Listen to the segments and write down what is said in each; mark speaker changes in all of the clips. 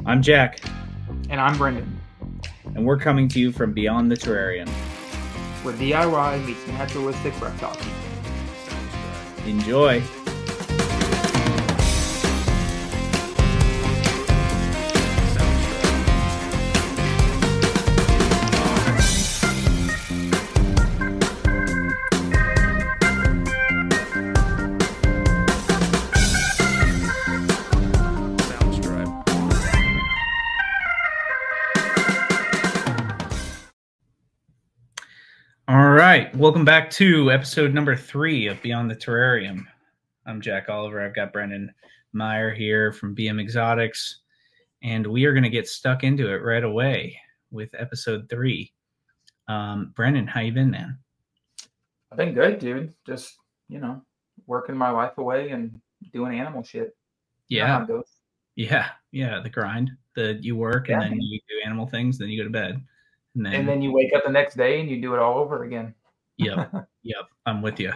Speaker 1: I'm Jack.
Speaker 2: And I'm Brenden.
Speaker 1: And we're coming to you from Beyond the Terrarium.
Speaker 2: Where DIY meets naturalistic reptile.
Speaker 1: Enjoy. All right, welcome back to episode number 3 of Beyond the Terrarium. I'm Jack Oliver. I've got Brenden Meyer here from BM Exotics, and we are going to get stuck into it right away with episode 3. Brenden, how you been, man?
Speaker 2: I've been good, dude. Just, working my life away and doing animal shit.
Speaker 1: Yeah. Yeah, the grind. You work and then you do animal things, then you go to bed.
Speaker 2: And then you wake up the next day and you do it all over again.
Speaker 1: Yep. I'm with you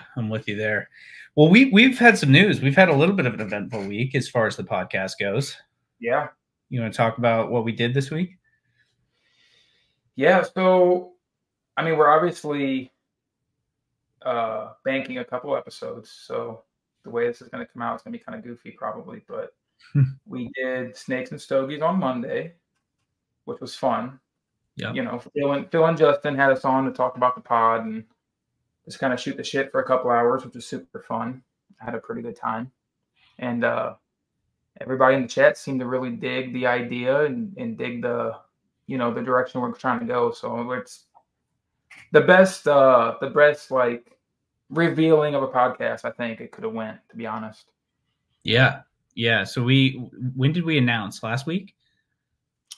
Speaker 1: there. Well, we've had some news. We've had a little bit of an eventful week as far as the podcast goes.
Speaker 2: Yeah.
Speaker 1: You want to talk about what we did this week?
Speaker 2: Yeah. So, we're obviously banking a couple episodes. So the way this is going to come out is going to be kind of goofy probably, but we did Snakes and Stogies on Monday, which was fun.
Speaker 1: Yeah.
Speaker 2: Phil and Justin had us on to talk about the pod and just kind of shoot the shit for a couple hours, which was super fun. I had a pretty good time. And everybody in the chat seemed to really dig the idea and dig the direction we're trying to go. So it's the best like revealing of a podcast I think it could have went, to be honest.
Speaker 1: Yeah. So when did we announce? Last week?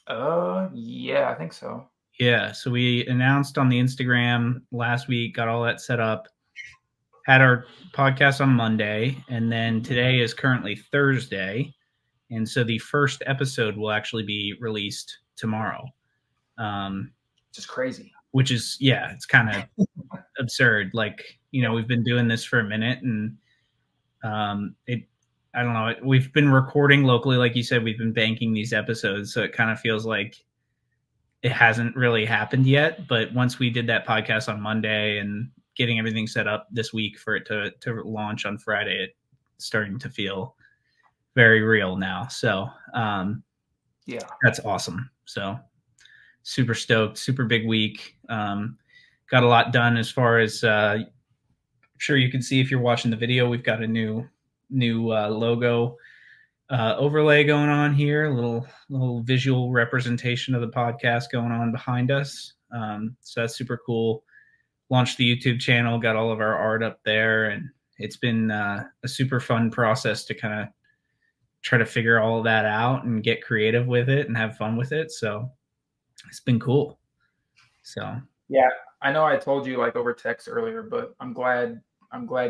Speaker 2: Yeah, I think so.
Speaker 1: Yeah, so we announced on the Instagram last week, got all that set up, had our podcast on Monday, and then today is currently Thursday, and so the first episode will actually be released tomorrow.
Speaker 2: Just crazy.
Speaker 1: Which is, it's kind of absurd. Like, we've been doing this for a minute, and I don't know. We've been recording locally, like you said. We've been banking these episodes, so it kind of feels like it hasn't really happened yet. But once we did that podcast on Monday and getting everything set up this week for it to launch on Friday, it's starting to feel very real now. So, that's awesome. So, super stoked, super big week. Got a lot done as far as I'm sure you can see if you're watching the video. We've got a new logo overlay going on here, a little visual representation of the podcast going on behind us. So that's super cool. Launched the YouTube channel, got all of our art up there, and it's been a super fun process to kind of try to figure all of that out and get creative with it and have fun with it. So it's been cool. So
Speaker 2: yeah, I know I told you like over text earlier, but I'm glad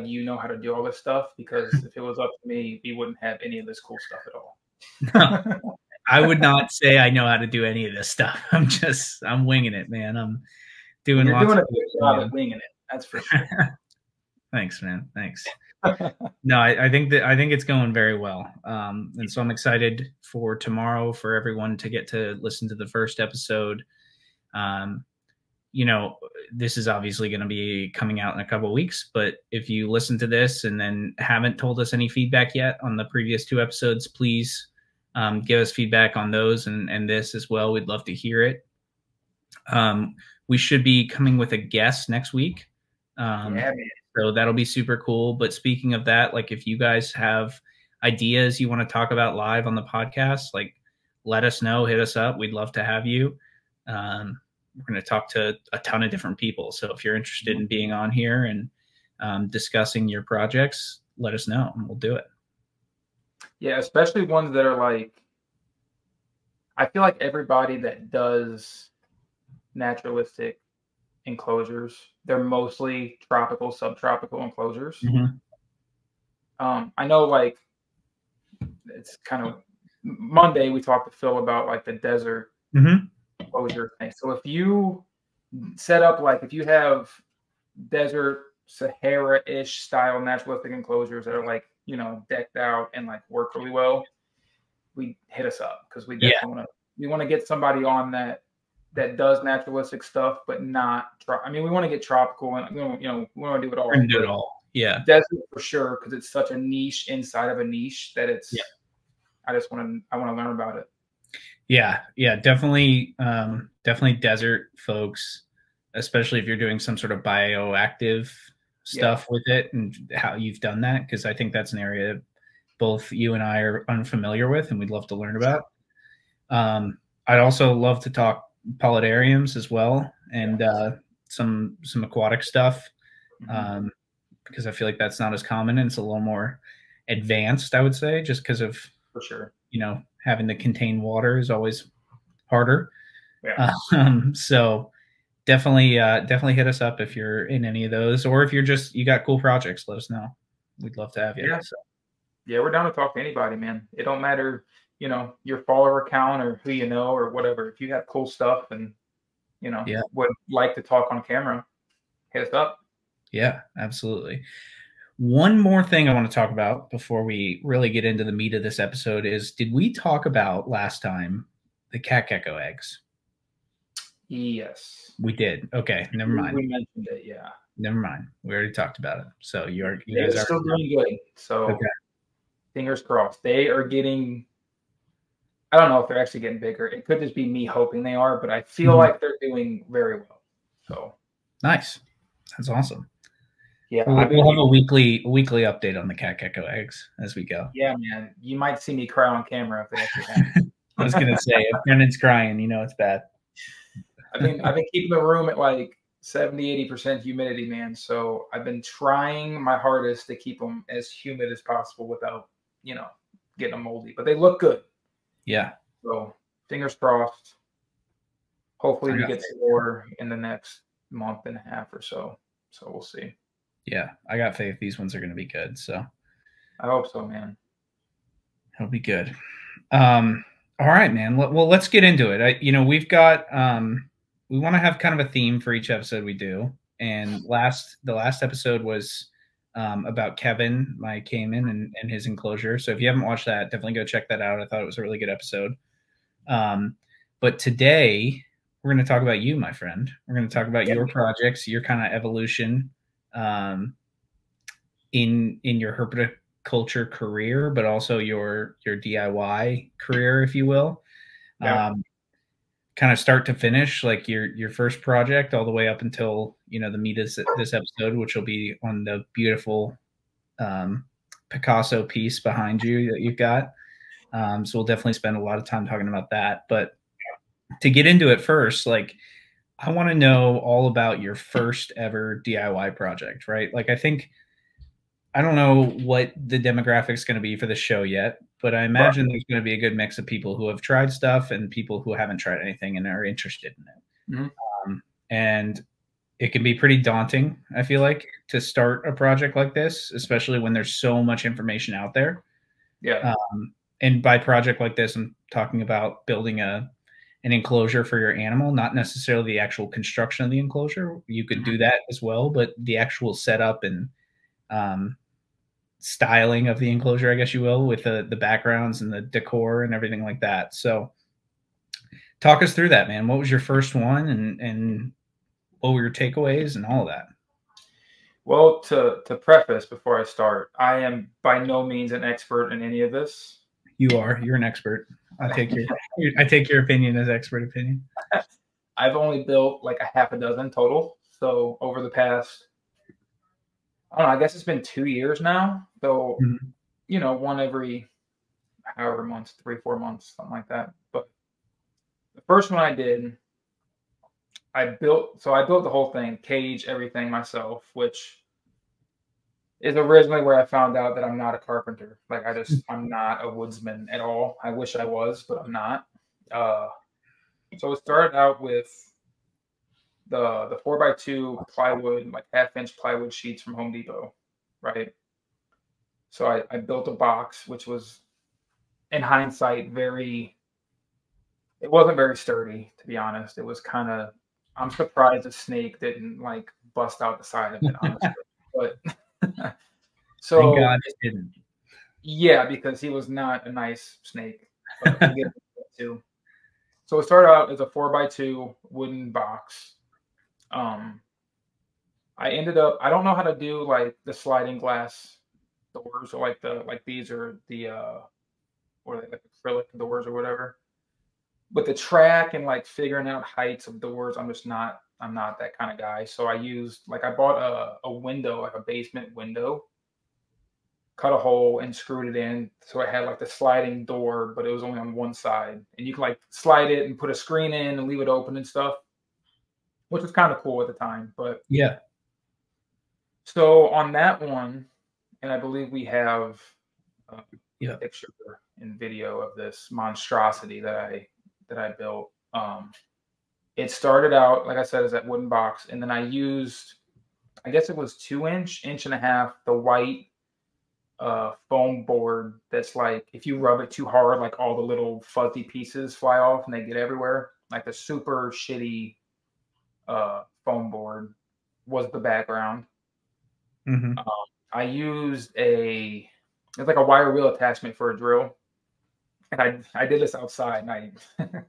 Speaker 2: you know how to do all this stuff, because if it was up to me, we wouldn't have any of this cool stuff at all.
Speaker 1: No, I would not say I know how to do any of this stuff. I'm winging it, man. I'm doing
Speaker 2: You're
Speaker 1: lots
Speaker 2: doing
Speaker 1: of
Speaker 2: a good job at winging it. That's for sure.
Speaker 1: Thanks, man. Thanks. No, I think it's going very well. And so I'm excited for tomorrow for everyone to get to listen to the first episode. This is obviously going to be coming out in a couple of weeks, but if you listen to this and then haven't told us any feedback yet on the previous 2 episodes, please give us feedback on those and this as well. We'd love to hear it. We should be coming with a guest next week. So that'll be super cool. But speaking of that, like if you guys have ideas you want to talk about live on the podcast, like let us know, hit us up. We'd love to have you. We're going to talk to a ton of different people. So if you're interested in being on here and discussing your projects, let us know and we'll do it.
Speaker 2: Yeah, especially ones that are like, I feel like everybody that does naturalistic enclosures, they're mostly tropical, subtropical enclosures.
Speaker 1: Mm-hmm.
Speaker 2: I know like it's kind of Monday we talked to Phil about like the desert enclosure thing. So if you set up like if you have desert Sahara-ish style naturalistic enclosures that are like, decked out and like work really well, we hit us up, because we definitely want to get somebody on that does naturalistic stuff, but not. I mean, we want to get tropical, and we want to do it all.
Speaker 1: Do it all. Yeah,
Speaker 2: desert for sure, because it's such a niche inside of a niche that it's.
Speaker 1: Yeah.
Speaker 2: I want to learn about it.
Speaker 1: Yeah, definitely desert folks, especially if you're doing some sort of bioactive stuff with it, and how you've done that, because I think that's an area both you and I are unfamiliar with, and we'd love to learn about. I'd also love to talk paludariums as well, and some aquatic stuff, because I feel like that's not as common, and it's a little more advanced, I would say, just because of,
Speaker 2: for sure,
Speaker 1: having to contain water is always harder.
Speaker 2: Yeah.
Speaker 1: So definitely hit us up if you're in any of those, or if you got cool projects, let us know. We'd love to have you.
Speaker 2: Yeah. So. Yeah, we're down to talk to anybody, man. It don't matter, your follower count or who you know or whatever. If you have cool stuff and, would like to talk on camera, hit us up.
Speaker 1: Yeah, absolutely. One more thing I want to talk about before we really get into the meat of this episode is, did we talk about last time the cat gecko eggs?
Speaker 2: Yes.
Speaker 1: We did. Okay, never mind.
Speaker 2: We mentioned it, yeah.
Speaker 1: Never mind. We already talked about it. So you
Speaker 2: guys are still doing good. So okay. Fingers crossed. They are getting, I don't know if they're actually getting bigger. It could just be me hoping they are, but I feel like they're doing very well. So
Speaker 1: nice. That's awesome.
Speaker 2: Yeah,
Speaker 1: we'll have a weekly update on the cat gecko eggs as we go.
Speaker 2: Yeah, man. You might see me cry on camera if they actually happen.
Speaker 1: I was gonna say, if Brendan's crying, it's bad.
Speaker 2: I've been keeping the room at like 70-80% humidity, man. So I've been trying my hardest to keep them as humid as possible without, getting them moldy. But they look good.
Speaker 1: Yeah.
Speaker 2: So fingers crossed. Hopefully we get some more in the next month and a half or so. So we'll see.
Speaker 1: Yeah, I got faith these ones are going to be good. So
Speaker 2: I hope so, man.
Speaker 1: It'll be good. All right, man. Well, let's get into it. We've got we want to have kind of a theme for each episode we do. And the last episode was about Kevin, my caiman, and his enclosure. So if you haven't watched that, definitely go check that out. I thought it was a really good episode. But today we're going to talk about you, my friend. We're going to talk about your projects, your kind of evolution in your herpetoculture career, but also your DIY career, if you will. Kind of start to finish, like your first project all the way up until the meat of this episode, which will be on the beautiful Picasso piece behind you that you've got. So we'll definitely spend a lot of time talking about that. But to get into it first, like, I want to know all about your first ever DIY project, right? Like, I don't know what the demographic is going to be for the show yet, but I imagine there's going to be a good mix of people who have tried stuff and people who haven't tried anything and are interested in it. And it can be pretty daunting, I feel like, to start a project like this, especially when there's so much information out there.
Speaker 2: Yeah.
Speaker 1: And by project like this, I'm talking about building an enclosure for your animal, not necessarily the actual construction of the enclosure. You could do that as well, but the actual setup and styling of the enclosure, I guess you will, with the backgrounds and the decor and everything like that. So talk us through that, man. What was your first one, and what were your takeaways and all of that?
Speaker 2: Well, to preface before I start, I am by no means an expert in any of this.
Speaker 1: You're an expert. I take your opinion as expert opinion.
Speaker 2: I've only built like a half a dozen total. So over the past, I don't know, I guess it's been 2 years now. So, one every however months, 3-4 months, something like that. But the first one I did, I built the whole thing, cage, everything myself, which is originally where I found out that I'm not a carpenter. Like, I'm not a woodsman at all. I wish I was, but I'm not. So it started out with the 4x2 plywood, like 1/2-inch plywood sheets from Home Depot, right? So I built a box, which was, in hindsight, it wasn't very sturdy, to be honest. It was kind of, I'm surprised a snake didn't like bust out the side of it, honestly. But so
Speaker 1: thank God it didn't.
Speaker 2: Yeah, because he was not a nice snake. but we'll get into it too. So it started out as a 4x2 wooden box. I ended up, I don't know how to do like the sliding glass doors, or like these are the or like acrylic doors or whatever. But the track and like figuring out heights of doors, I'm not that kind of guy. So I bought a window, like a basement window, cut a hole and screwed it in. So it had like the sliding door, but it was only on one side. And you can like slide it and put a screen in and leave it open and stuff, which was kind of cool at the time. But
Speaker 1: yeah.
Speaker 2: so on that one, and I believe we have a picture and video of this monstrosity that I built. It started out, like I said, as that wooden box, and then I used, I guess it was 2 inch, inch and a half, the white foam board that's like, if you rub it too hard, like all the little fuzzy pieces fly off and they get everywhere. Like the super shitty foam board was the background. I used it's like a wire wheel attachment for a drill. And I did this outside, and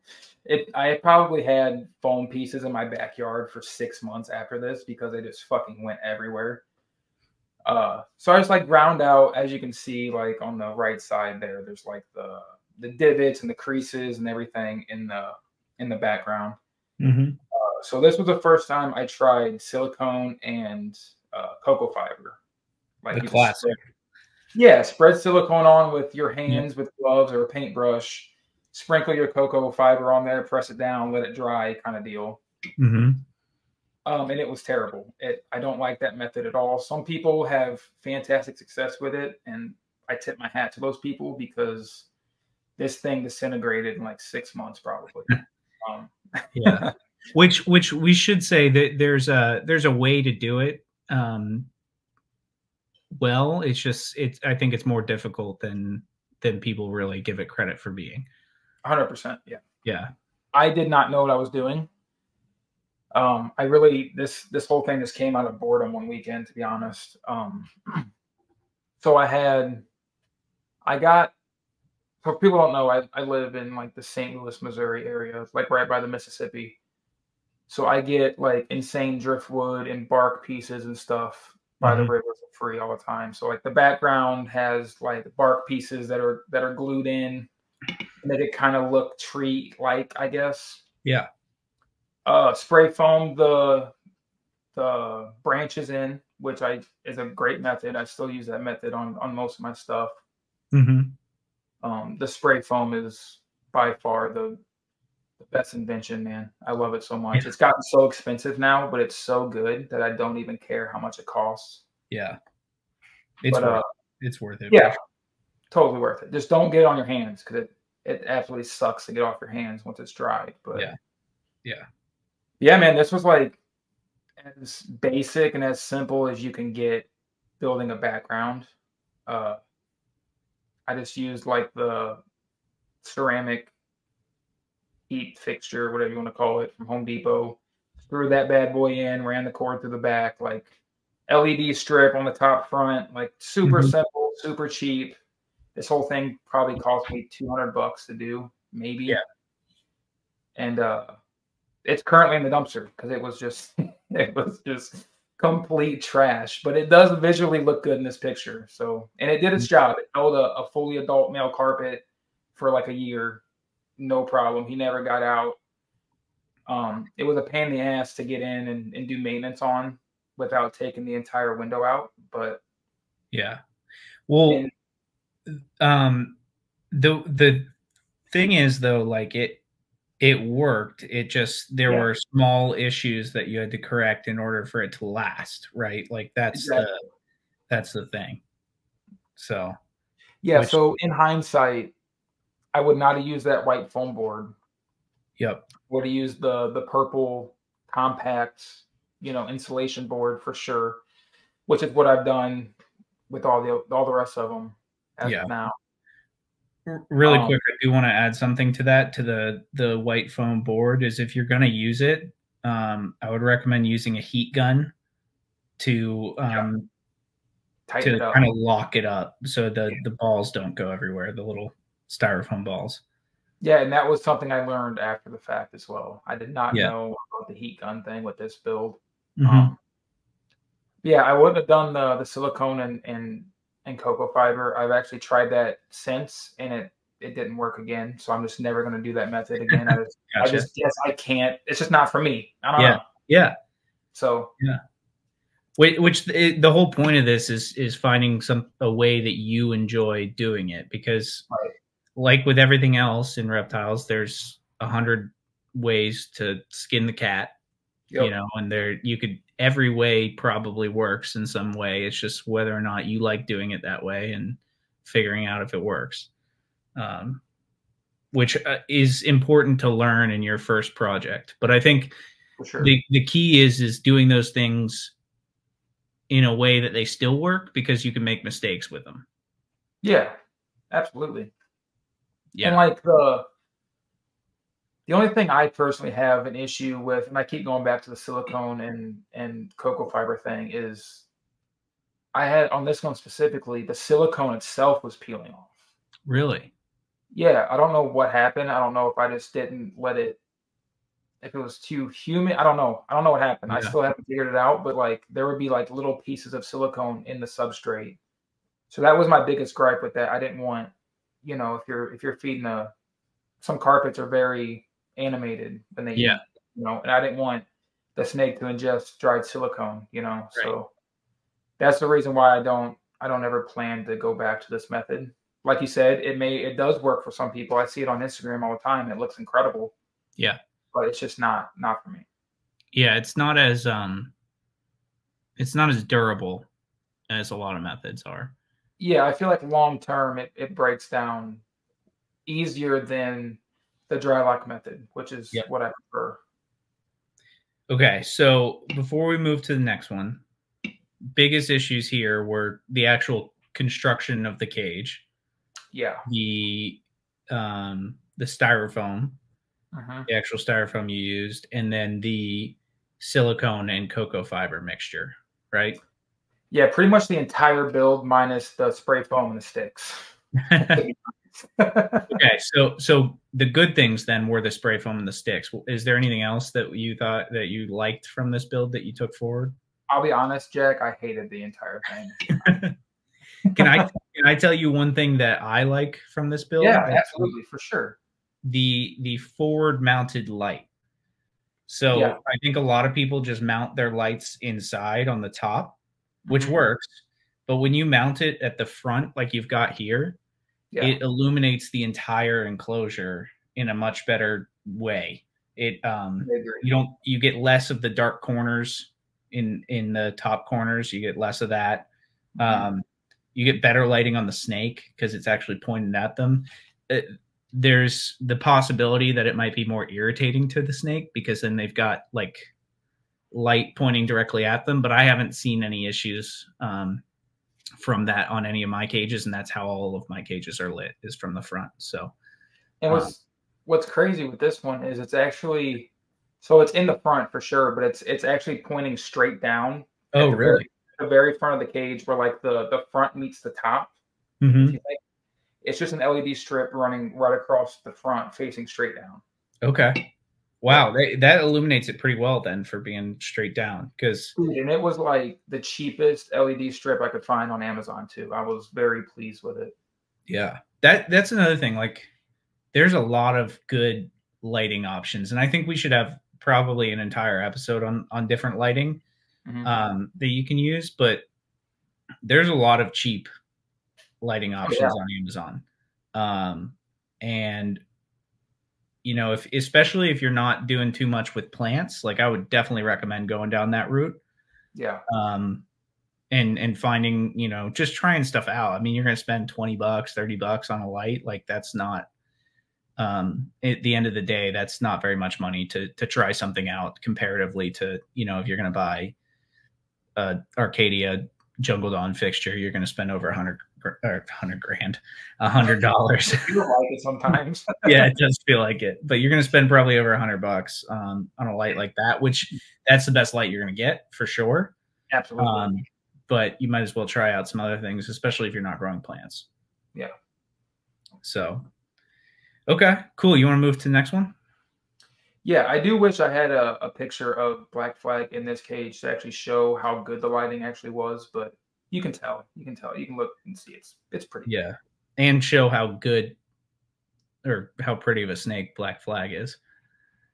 Speaker 2: I probably had foam pieces in my backyard for 6 months after this because they just fucking went everywhere. So I just like ground out, as you can see, like on the right side there's like the divots and the creases and everything in the background. So this was the first time I tried silicone and cocoa fiber. Like
Speaker 1: the classic.
Speaker 2: Spread silicone on with your hands with gloves or a paintbrush. Sprinkle your cocoa fiber on there, press it down, let it dry, kind of deal. And it was terrible. I don't like that method at all. Some people have fantastic success with it, and I tip my hat to those people because this thing disintegrated in like 6 months, probably.
Speaker 1: Yeah, which we should say that there's a way to do it. Well, I think it's more difficult than people really give it credit for being.
Speaker 2: 100%. Yeah.
Speaker 1: Yeah.
Speaker 2: I did not know what I was doing. This whole thing just came out of boredom one weekend, to be honest. So for people don't know, I live in like the St. Louis, Missouri area, like right by the Mississippi. So I get like insane driftwood and bark pieces and stuff by the river for free all the time. So like the background has like bark pieces that are glued in, make it kind of look tree-like, I guess.
Speaker 1: Yeah.
Speaker 2: Spray foam the branches in, which is a great method. I still use that method on most of my stuff. The spray foam is by far the best invention, man. I love it so much. It's gotten so expensive now, but it's so good that I don't even care how much it costs.
Speaker 1: Yeah. It's worth it.
Speaker 2: Yeah, totally worth it. Just don't get it on your hands because it absolutely sucks to get off your hands once it's dry. But yeah, man, this was like as basic and as simple as you can get building a background. I just used like the ceramic heat fixture, whatever you want to call it, from Home Depot. Threw that bad boy in, ran the cord through the back, like LED strip on the top front, like super simple, super cheap. This whole thing probably cost me $200 to do, maybe.
Speaker 1: Yeah.
Speaker 2: And it's currently in the dumpster because it was just complete trash. But it does visually look good in this picture. So, and it did its job. It held a fully adult male carpet for like a year, no problem. He never got out. It was a pain in the ass to get in and do maintenance on without taking the entire window out. But
Speaker 1: yeah, well, the thing is though, like it worked. It just, there were small issues that you had to correct in order for it to last, right? Like that's the thing. So
Speaker 2: yeah. So in hindsight, I would not have used that white foam board.
Speaker 1: Yep.
Speaker 2: Would have used the purple compact, insulation board for sure, which is what I've done with all the rest of them as of now.
Speaker 1: Really quick, I do want to add something to that, to the white foam board, is if you're going to use it, I would recommend using a heat gun to kind of lock it up so the balls don't go everywhere, the little styrofoam balls.
Speaker 2: Yeah, and that was something I learned after the fact as well. I did not
Speaker 1: Yeah.
Speaker 2: know about the heat gun thing with this build.
Speaker 1: Hmm.
Speaker 2: Yeah, I wouldn't have done the silicone and cocoa fiber. I've actually tried that since, and it didn't work again. So I'm just never going to do that method again. I
Speaker 1: Gotcha.
Speaker 2: just guess I can't. It's just not for me. I don't
Speaker 1: Yeah.
Speaker 2: know.
Speaker 1: Yeah.
Speaker 2: So
Speaker 1: Yeah. Which the whole point of this is finding a way that you enjoy doing it, because
Speaker 2: right.
Speaker 1: like with everything else in reptiles, there's 100 ways to skin the cat,
Speaker 2: Yep.
Speaker 1: and every way probably works in some way. It's just whether or not you like doing it that way and figuring out if it works, which is important to learn in your first project. But I think
Speaker 2: For sure.
Speaker 1: the key is doing those things in a way that they still work, because you can make mistakes with them.
Speaker 2: Yeah, absolutely.
Speaker 1: Yeah.
Speaker 2: And like the only thing I personally have an issue with, and I keep going back to the silicone and cocoa fiber thing, is I had on this one specifically, the silicone itself was peeling off.
Speaker 1: Really?
Speaker 2: Yeah, I don't know what happened. I don't know if I just didn't let it, if it was too humid. I don't know. I don't know what happened. I
Speaker 1: Yeah.
Speaker 2: still haven't figured it out, but like there would be like little pieces of silicone in the substrate. So that was my biggest gripe with that. I didn't want, if you're feeding some carpets are very animated when they
Speaker 1: Yeah.
Speaker 2: eat, and I didn't want the snake to ingest dried silicone,
Speaker 1: Right.
Speaker 2: So that's the reason why I don't ever plan to go back to this method. Like you said, it does work for some people. I see it on Instagram all the time. It looks incredible,
Speaker 1: Yeah.
Speaker 2: but it's just not for me.
Speaker 1: Yeah. It's not as durable as a lot of methods are.
Speaker 2: Yeah, I feel like long term it breaks down easier than the dry lock method, which is
Speaker 1: Yep.
Speaker 2: what I prefer.
Speaker 1: Okay. So before we move to the next one, biggest issues here were the actual construction of the cage,
Speaker 2: Yeah.
Speaker 1: the styrofoam,
Speaker 2: Uh-huh.
Speaker 1: the actual styrofoam you used, and then the silicone and cocoa fiber mixture, right?
Speaker 2: Yeah, pretty much the entire build minus the spray foam and the sticks.
Speaker 1: Okay, so the good things then were the spray foam and the sticks. Is there anything else that you thought that you liked from this build that you took forward?
Speaker 2: I'll be honest, Jack, I hated the entire thing.
Speaker 1: Can I tell you one thing that I like from this build?
Speaker 2: Yeah, absolutely, for sure.
Speaker 1: The forward mounted light. So
Speaker 2: Yeah.
Speaker 1: I think a lot of people just mount their lights inside on the top, which
Speaker 2: Mhm.
Speaker 1: works. But when you mount it at the front, like you've got here,
Speaker 2: Yeah.
Speaker 1: it illuminates the entire enclosure in a much better way. It
Speaker 2: I agree.
Speaker 1: you get less of the dark corners in the top corners. You get less of that.
Speaker 2: Mhm.
Speaker 1: You get better lighting on the snake because it's actually pointed at them. There's the possibility that it might be more irritating to the snake because then they've got like light pointing directly at them. But I haven't seen any issues from that on any of my cages, and that's how all of my cages are lit, is from the front. So
Speaker 2: And what's crazy with this one is it's actually, so it's in the front for sure, but it's actually pointing straight down
Speaker 1: oh
Speaker 2: at
Speaker 1: really?
Speaker 2: the very front of the cage where like the front meets the top. If
Speaker 1: Mm-hmm.
Speaker 2: you think it's just an LED strip running right across the front facing straight down.
Speaker 1: Okay.
Speaker 2: Yeah.
Speaker 1: Wow, that illuminates it pretty well then for being straight down. Because
Speaker 2: Dude, and it was like the cheapest LED strip I could find on Amazon too. I was very pleased with it.
Speaker 1: yeah, that's another thing. Like, there's a lot of good lighting options, and I think we should have probably an entire episode on different lighting
Speaker 2: Mhm.
Speaker 1: that you can use. But there's a lot of cheap lighting
Speaker 2: Oh yeah.
Speaker 1: options on Amazon, and if especially if you're not doing too much with plants, like I would definitely recommend going down that route.
Speaker 2: Yeah.
Speaker 1: And finding, just trying stuff out. I mean, you're going to spend $20, $30 on a light. Like, that's not, at the end of the day, that's not very much money to try something out comparatively to, if you're going to buy a Arcadia Jungle Dawn fixture, you're going to spend over $100 grand, $100.
Speaker 2: I feel like it sometimes.
Speaker 1: Yeah, it does feel like it, but you're going to spend probably over $100 on a light like that, which that's the best light you're going to get for sure.
Speaker 2: Absolutely.
Speaker 1: But you might as well try out some other things, especially if you're not growing plants.
Speaker 2: Yeah.
Speaker 1: So, Okay, cool. You want to move to the next one?
Speaker 2: Yeah, I do wish I had a picture of Black Flag in this cage to actually show how good the lighting actually was, but you can tell. You can tell. You can look and see it's pretty good.
Speaker 1: Yeah. And show how good or how pretty of a snake Black Flag is.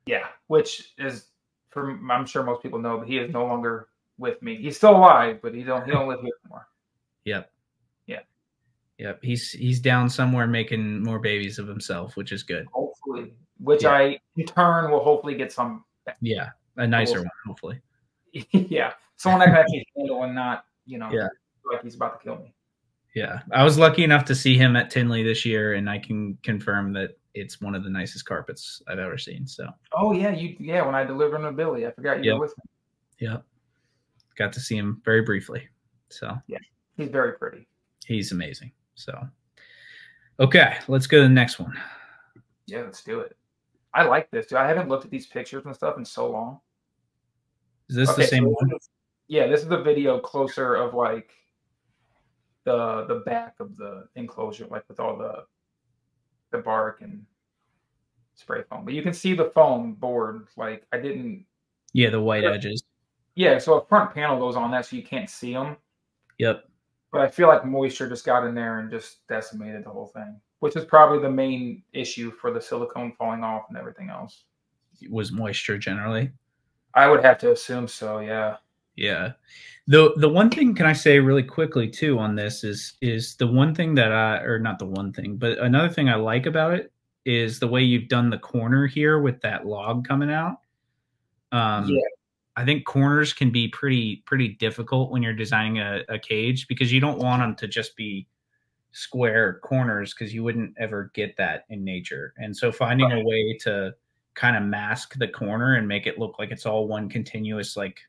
Speaker 2: Yeah, which is I'm sure most people know, but he is no longer with me. He's still alive, but he don't live here anymore.
Speaker 1: Yep.
Speaker 2: Yeah.
Speaker 1: Yep. He's down somewhere making more babies of himself, which is good.
Speaker 2: Hopefully, which
Speaker 1: Yeah.
Speaker 2: I in turn will hopefully get some back.
Speaker 1: Yeah. A nicer one, hopefully.
Speaker 2: Yeah. Someone that can actually handle and not,
Speaker 1: Yeah.
Speaker 2: like he's about to kill me.
Speaker 1: Yeah. I was lucky enough to see him at Tinley this year, and I can confirm that it's one of the nicest carpets I've ever seen. So.
Speaker 2: Oh yeah, when I delivered him to Billy, I forgot you were with me.
Speaker 1: Yeah. Got to see him very briefly. So
Speaker 2: yeah, he's very pretty.
Speaker 1: He's amazing. So okay, let's go to the next one.
Speaker 2: Yeah, let's do it. I like this, dude. I haven't looked at these pictures and stuff in so long.
Speaker 1: Is this the same one?
Speaker 2: Yeah, this is the video closer of like the back of the enclosure, like with all the bark and spray foam. But you can see the foam board. Like I didn't.
Speaker 1: Yeah, the white edges.
Speaker 2: Yeah, so a front panel goes on that, so you can't see them.
Speaker 1: Yep.
Speaker 2: But I feel like moisture just got in there and just decimated the whole thing, which is probably the main issue for the silicone falling off and everything else.
Speaker 1: Was moisture generally?
Speaker 2: I would have to assume so, yeah.
Speaker 1: Yeah. The one thing, can I say really quickly too on this is the one thing that or not the one thing, but another thing I like about it is the way you've done the corner here with that log coming out. Yeah. I think corners can be pretty difficult when you're designing a cage, because you don't want them to just be square corners, because you wouldn't ever get that in nature. And so finding a way to kind of mask the corner and make it look like it's all one continuous like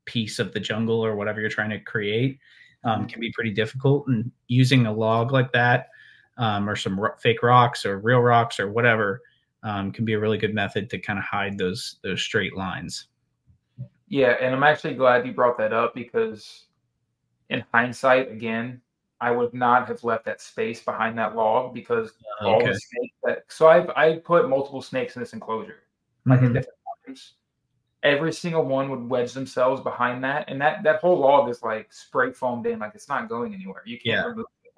Speaker 1: piece of the jungle or whatever you're trying to create can be pretty difficult. And using a log like that or some fake rocks or real rocks or whatever can be a really good method to kind of hide those straight lines.
Speaker 2: Yeah, and I'm actually glad you brought that up, because in hindsight, again, I would not have left that space behind that log, because all the snakes so I put multiple snakes in this enclosure, like at different times. Every single one would wedge themselves behind that, and that whole log is like spray foamed in, like it's not going anywhere. You can't remove it.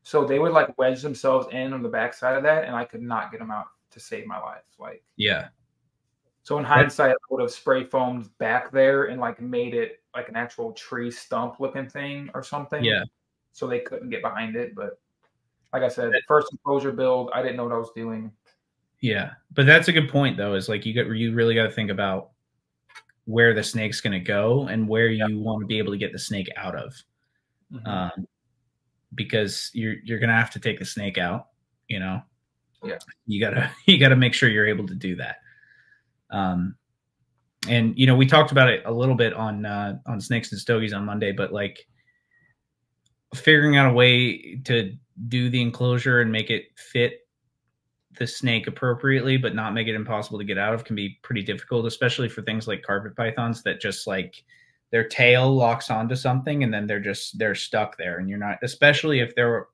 Speaker 2: So they would like wedge themselves in on the backside of that, and I could not get them out to save my life. Like So in hindsight, I would have spray foamed back there and like made it like an actual tree stump looking thing or something.
Speaker 1: Yeah.
Speaker 2: So they couldn't get behind it. But like I said, first enclosure build, I didn't know what I was doing.
Speaker 1: Yeah, but that's a good point though. Is like you really got to think about where the snake's going to go and where you want to be able to get the snake out of, because you're going to have to take the snake out. You know.
Speaker 2: Yeah.
Speaker 1: You gotta make sure you're able to do that. And we talked about it a little bit on Snakes and Stogies on Monday, but like figuring out a way to do the enclosure and make it fit the snake appropriately, but not make it impossible to get out of, can be pretty difficult, especially for things like carpet pythons that just like their tail locks onto something and then they're stuck there, and you're not, especially if they're,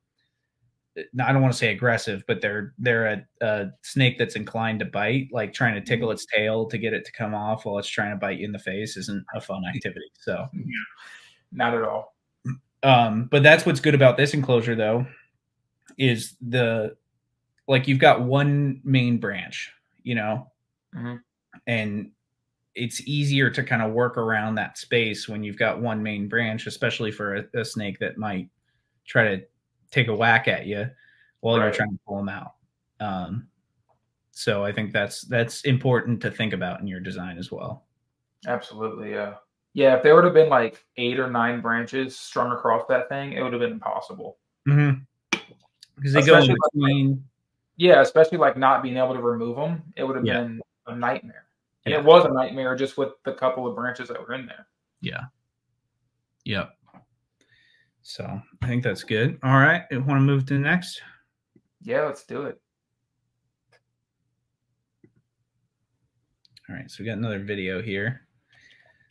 Speaker 1: I don't want to say aggressive, but they're a snake that's inclined to bite. Like trying to tickle its tail to get it to come off while it's trying to bite you in the face isn't a fun activity. So,
Speaker 2: not at all.
Speaker 1: But that's what's good about this enclosure, though, is like you've got one main branch, and it's easier to kind of work around that space when you've got one main branch, especially for a snake that might try to take a whack at you while you're trying to pull them out. So I think that's important to think about in your design as well.
Speaker 2: Absolutely. Yeah. Yeah. If there would have been like 8 or 9 branches strung across that thing, it would have been impossible.
Speaker 1: Because they go in between.
Speaker 2: Yeah. Especially like not being able to remove them. It would have been a nightmare. And it was a nightmare just with the couple of branches that were in there.
Speaker 1: Yeah. Yep. So I think that's good. All right. You want to move to the next?
Speaker 2: Yeah, let's do it.
Speaker 1: All right. So we got another video here.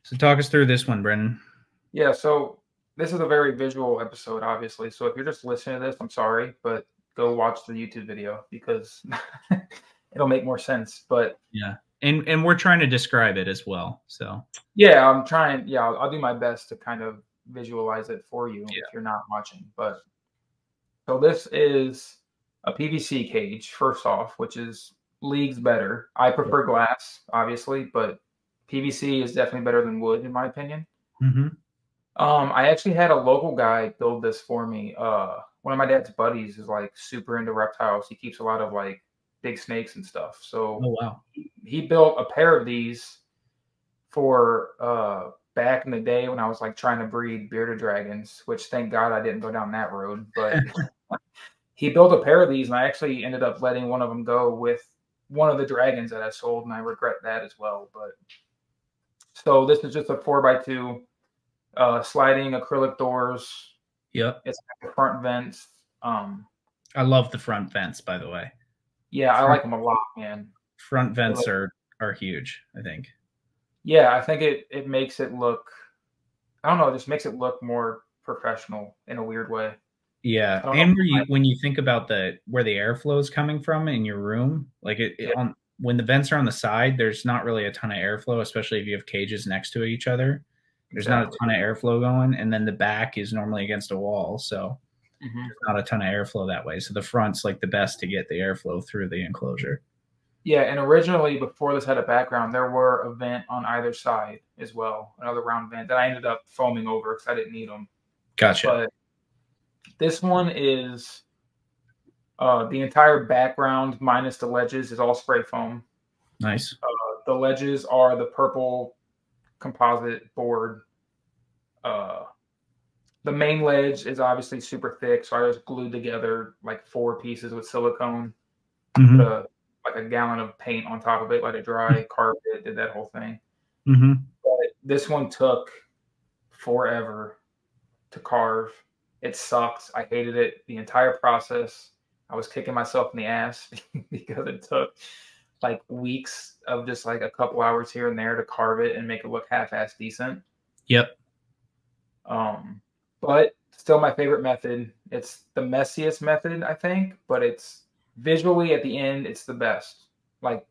Speaker 1: So talk us through this one, Brenden.
Speaker 2: Yeah. So this is a very visual episode, obviously. So if you're just listening to this, I'm sorry, but go watch the YouTube video because it'll make more sense. But
Speaker 1: yeah, and we're trying to describe it as well. So
Speaker 2: yeah, I'm trying. Yeah, I'll do my best to kind of visualize it for you
Speaker 1: yeah.
Speaker 2: if you're not watching. But so this is a PVC cage, first off, which is leagues better. I prefer glass, obviously, but PVC is definitely better than wood, in my opinion.
Speaker 1: Mm-hmm.
Speaker 2: I actually had a local guy build this for me. One of my dad's buddies is like super into reptiles. He keeps a lot of like big snakes and stuff. So
Speaker 1: Oh wow.
Speaker 2: he built a pair of these for back in the day when I was like trying to breed bearded dragons, which thank God I didn't go down that road. But he built a pair of these, and I actually ended up letting one of them go with one of the dragons that I sold, and I regret that as well. But so this is just a 4x2 sliding acrylic doors.
Speaker 1: Yep.
Speaker 2: It's got the front vents.
Speaker 1: I love the front vents, by the way.
Speaker 2: Yeah, I like them a lot, man.
Speaker 1: Front vents are huge, I think.
Speaker 2: Yeah, I think it makes it look, I don't know, it just makes it look more professional in a weird way.
Speaker 1: Yeah, and when you think about where the airflow is coming from in your room, like when the vents are on the side, there's not really a ton of airflow, especially if you have cages next to each other. There's not a ton of airflow going, and then the back is normally against a wall, so there's not a ton of airflow that way. So the front's like the best to get the airflow through the enclosure.
Speaker 2: Yeah, and originally before this had a background, there were a vent on either side as well, another round vent that I ended up foaming over because I didn't need them.
Speaker 1: Gotcha.
Speaker 2: But this one is the entire background minus the ledges is all spray foam.
Speaker 1: Nice.
Speaker 2: The ledges are the purple composite board. The main ledge is obviously super thick, so I just glued together like 4 pieces with silicone. Put like a gallon of paint on top of it, let it dry, carved it, did that whole thing. But this one took forever to carve. It sucked. I hated it the entire process. I was kicking myself in the ass because it took like weeks of just like a couple hours here and there to carve it and make it look half-ass decent.
Speaker 1: Yep.
Speaker 2: But still my favorite method. It's the messiest method, I think, but it's visually at the end, it's the best. Like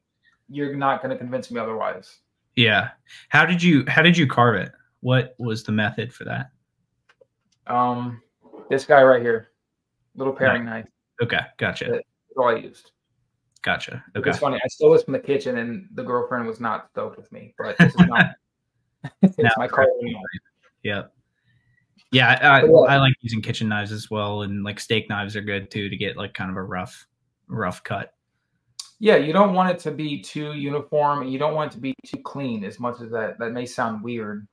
Speaker 2: you're not going to convince me otherwise.
Speaker 1: Yeah. How did you carve it? What was the method for that?
Speaker 2: This guy right here, little paring knife.
Speaker 1: Okay, gotcha.
Speaker 2: That's all I used.
Speaker 1: Gotcha. Okay.
Speaker 2: It's funny. I stole this from the kitchen, and the girlfriend was not stoked with me. But this is not. It's my carving knife.
Speaker 1: Yeah. Yeah, I like using kitchen knives as well, and like steak knives are good too to get like kind of a rough cut.
Speaker 2: Yeah, you don't want it to be too uniform, and you don't want it to be too clean. As much as that may sound weird.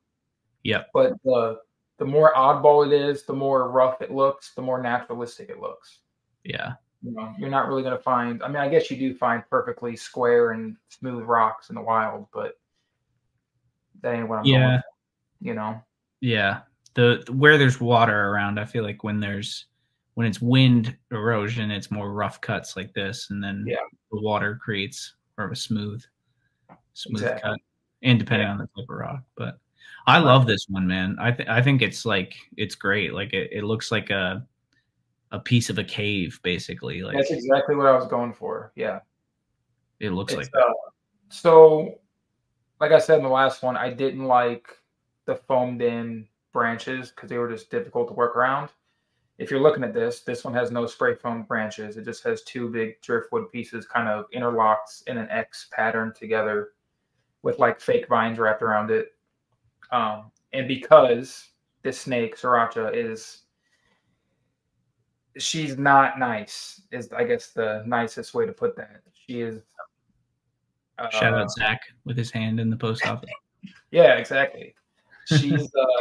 Speaker 1: Yep.
Speaker 2: But the more oddball it is, the more rough it looks, the more naturalistic it looks.
Speaker 1: Yeah.
Speaker 2: You know, you're not really going to find. I mean, I guess you do find perfectly square and smooth rocks in the wild, but that ain't what I'm going for, you know.
Speaker 1: Yeah. The where there's water around, I feel like when it's wind erosion, it's more rough cuts like this, and then the water creates more of a smooth cut, and depending on the type of rock. But I love this one, man. I think it's great. Like it looks like a piece of a cave, basically. Like
Speaker 2: that's exactly what I was going for. Yeah,
Speaker 1: it looks like that.
Speaker 2: So, like I said in the last one, I didn't like the foamed in branches because they were just difficult to work around. If you're looking at this one has no spray foam branches. It just has 2 big driftwood pieces kind of interlocked in an X pattern together with like fake vines wrapped around it. And because this snake, Sriracha, she's not nice, is I guess the nicest way to put that. She is.
Speaker 1: Shout out Zach with his hand in the post office.
Speaker 2: Yeah, exactly.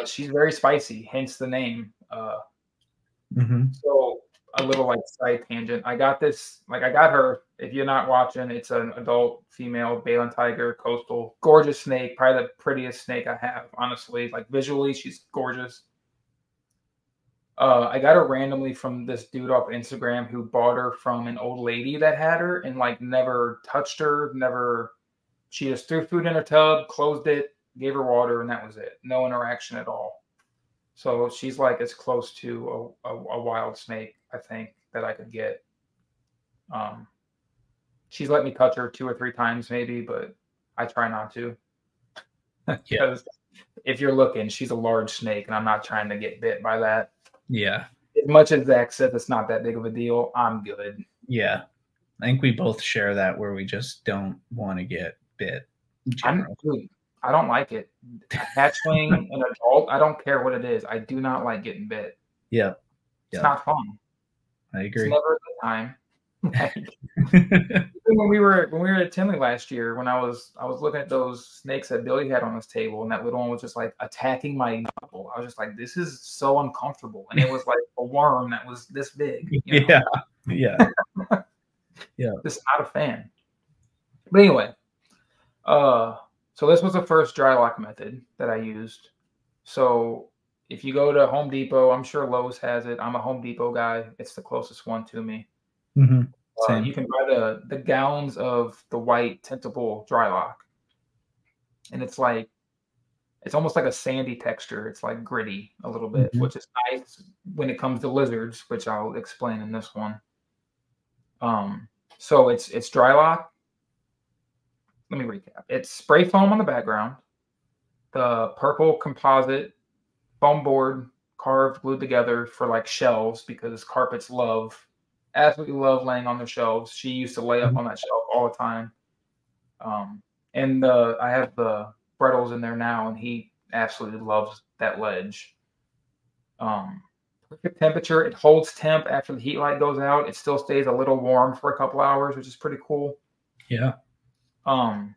Speaker 2: She's very spicy, hence the name. So a little like side tangent. I got her. If you're not watching, it's an adult female Balin tiger, coastal, gorgeous snake, probably the prettiest snake I have, honestly. Like visually, she's gorgeous. I got her randomly from this dude off Instagram who bought her from an old lady that had her and like never touched her, she just threw food in her tub, closed it, gave her water, and that was it. No interaction at all. So she's like as close to a wild snake, I think, that I could get. She's let me touch her 2 or 3 times maybe, but I try not to. Because if you're looking, she's a large snake, and I'm not trying to get bit by that.
Speaker 1: Yeah.
Speaker 2: As much as Zach said it's not that big of a deal, I'm good.
Speaker 1: Yeah. I think we both share that, where we just don't want to get bit.
Speaker 2: I don't like it. A hatchling, an adult, I don't care what it is. I do not like getting bit.
Speaker 1: Yeah.
Speaker 2: It's not fun.
Speaker 1: I agree.
Speaker 2: It's never a good time. when we were at Tinley last year, when I was looking at those snakes that Billy had on his table, and that little one was just like attacking my knuckle. I was just like, this is so uncomfortable. And it was like a worm that was this big. You know?
Speaker 1: Yeah.
Speaker 2: Just not a fan. But anyway, so this was the first dry lock method that I used. So if you go to Home Depot, I'm sure Lowe's has it. I'm a Home Depot guy. It's the closest one to me.
Speaker 1: Mm-hmm.
Speaker 2: You can buy the gallons of the white tintable dry lock, and it's almost like a sandy texture. It's like gritty a little bit, which is nice when it comes to lizards, which I'll explain in this one. So it's dry lock. Let me recap. It's spray foam on the background, the purple composite foam board carved, glued together for like shelves, because carpets absolutely love laying on their shelves. She used to lay up on that shelf all the time. And I have the Brettles in there now, and he absolutely loves that ledge. Perfect temperature. It holds temp after the heat light goes out. It still stays a little warm for a couple hours, which is pretty cool.
Speaker 1: Yeah.
Speaker 2: So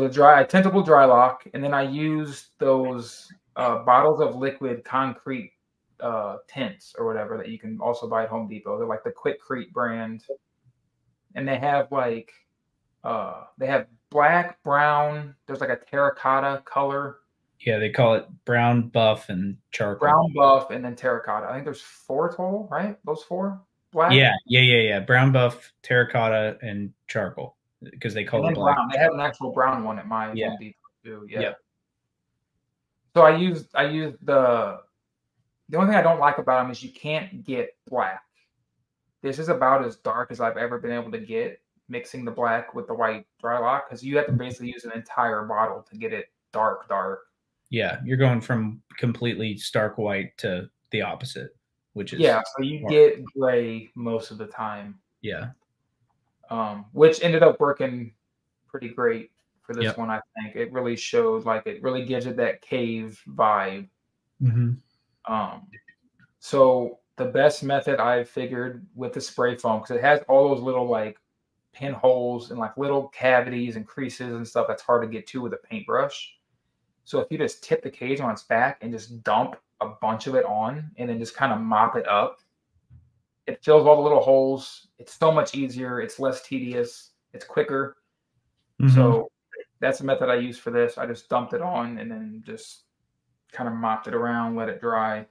Speaker 2: the tintable dry lock, and then I used those bottles of liquid concrete tints or whatever that you can also buy at Home Depot. They're like the Quickcrete brand, and they have black, brown. There's like a terracotta color.
Speaker 1: Yeah, they call it brown, buff, and charcoal.
Speaker 2: Brown, buff, and then terracotta. I think there's 4 total, right? Those 4? Black?
Speaker 1: Yeah. Brown, buff, terracotta, and charcoal, because they call it black.
Speaker 2: Brown. They have an actual brown one at my Home Depot too.
Speaker 1: Yeah.
Speaker 2: So I used the only thing I don't like about them is you can't get black. This is about as dark as I've ever been able to get, mixing the black with the white dry lock, because you have to basically use an entire bottle to get it dark.
Speaker 1: Yeah, you're going from completely stark white to the opposite, which is
Speaker 2: so you get gray most of the time.
Speaker 1: Yeah.
Speaker 2: Which ended up working pretty great for this one. I think it really shows, it really gives it that cave vibe. So the best method I've figured with the spray foam, because it has all those little pinholes and little cavities and creases and stuff that's hard to get to with a paintbrush. So if you just tip the cage on its back and just dump a bunch of it on, and then just kind of mop it up, it fills all the little holes. It's so much easier. It's less tedious. It's quicker. So that's the method I use for this. I just dumped it on and then just kind of mopped it around, let it dry.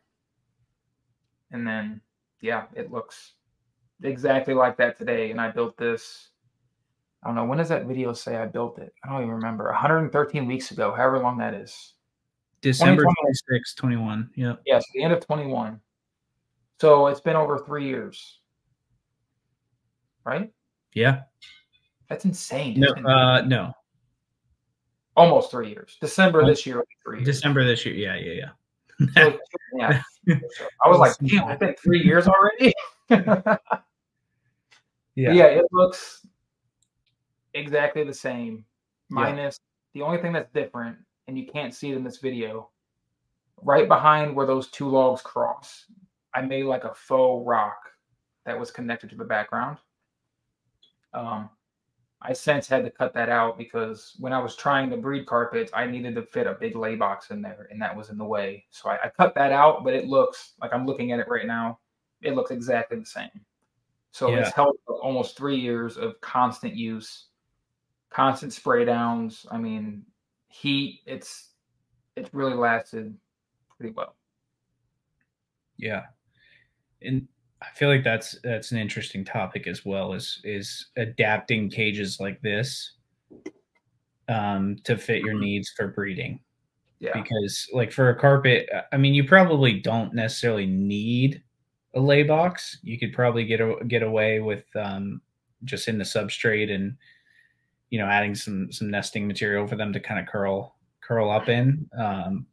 Speaker 2: And then, it looks exactly like that today. And I built this, I don't know, when does that video say I built it? I don't even remember. 113 weeks ago, however long that is.
Speaker 1: December 26, 21. Yeah.
Speaker 2: Yes, the end of 21. So it's been over 3 years. Right?
Speaker 1: Yeah.
Speaker 2: That's insane.
Speaker 1: No.
Speaker 2: Almost 3 years. December this year will be 3 years.
Speaker 1: December this year. Yeah.
Speaker 2: So, I was like, damn, it's been 3 years already. It looks exactly the same, minus the only thing that's different, and you can't see it in this video, right behind where those 2 logs cross, I made a faux rock that was connected to the background. I since had to cut that out, because when I was trying to breed carpets, I needed to fit a big lay box in there, and that was in the way. So I cut that out, but it looks like, I'm looking at it right now, it looks exactly the same. So it's held almost 3 years of constant use, constant spray downs. I mean, heat, it's really lasted pretty well. Yeah.
Speaker 1: And I feel like that's an interesting topic as well, is adapting cages like this to fit your needs for breeding. Yeah. Because for a carpet, I mean, you probably don't necessarily need a lay box. You could probably get away with just in the substrate and adding some nesting material for them to kind of curl up in.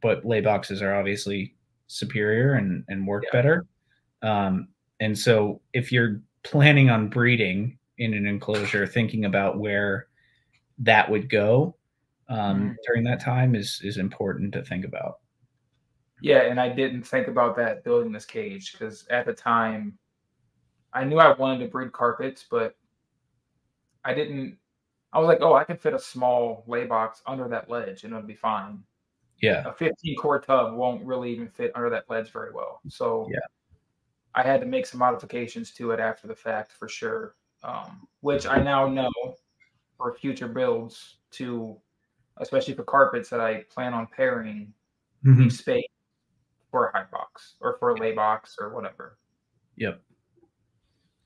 Speaker 1: But lay boxes are obviously superior and work better. And so if you're planning on breeding in an enclosure, thinking about where that would go during that time is important to think about.
Speaker 2: Yeah, and I didn't think about that building this cage because at the time I knew I wanted to breed carpets, but I didn't. I was like, oh, I can fit a small lay box under that ledge and it'll be fine.
Speaker 1: Yeah.
Speaker 2: A 15 core tub won't really even fit under that ledge very well. So
Speaker 1: Yeah.
Speaker 2: I had to make some modifications to it after the fact for sure, which I now know for future builds to, especially for carpets that I plan on pairing, leave space for a high box or for a lay box or whatever.
Speaker 1: Yep.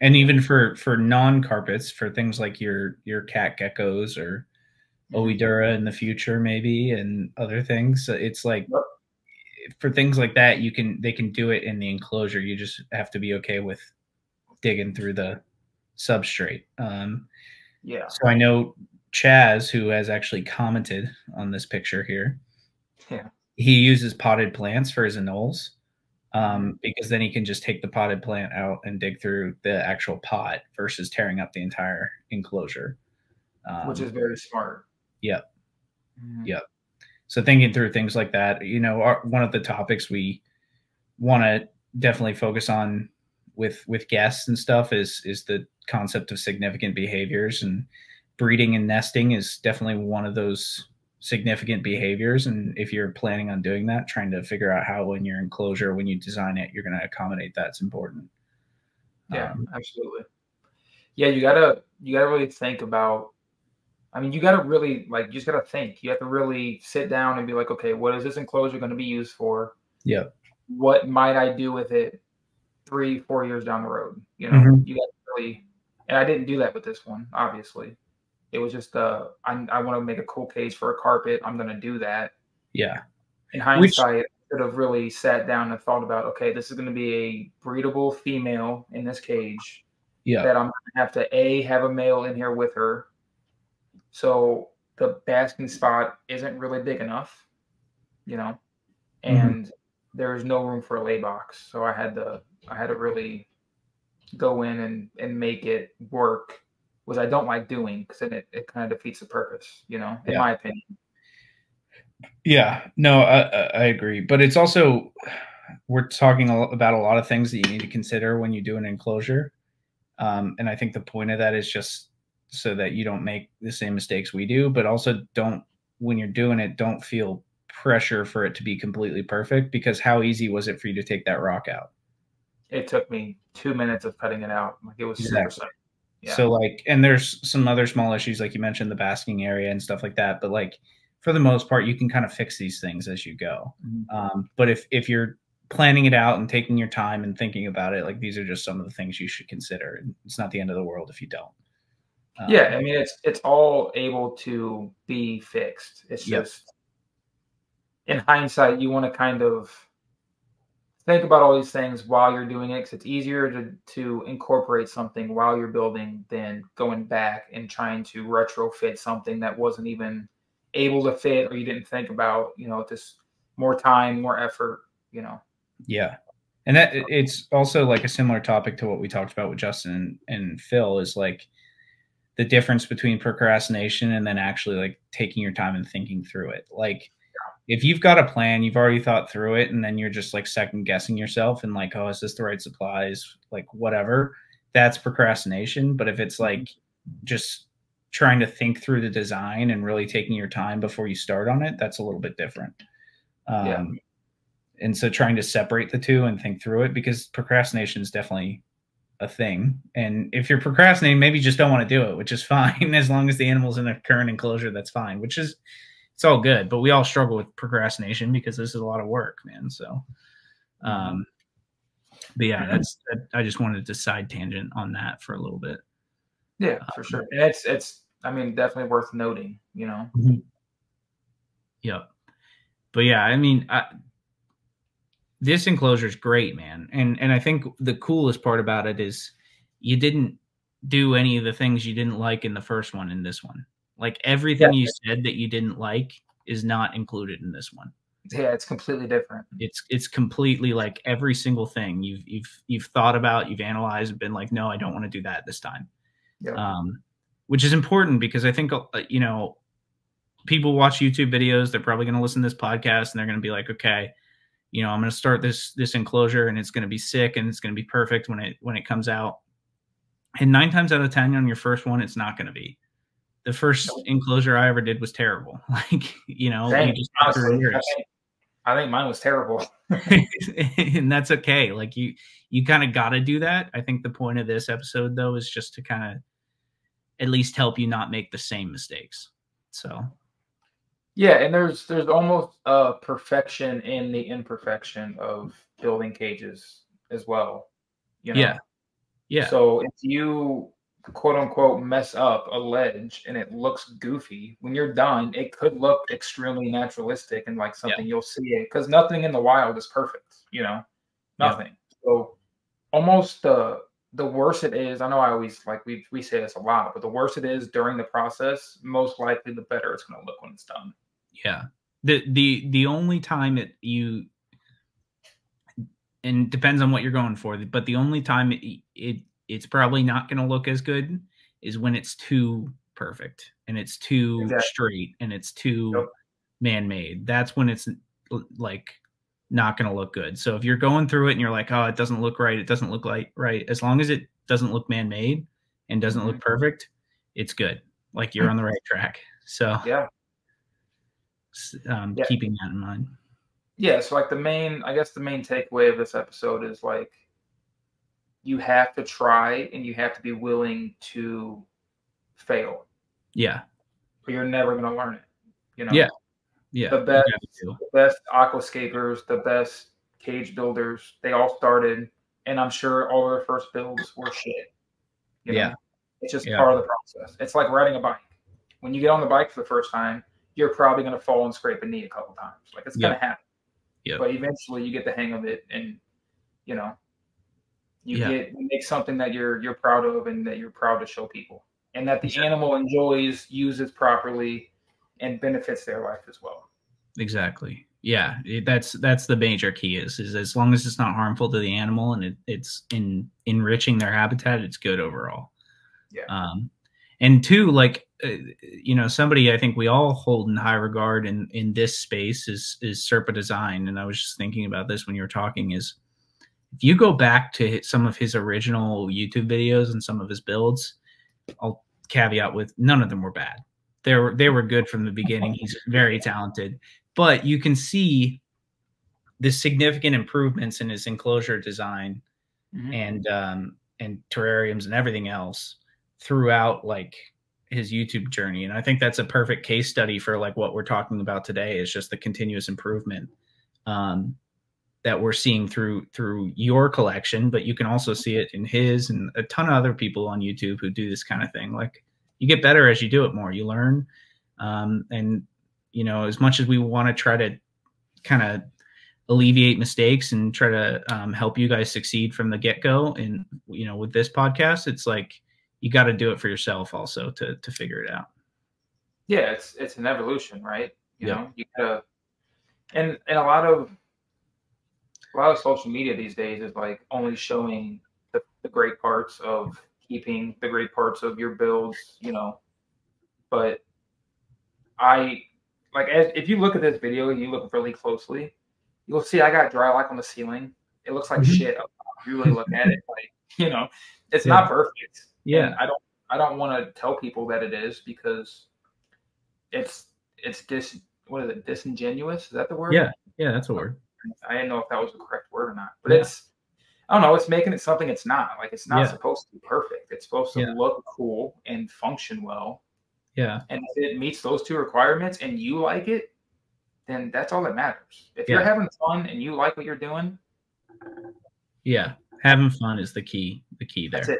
Speaker 1: And even for non-carpets, for things like your cat geckos or Oedura in the future, maybe, and other things, it's like for things like that, they can do it in the enclosure. You just have to be okay with digging through the substrate.
Speaker 2: Yeah.
Speaker 1: So I know Chaz, who has actually commented on this picture here.
Speaker 2: Yeah.
Speaker 1: He uses potted plants for his anoles. Because then he can just take the potted plant out and dig through the actual pot versus tearing up the entire enclosure.
Speaker 2: Which is very smart.
Speaker 1: Yep. Yep. So thinking through things like that, one of the topics we want to definitely focus on with guests and stuff is the concept of significant behaviors, and breeding and nesting is definitely one of those significant behaviors. And if you're planning on doing that, trying to figure out how in your enclosure, when you design it, you're going to accommodate that's important.
Speaker 2: Yeah, absolutely. Yeah, you gotta really think about. I mean, you gotta really you just gotta think. You have to really sit down and be like, okay, what is this enclosure going to be used for?
Speaker 1: Yeah.
Speaker 2: What might I do with it 3-4 years down the road? You got to really. And I didn't do that with this one, obviously. It was just I want to make a cool cage for a carpet. I'm going to do that.
Speaker 1: Yeah.
Speaker 2: In hindsight, I should have really sat down and thought about, okay, this is going to be a breedable female in this cage.
Speaker 1: Yeah.
Speaker 2: That I'm going to have to have a male in here with her. So the basking spot isn't really big enough, and there is no room for a lay box. So I had to really go in and make it work. Was I don't like doing, because then it kind of defeats the purpose, in my opinion.
Speaker 1: Yeah, no, I agree. But it's also, we're talking about a lot of things that you need to consider when you do an enclosure. And I think the point of that is just so that you don't make the same mistakes we do, but also when you're doing it, don't feel pressure for it to be completely perfect, because how easy was it for you to take that rock out?
Speaker 2: It took me 2 minutes of cutting it out. It was super simple.
Speaker 1: Yeah. So and there's some other small issues, like you mentioned, the basking area and stuff like that. But for the most part, you can kind of fix these things as you go. But if you're planning it out and taking your time and thinking about it, these are just some of the things you should consider. It's not the end of the world if you don't.
Speaker 2: Yeah, I mean, it's all able to be fixed. It's just, in hindsight, you want to kind of think about all these things while you're doing it, because it's easier to incorporate something while you're building than going back and trying to retrofit something that wasn't even able to fit or you didn't think about. Just more time, more effort.
Speaker 1: Yeah, and that it's also a similar topic to what we talked about with Justin and Phil, is the difference between procrastination and then actually taking your time and thinking through it. If you've got a plan, you've already thought through it, and then you're just second guessing yourself and oh, is this the right supplies? Whatever, that's procrastination. But if it's just trying to think through the design and really taking your time before you start on it, that's a little bit different. And so trying to separate the two and think through it, because procrastination is definitely a thing. And if you're procrastinating, maybe you just don't want to do it, which is fine. As long as the animal's in a current enclosure, that's fine, it's all good. But we all struggle with procrastination because this is a lot of work, man. So, but yeah, I just wanted to side tangent on that for a little bit.
Speaker 2: Yeah, for sure. And it's, I mean, definitely worth noting,
Speaker 1: Yep. But yeah, I mean, this enclosure is great, man. And I think the coolest part about it is you didn't do any of the things you didn't like in the first one in this one. Like everything you said that you didn't like is not included in this one.
Speaker 2: Yeah, it's completely different.
Speaker 1: It's completely like every single thing you've thought about, you've analyzed, and been like, no, I don't want to do that this time.
Speaker 2: Yep.
Speaker 1: Which is important because I think you know, people watch YouTube videos, they're probably going to listen to this podcast and they're going to be like, okay, you know, I'm going to start this enclosure and it's going to be sick and it's going to be perfect when it comes out. And 9 times out of 10 on your first one, it's not going to be. The first enclosure I ever did was terrible. Like, you know,
Speaker 2: Same.
Speaker 1: you just
Speaker 2: Honestly, I think mine was terrible.
Speaker 1: And that's okay. Like you kind of got to do that. I think the point of this episode though is just to kind of at least help you not make the same mistakes. So
Speaker 2: yeah, and there's almost a perfection in the imperfection of building cages as well. You know?
Speaker 1: Yeah. Yeah.
Speaker 2: So if you quote unquote mess up a ledge and it looks goofy, when you're done, it could look extremely naturalistic and like something you'll see it, because nothing in the wild is perfect, you know, nothing. Yeah. So almost the worse it is, I know I always like we say this a lot, but the worse it is during the process, most likely the better it's going to look when it's done.
Speaker 1: Yeah. The only time and depends on what you're going for, but the only time it's probably not going to look as good is when it's too perfect and it's too straight and it's too man-made. That's when it's like not going to look good. So if you're going through it and you're like, oh, it doesn't look right, it doesn't look like right, as long as it doesn't look man-made and doesn't look perfect, it's good. Like you're on the right track. So keeping that in mind.
Speaker 2: Yeah, so like I guess the main takeaway of this episode is like you have to try and you have to be willing to fail.
Speaker 1: Yeah.
Speaker 2: Or you're never going to learn it, you know?
Speaker 1: Yeah. Yeah.
Speaker 2: The best aquascapers, the best cage builders, they all started, and I'm sure all their first builds were shit. You know? It's just part of the process. It's like riding a bike. When you get on the bike for the first time, you're probably going to fall and scrape a knee a couple times. Like it's going to happen. Yep. But eventually you get the hang of it, and you know, you make something that you're proud of and that you're proud to show people, and that the animal enjoys, uses properly, and benefits their life as well.
Speaker 1: Exactly. Yeah, that's the major key is as long as it's not harmful to the animal and it's enriching their habitat, it's good overall.
Speaker 2: Yeah.
Speaker 1: And two, like you know, somebody I think we all hold in high regard in this space is Serpa Design. And I was just thinking about this when you were talking, is if you go back to some of his original YouTube videos and some of his builds, I'll caveat with none of them were bad. They were good from the beginning. He's very talented, but you can see the significant improvements in his enclosure design and terrariums and everything else throughout like his YouTube journey. And I think that's a perfect case study for like what we're talking about today, is just the continuous improvement that we're seeing through your collection, but you can also see it in his and a ton of other people on YouTube who do this kind of thing. Like you get better as you do it more, you learn. And you know, as much as we want to try to kind of alleviate mistakes and try to help you guys succeed from the get-go, and you know, with this podcast, it's like you got to do it for yourself also to figure it out.
Speaker 2: Yeah, it's an evolution, right? You know, you gotta, and a lot of social media these days is like only showing the great parts of keeping, the great parts of your builds, you know. But if you look at this video and you look really closely, you'll see I got dry lock on the ceiling. It looks like shit. If you really look at it, like, you know, it's not perfect.
Speaker 1: Yeah.
Speaker 2: And I don't want to tell people that it is, because it's what is it? Disingenuous? Is that the word?
Speaker 1: Yeah. Yeah, that's a word.
Speaker 2: I didn't know if that was the correct word or not, but it's, I don't know, it's making it something it's not. Like it's not supposed to be perfect. It's supposed to look cool and function well.
Speaker 1: Yeah.
Speaker 2: And if it meets those two requirements and you like it, then that's all that matters. If you're having fun and you like what you're doing.
Speaker 1: Yeah. Having fun is the key there.
Speaker 2: That's it.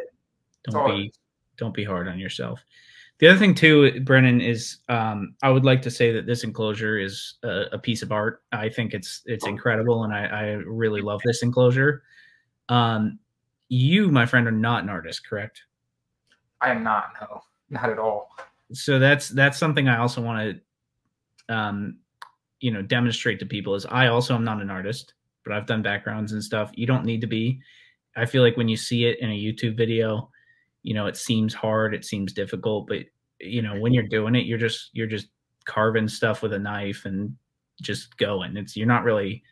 Speaker 1: Don't be hard on yourself. The other thing too, Brennan, is I would like to say that this enclosure is a piece of art. I think it's incredible, and I really love this enclosure. You, my friend, are not an artist, correct?
Speaker 2: I am not. No, not at all.
Speaker 1: So that's something I also want to demonstrate to people is I also am not an artist, but I've done backgrounds and stuff. You don't need to be. I feel like when you see it in a YouTube video, it seems hard, it seems difficult, but when you're doing it, you're just carving stuff with a knife and just going. You're not really,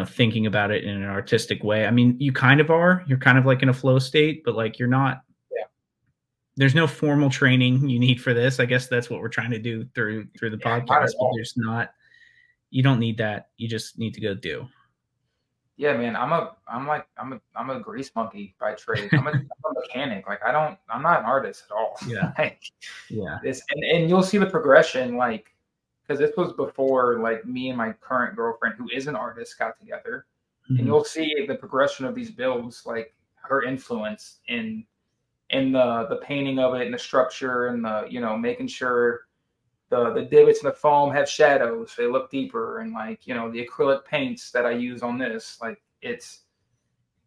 Speaker 1: thinking about it in an artistic way. I mean, you kind of are. You're kind of like in a flow state, but like you're not.
Speaker 2: Yeah.
Speaker 1: There's no formal training you need for this. I guess that's what we're trying to do through the podcast. But there's not. You don't need that. You just need to go do.
Speaker 2: Yeah, man, I'm a grease monkey by trade. I'm a mechanic. Like I'm not an artist at all.
Speaker 1: Yeah.
Speaker 2: Yeah. And you'll see the progression, like, because this was before like me and my current girlfriend, who is an artist, got together. Mm-hmm. And you'll see the progression of these builds, like her influence in the painting of it and the structure and the, making sure the divots in the foam have shadows, so they look deeper, and like, the acrylic paints that I use on this, like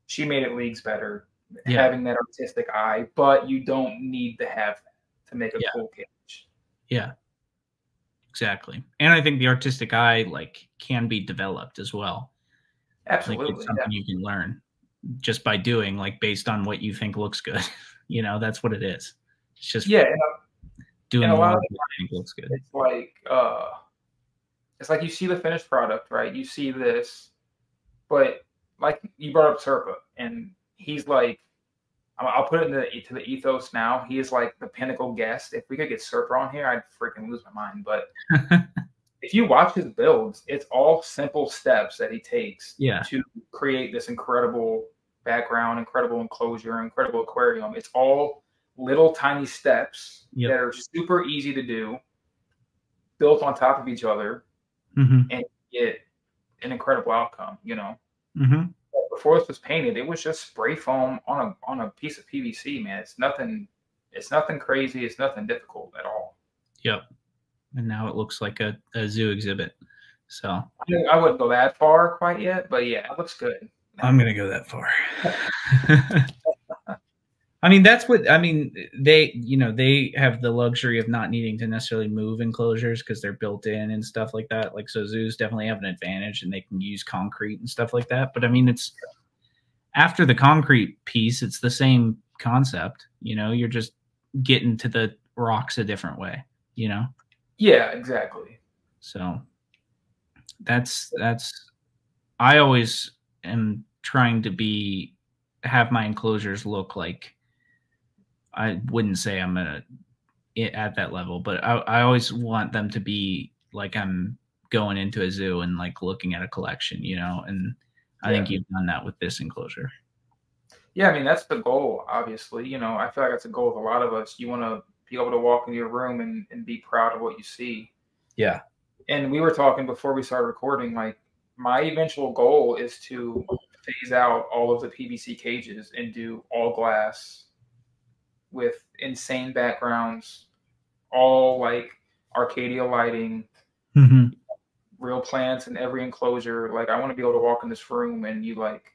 Speaker 2: she made it leagues better, having that artistic eye, but you don't need to have that to make a cool cage.
Speaker 1: Yeah, exactly. And I think the artistic eye like can be developed as well.
Speaker 2: Absolutely.
Speaker 1: Like, it's something you can learn just by doing, like, based on what you think looks good. That's what it is. It's just doing a lot of it looks good.
Speaker 2: It's like you see the finished product, right? You see this, but like you brought up Serpa, and he's like, I'll put it into the ethos now. He is like the pinnacle guest. If we could get Serpa on here, I'd freaking lose my mind. But if you watch his builds, it's all simple steps that he takes to create this incredible background, incredible enclosure, incredible aquarium. It's all little tiny steps that are super easy to do, built on top of each other, and get an incredible outcome. But before this was painted, it was just spray foam on a piece of PVC, man. It's nothing crazy. It's nothing difficult at all.
Speaker 1: Yep. And now it looks like a zoo exhibit. So
Speaker 2: I wouldn't go that far quite yet, but yeah, it looks good.
Speaker 1: I'm gonna go that far. I mean, they have the luxury of not needing to necessarily move enclosures because they're built in and stuff like that. Like, so zoos definitely have an advantage, and they can use concrete and stuff like that. But I mean, it's after the concrete piece, it's the same concept. You're just getting to the rocks a different way.
Speaker 2: Yeah, exactly.
Speaker 1: So that's I always am trying to have my enclosures look like, I wouldn't say I'm at that level, but I always want them to be like I'm going into a zoo and like looking at a collection, and I think you've done that with this enclosure.
Speaker 2: Yeah, I mean, that's the goal, obviously. I feel like that's a goal of a lot of us. You want to be able to walk into your room and be proud of what you see.
Speaker 1: Yeah.
Speaker 2: And we were talking before we started recording, like, my eventual goal is to phase out all of the PVC cages and do all glass with insane backgrounds, all like Arcadia lighting, real plants in every enclosure. Like, I want to be able to walk in this room and you like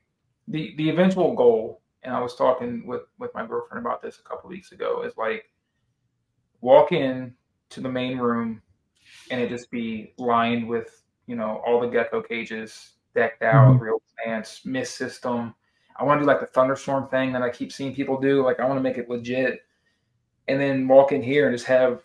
Speaker 2: the eventual goal. And I was talking with my girlfriend about this a couple of weeks ago, is like walk in to the main room and it just be lined with, all the gecko cages decked out, real plants, mist system. I want to do like the thunderstorm thing that I keep seeing people do. Like, I want to make it legit, and then walk in here and just have,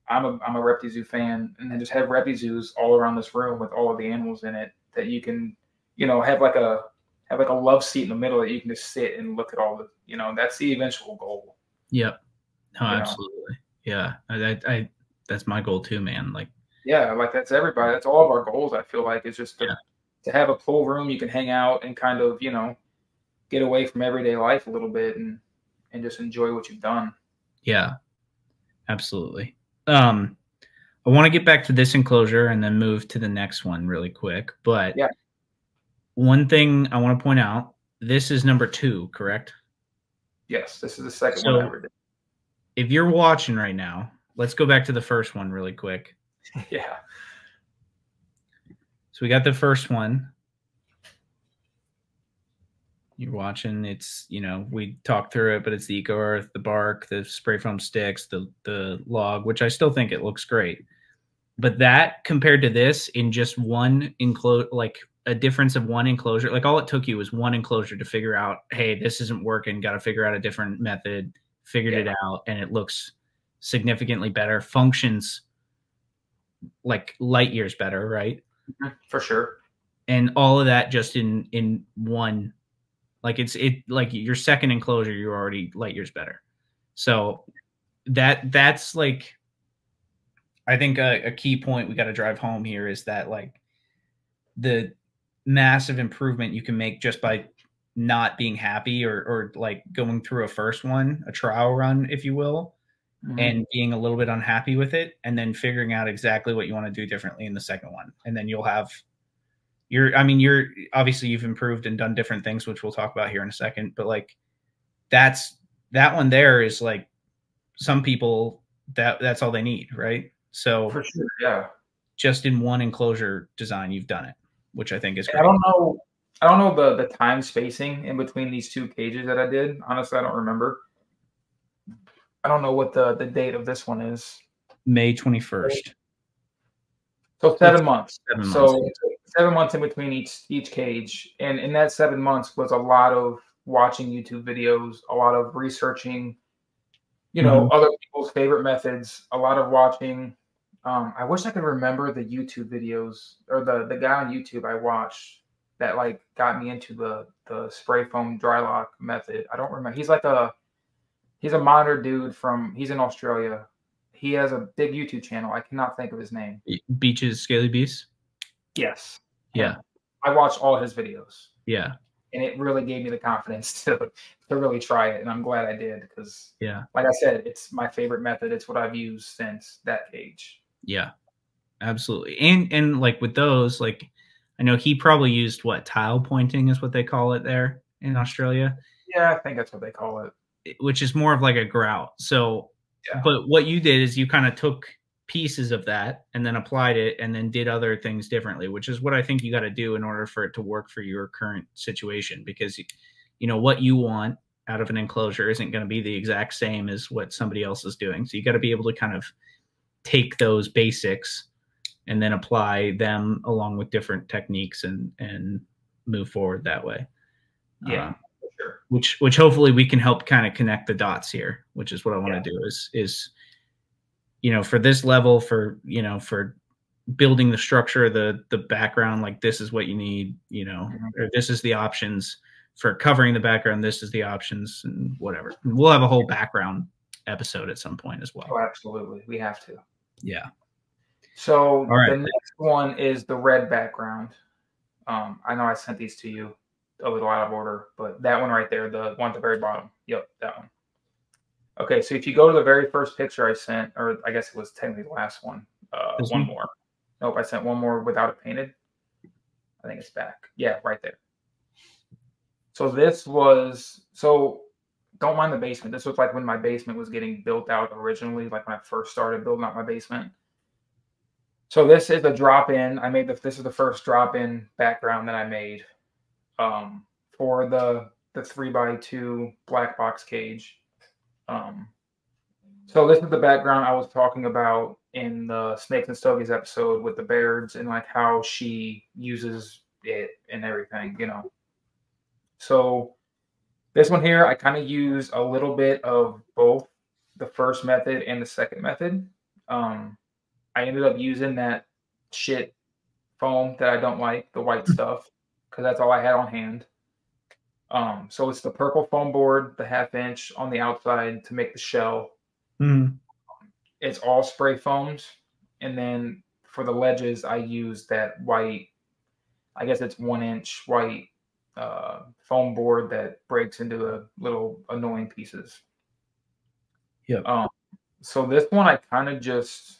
Speaker 2: I'm a Reptizoo fan, and then just have Reptizoos all around this room with all of the animals in it that you can, have like a love seat in the middle that you can just sit and look at all the, that's the eventual goal.
Speaker 1: Yep. No, absolutely. Yeah. I that's my goal too, man. Like,
Speaker 2: yeah, like that's everybody. That's all of our goals. I feel like is just to have a pool room you can hang out and kind of, get away from everyday life a little bit and just enjoy what you've done.
Speaker 1: Yeah, absolutely. I want to get back to this enclosure and then move to the next one really quick. But one thing I want to point out, this is number 2, correct?
Speaker 2: Yes, this is the second one I ever did.
Speaker 1: if you're watching right now, let's go back to the first one really quick.
Speaker 2: Yeah.
Speaker 1: So we got the first one. You're watching. It's, you know, we talked through it, but it's the Eco Earth, the bark, the spray foam sticks, the log, which I still think it looks great. But that compared to this in just one enclosure, like a difference of one enclosure, like all it took you was one enclosure to figure out, hey, this isn't working. Got to figure out a different method. Figured it out, and it looks significantly better. Functions like light years better, right?
Speaker 2: For sure.
Speaker 1: And all of that just in one. Like like your second enclosure, you're already light years better. So that's like, I think a key point we got to drive home here is that like the massive improvement you can make just by not being happy or like going through a first one, a trial run, if you will, and being a little bit unhappy with it, and then figuring out exactly what you want to do differently in the second one. And then you'll have you're obviously you've improved and done different things, which we'll talk about here in a second, but like that one there is like some people that's all they need, right? So
Speaker 2: For sure, yeah.
Speaker 1: Just in one enclosure design, you've done it, which I think is great.
Speaker 2: I don't know the time spacing in between these two cages that I did. Honestly, I don't remember. I don't know what the date of this one is.
Speaker 1: May 21st.
Speaker 2: So 7 months.
Speaker 1: 7 months.
Speaker 2: So 7 months in between each cage. And in that 7 months was a lot of watching YouTube videos, a lot of researching, you know, other people's favorite methods, a lot of watching. I wish I could remember the YouTube videos or the guy on YouTube I watched that like got me into the spray foam dry lock method. I don't remember. He's a monitor dude he's in Australia. He has a big YouTube channel. I cannot think of his name.
Speaker 1: Beaches, Scaly Beast?
Speaker 2: Yes.
Speaker 1: Yeah.
Speaker 2: I watched all his videos.
Speaker 1: Yeah.
Speaker 2: And it really gave me the confidence to really try it. And I'm glad I did because,
Speaker 1: yeah,
Speaker 2: like I said, it's my favorite method. It's what I've used since that cage.
Speaker 1: Yeah, absolutely. And like with those, like I know he probably used tile pointing is what they call it there in Australia.
Speaker 2: Yeah, I think that's what they call it.
Speaker 1: Which is more of like a grout. So, yeah. But what you did is you kind of took pieces of that and then applied it and then did other things differently, which is what I think you got to do in order for it to work for your current situation, because you know what you want out of an enclosure isn't going to be the exact same as what somebody else is doing. So you got to be able to kind of take those basics and then apply them along with different techniques and move forward that way.
Speaker 2: Yeah. Sure.
Speaker 1: Which hopefully we can help kind of connect the dots here, which is what I want to do is, you know, for this level, for, you know, for building the structure, the background, like this is what you need, you know, or this is the options for covering the background. This is the options and whatever. And we'll have a whole background episode at some point as well.
Speaker 2: Oh, absolutely. We have to.
Speaker 1: Yeah.
Speaker 2: So the next one is the red background. I know I sent these to you a little out of order, but that one right there, the one at the very bottom. Yep, that one. Okay, so if you go to the very first picture I sent, or I guess it was technically the last one, one more. Nope, I sent one more without it painted. I think it's back. Yeah, right there. So this was, don't mind the basement. This was like when my basement was getting built out originally, like when I first started building out my basement. So this is a drop-in. This is the first drop-in background that I made for the 3x2 black box cage. So this is the background I was talking about in the Snakes and Stogies episode with the Bairds and like how she uses it and everything, you know. So this one here, I kind of use a little bit of both the first method and the second method. I ended up using that shit foam that I don't like, the white stuff, because that's all I had on hand. So it's the purple foam board, the 1/2 inch on the outside to make the shell. It's all spray foams. And then for the ledges, I use that white, I guess it's 1 inch white foam board that breaks into the little annoying pieces.
Speaker 1: Yeah.
Speaker 2: So this one, I kind of just,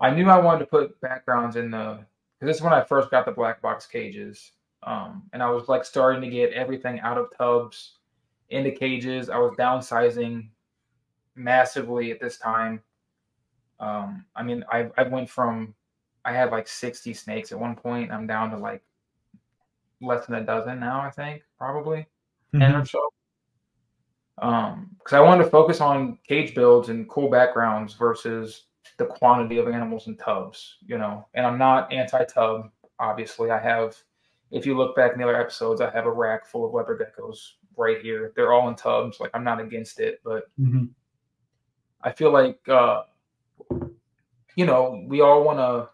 Speaker 2: I knew I wanted to put backgrounds in because this is when I first got the black box cages. And I was like starting to get everything out of tubs into cages. I was downsizing massively at this time. I mean, I went from I had like 60 snakes at one point. I'm down to like less than a dozen now, I think, probably 10 or so. Because I wanted to focus on cage builds and cool backgrounds versus the quantity of animals in tubs, you know. And I'm not anti-tub, obviously. I have, if you look back in the other episodes, I have a rack full of leopard geckos right here. They're all in tubs. Like, I'm not against it, but I feel like, you know, we all want to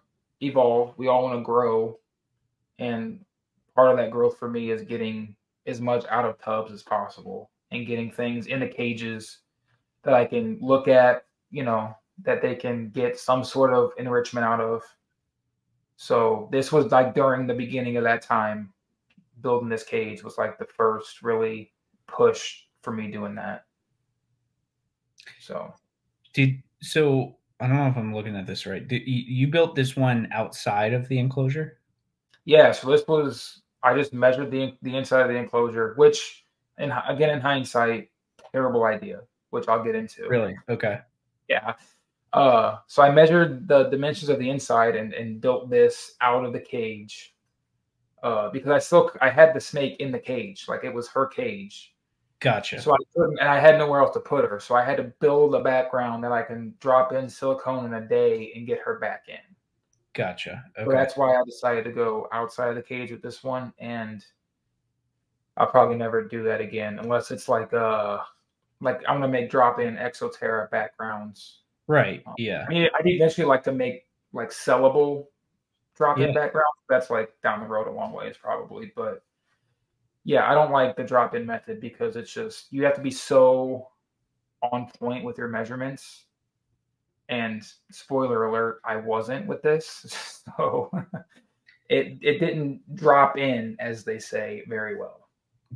Speaker 2: evolve, we all want to grow, and part of that growth for me is getting as much out of tubs as possible and getting things in the cages that I can look at, you know, that they can get some sort of enrichment out of. So this was like during the beginning of that time, building this cage was like the first really push for me doing that. So
Speaker 1: I don't know if I'm looking at this right. You built this one outside of the enclosure?
Speaker 2: yeah, so this was, I just measured the inside of the enclosure, which, and again in hindsight, terrible idea, which I'll get into.
Speaker 1: Really? Okay.
Speaker 2: Yeah. So I measured the dimensions of the inside and built this out of the cage. Because I had the snake in the cage, like it was her cage.
Speaker 1: Gotcha.
Speaker 2: So I couldn't, and I had nowhere else to put her. So I had to build a background that I can drop in silicone in a day and get her back in.
Speaker 1: Gotcha. Okay.
Speaker 2: So that's why I decided to go outside of the cage with this one, and I'll probably never do that again unless it's like I'm gonna make drop-in Exoterra backgrounds.
Speaker 1: Right. Yeah.
Speaker 2: I mean, I'd eventually like to make like sellable drop-in backgrounds. That's like down the road a long ways probably, but yeah, I don't like the drop-in method because it's just you have to be so on point with your measurements. And spoiler alert, I wasn't with this, so it didn't drop in, as they say, very well.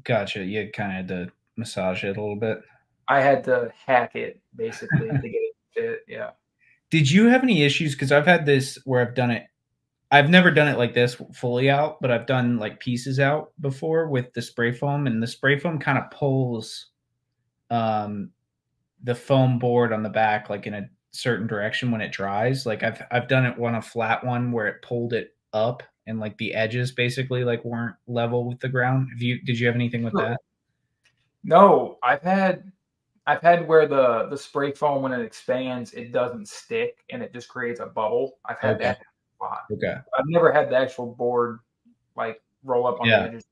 Speaker 1: Gotcha. You kind of had to massage it a little bit.
Speaker 2: I had to hack it basically to get it to fit. Yeah.
Speaker 1: Did you have any issues? Because I've had this where I've done it. I've never done it like this fully out, but I've done like pieces out before with the spray foam, and the spray foam kind of pulls the foam board on the back like in a certain direction when it dries. Like I've done it on a flat one where it pulled it up and like the edges basically like weren't level with the ground. Did you have anything with that?
Speaker 2: No, I've had where the spray foam, when it expands, it doesn't stick and it just creates a bubble. I've had that a lot.
Speaker 1: Okay.
Speaker 2: I've never had the actual board like roll up on the edges.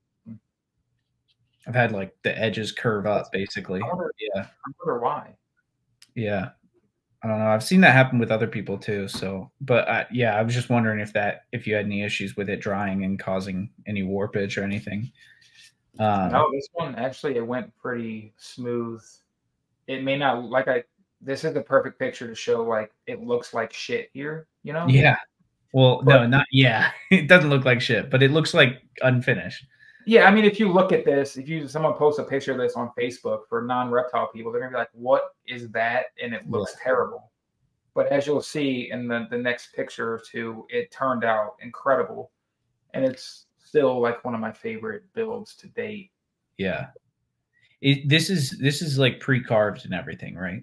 Speaker 1: I've had like the edges curve up basically.
Speaker 2: I wonder why.
Speaker 1: Yeah. I don't know. I've seen that happen with other people too. So, but I was just wondering if you had any issues with it drying and causing any warpage or anything.
Speaker 2: No, this one actually, it went pretty smooth. It may not this is the perfect picture to show like it looks like shit here, you know?
Speaker 1: Yeah. Well, no, not yeah. It doesn't look like shit, but it looks like unfinished.
Speaker 2: Yeah, I mean, if you look at this, someone posts a picture of this on Facebook for non-reptile people, they're gonna be like, "What is that?" And it looks terrible. But as you'll see in the next picture or two, it turned out incredible, and it's still like one of my favorite builds to date.
Speaker 1: Yeah, this is like pre-carved and everything, right?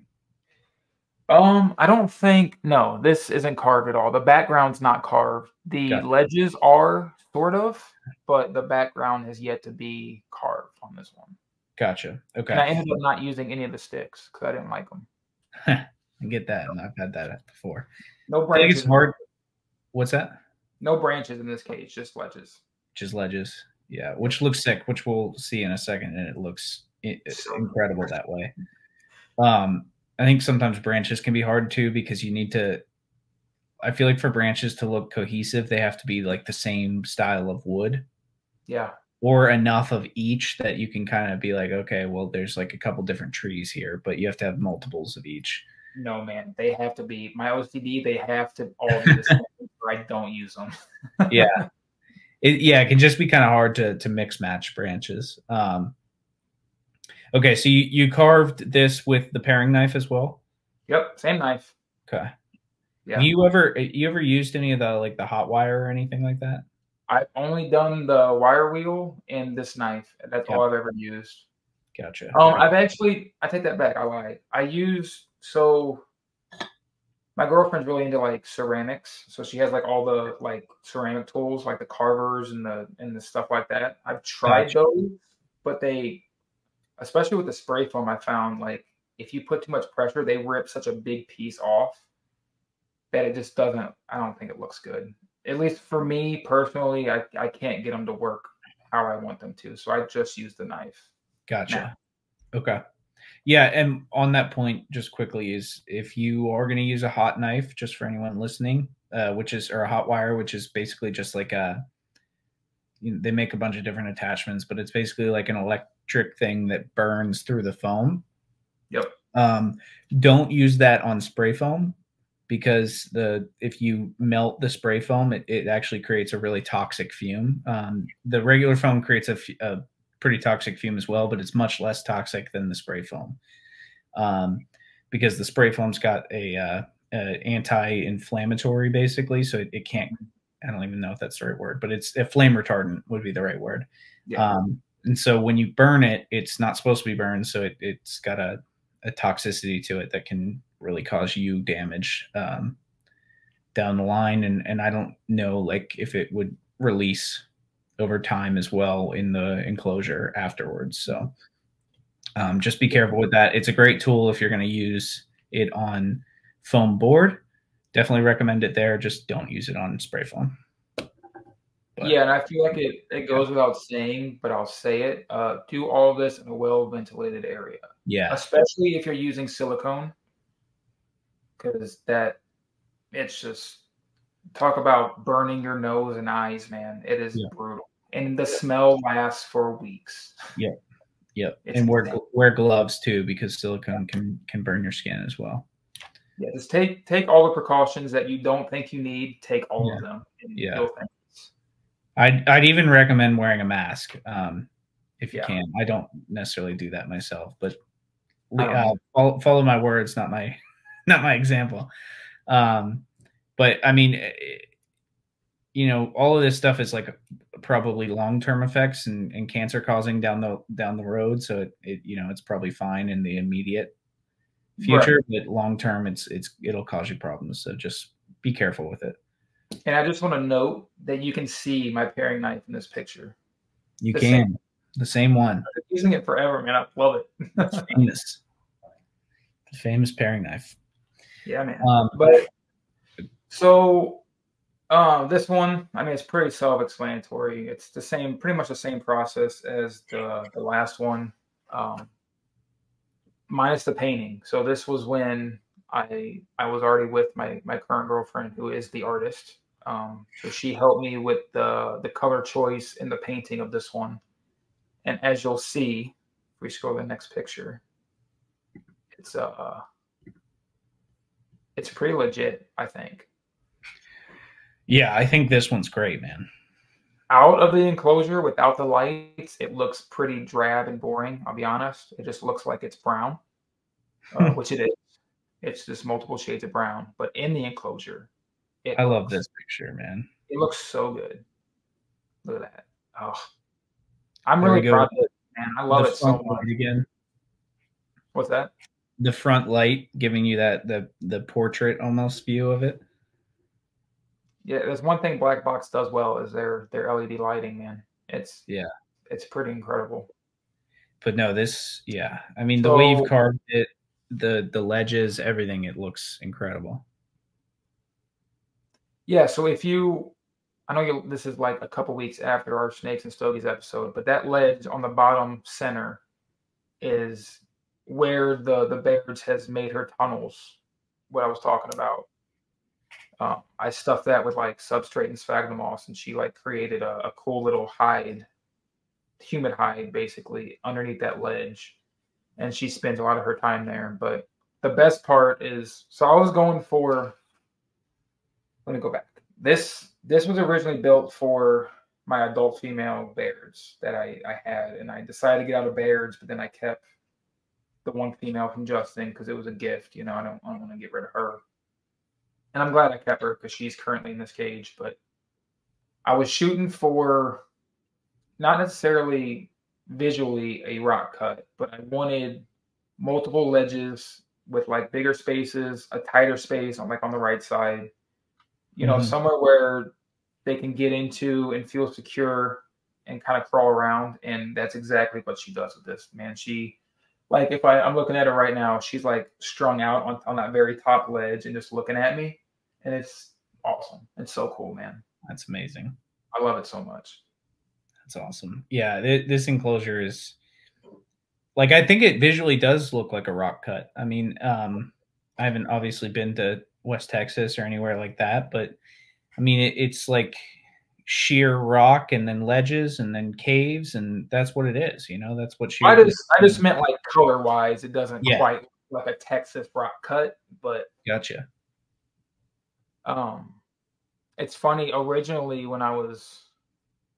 Speaker 2: I don't think, no, this isn't carved at all. The background's not carved. The ledges are sort of, but the background has yet to be carved on this one.
Speaker 1: Gotcha. Okay.
Speaker 2: And I ended up not using any of the sticks because I didn't like them.
Speaker 1: I get that, and I've had that before.
Speaker 2: No branches.
Speaker 1: I think it's hard. What's that?
Speaker 2: No branches in this cage, just ledges.
Speaker 1: Just ledges. Yeah, which looks sick, which we'll see in a second, and it looks incredible that way. I think sometimes branches can be hard too because you need to. I feel like for branches to look cohesive, they have to be like the same style of wood.
Speaker 2: Yeah.
Speaker 1: Or enough of each that you can kind of be like, okay, well, there's like a couple different trees here, but you have to have multiples of each.
Speaker 2: No, man, they have to be my OCD. They have to all be the same, or I don't use them.
Speaker 1: Yeah. It can just be kind of hard to mix match branches. Okay, so you carved this with the paring knife as well?
Speaker 2: Yep, same knife.
Speaker 1: Okay.
Speaker 2: Yeah.
Speaker 1: Have you ever used any of the hot wire or anything like that?
Speaker 2: I've only done the wire wheel and this knife. That's all I've ever used.
Speaker 1: Gotcha.
Speaker 2: I take that back. I lied. I used So my girlfriend's really into like ceramics, so she has like all the like ceramic tools, like the carvers and the stuff like that. I've tried
Speaker 1: Gotcha.
Speaker 2: those, but they, especially with the spray foam, I found like if you put too much pressure, they rip such a big piece off that it just doesn't. I don't think it looks good. At least for me personally, I can't get them to work how I want them to, so I just use the knife.
Speaker 1: Gotcha.
Speaker 2: Now,
Speaker 1: Okay. Yeah, and on that point, just quickly, is if you are going to use a hot knife, just for anyone listening, which is or a hot wire, which is basically just like they make a bunch of different attachments, but it's basically like an electric thing that burns through the foam.
Speaker 2: yep.
Speaker 1: Don't use that on spray foam because if you melt the spray foam, it actually creates a really toxic fume. The regular foam creates a pretty toxic fume as well, but it's much less toxic than the spray foam. Because the spray foam's got a anti-inflammatory basically, so it can't. I don't even know if that's the right word, but it's a flame retardant would be the right word.
Speaker 2: Yeah.
Speaker 1: And so when you burn it, it's not supposed to be burned, so it's got a toxicity to it that can really cause you damage down the line. And I don't know like if it would release over time as well in the enclosure afterwards. So just be careful with that. It's a great tool if you're going to use it on foam board. Definitely recommend it there. Just don't use it on spray foam.
Speaker 2: But, yeah, and I feel like it goes without saying, but I'll say it. Do all of this in a well-ventilated area.
Speaker 1: Yeah.
Speaker 2: Especially if you're using silicone, because it's just, talk about burning your nose and eyes, man. It is brutal. And the smell lasts for weeks.
Speaker 1: Yep. Yep. And wear gloves too, because silicone can burn your skin as well.
Speaker 2: Yeah, just take all the precautions that you don't think you need. Take all of them.
Speaker 1: Yeah. I'd even recommend wearing a mask if you can. I don't necessarily do that myself, but follow my words, not my example. But I mean, all of this stuff is like probably long-term effects and cancer causing down the road. So it's probably fine in the immediate future, but long-term it'll cause you problems. So just be careful with it.
Speaker 2: And I just want to note that you can see my paring knife in this picture.
Speaker 1: You can. The same one.
Speaker 2: I've been using it forever, man. I love it.
Speaker 1: Famous. The famous paring knife.
Speaker 2: Yeah, man. But so this one, I mean, it's pretty self-explanatory. It's pretty much the same process as the last one, minus the painting. So this was when I was already with my current girlfriend, who is the artist. So she helped me with the color choice and the painting of this one. And as you'll see, if we scroll to the next picture, it's pretty legit, I think.
Speaker 1: Yeah, I think this one's great, man.
Speaker 2: Out of the enclosure without the lights, it looks pretty drab and boring. I'll be honest. It just looks like it's brown, which it is. It's just multiple shades of brown. But in the enclosure,
Speaker 1: I love this picture, man.
Speaker 2: It looks so good. Look at that. Oh, I'm really proud of it, man. I love it so much.
Speaker 1: Again.
Speaker 2: What's that?
Speaker 1: The front light giving you that the portrait almost view of it.
Speaker 2: Yeah, there's one thing Black Box does well is their LED lighting, man. It's pretty incredible.
Speaker 1: But no, I mean, the way you've carved it, the ledges, everything, it looks incredible.
Speaker 2: Yeah, so I know this is like a couple weeks after our Snakes and Stogies episode, but that ledge on the bottom center is where the Baird's has made her tunnels, what I was talking about. I stuffed that with like substrate and sphagnum moss, and she like created a cool little hide, humid hide basically underneath that ledge. And she spends a lot of her time there. But the best part is, so I was going for, let me go back. This was originally built for my adult female Baird's that I had, and I decided to get out of Baird's, but then I kept the one female from Justin because it was a gift. I don't want to get rid of her. And I'm glad I kept her because she's currently in this cage. But I was shooting for not necessarily visually a rock cut, but I wanted multiple ledges with like bigger spaces, a tighter space on on the right side,
Speaker 1: Mhm.
Speaker 2: somewhere where they can get into and feel secure and kind of crawl around. And that's exactly what she does with this, man. She, like, if I'm looking at her right now, she's like strung out on that very top ledge and just looking at me. And it's awesome. It's so cool, man.
Speaker 1: That's amazing.
Speaker 2: I love it so much.
Speaker 1: That's awesome. Yeah, this enclosure is like, I think it visually does look like a rock cut. I mean, I haven't obviously been to West Texas or anywhere like that, but I mean, it's like sheer rock and then ledges and then caves, and that's what it is. That's what sheer.
Speaker 2: I just meant like color wise, it doesn't quite look like a Texas rock cut, but
Speaker 1: gotcha.
Speaker 2: It's funny. Originally, when I was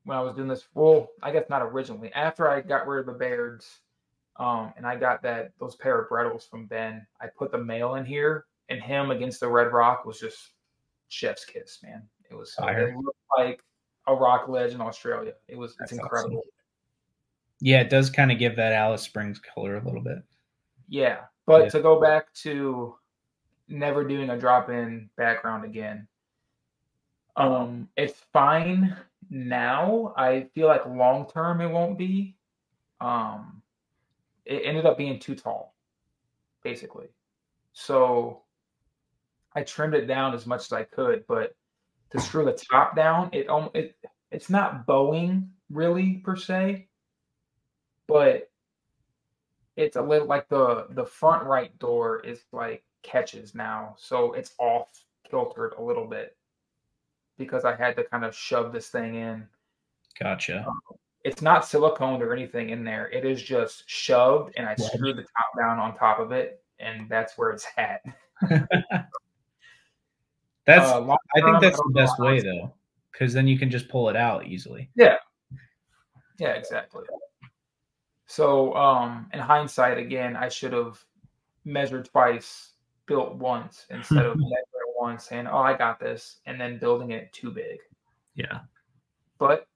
Speaker 2: doing this, well, I guess not originally. After I got rid of the Bairds, and I got those pair of Brettles from Ben, I put the male in here, and him against the red rock was just chef's kiss, man. It looked like a rock ledge in Australia. It's incredible.
Speaker 1: Awesome. Yeah, it does kind of give that Alice Springs color a little bit.
Speaker 2: Yeah, but to go back to never doing a drop-in background again, it's fine now. I feel like long-term it won't be. It ended up being too tall, basically. So I trimmed it down as much as I could, but to screw the top down, it's not bowing really per se, but it's a little like the front right door is like catches now, so it's off kiltered a little bit because I had to kind of shove this thing in.
Speaker 1: Gotcha.
Speaker 2: It's not siliconed or anything in there. It is just shoved, and I screwed the top down on top of it, and that's where it's at.
Speaker 1: I think that's the best way though, because then you can just pull it out easily.
Speaker 2: Yeah, exactly. So, in hindsight, again, I should have measured twice, built once, instead of measuring once, saying, "Oh, I got this," and then building it too big.
Speaker 1: Yeah,
Speaker 2: but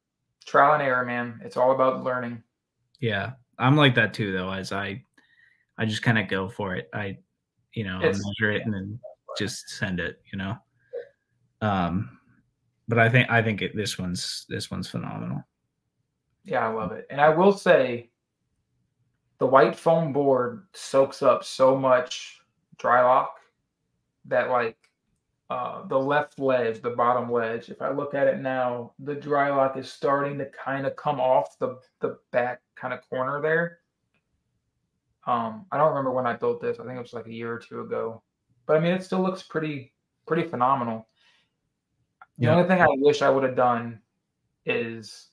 Speaker 2: trial and error, man. It's all about learning.
Speaker 1: Yeah, I'm like that too, though. As I just kind of go for it. I measure it and then just send it. But I think this one's phenomenal.
Speaker 2: Yeah, I love it. And I will say, the white foam board soaks up so much dry lock that the left ledge, the bottom ledge, if I look at it now, the dry lock is starting to kind of come off the back kind of corner there. I don't remember when I built this. I think it was like a year or two ago. But I mean, it still looks pretty phenomenal. The only thing I wish I would have done is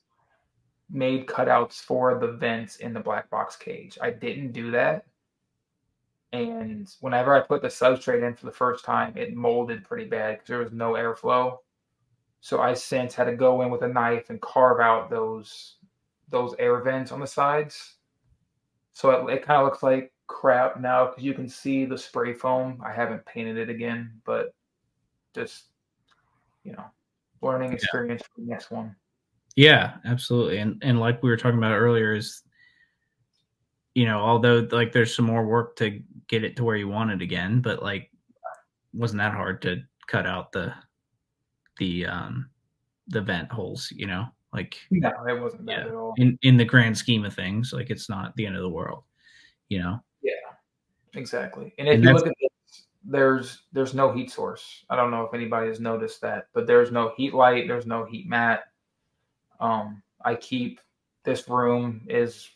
Speaker 2: made cutouts for the vents in the black box cage. I didn't do that. And whenever I put the substrate in for the first time, it molded pretty bad because there was no airflow. So I since had to go in with a knife and carve out those air vents on the sides. So it kind of looks like crap now because you can see the spray foam. I haven't painted it again, but just, learning experience for the next one.
Speaker 1: Yeah, absolutely. And like we were talking about earlier is, although like there's some more work to get it to where you want it again, but like wasn't that hard to cut out the vent holes, like
Speaker 2: no, it wasn't bad at all.
Speaker 1: In the grand scheme of things, like it's not the end of the world,
Speaker 2: Yeah, exactly. And if you look at this, there's no heat source. I don't know if anybody has noticed that, but there's no heat light, there's no heat mat. I keep this room is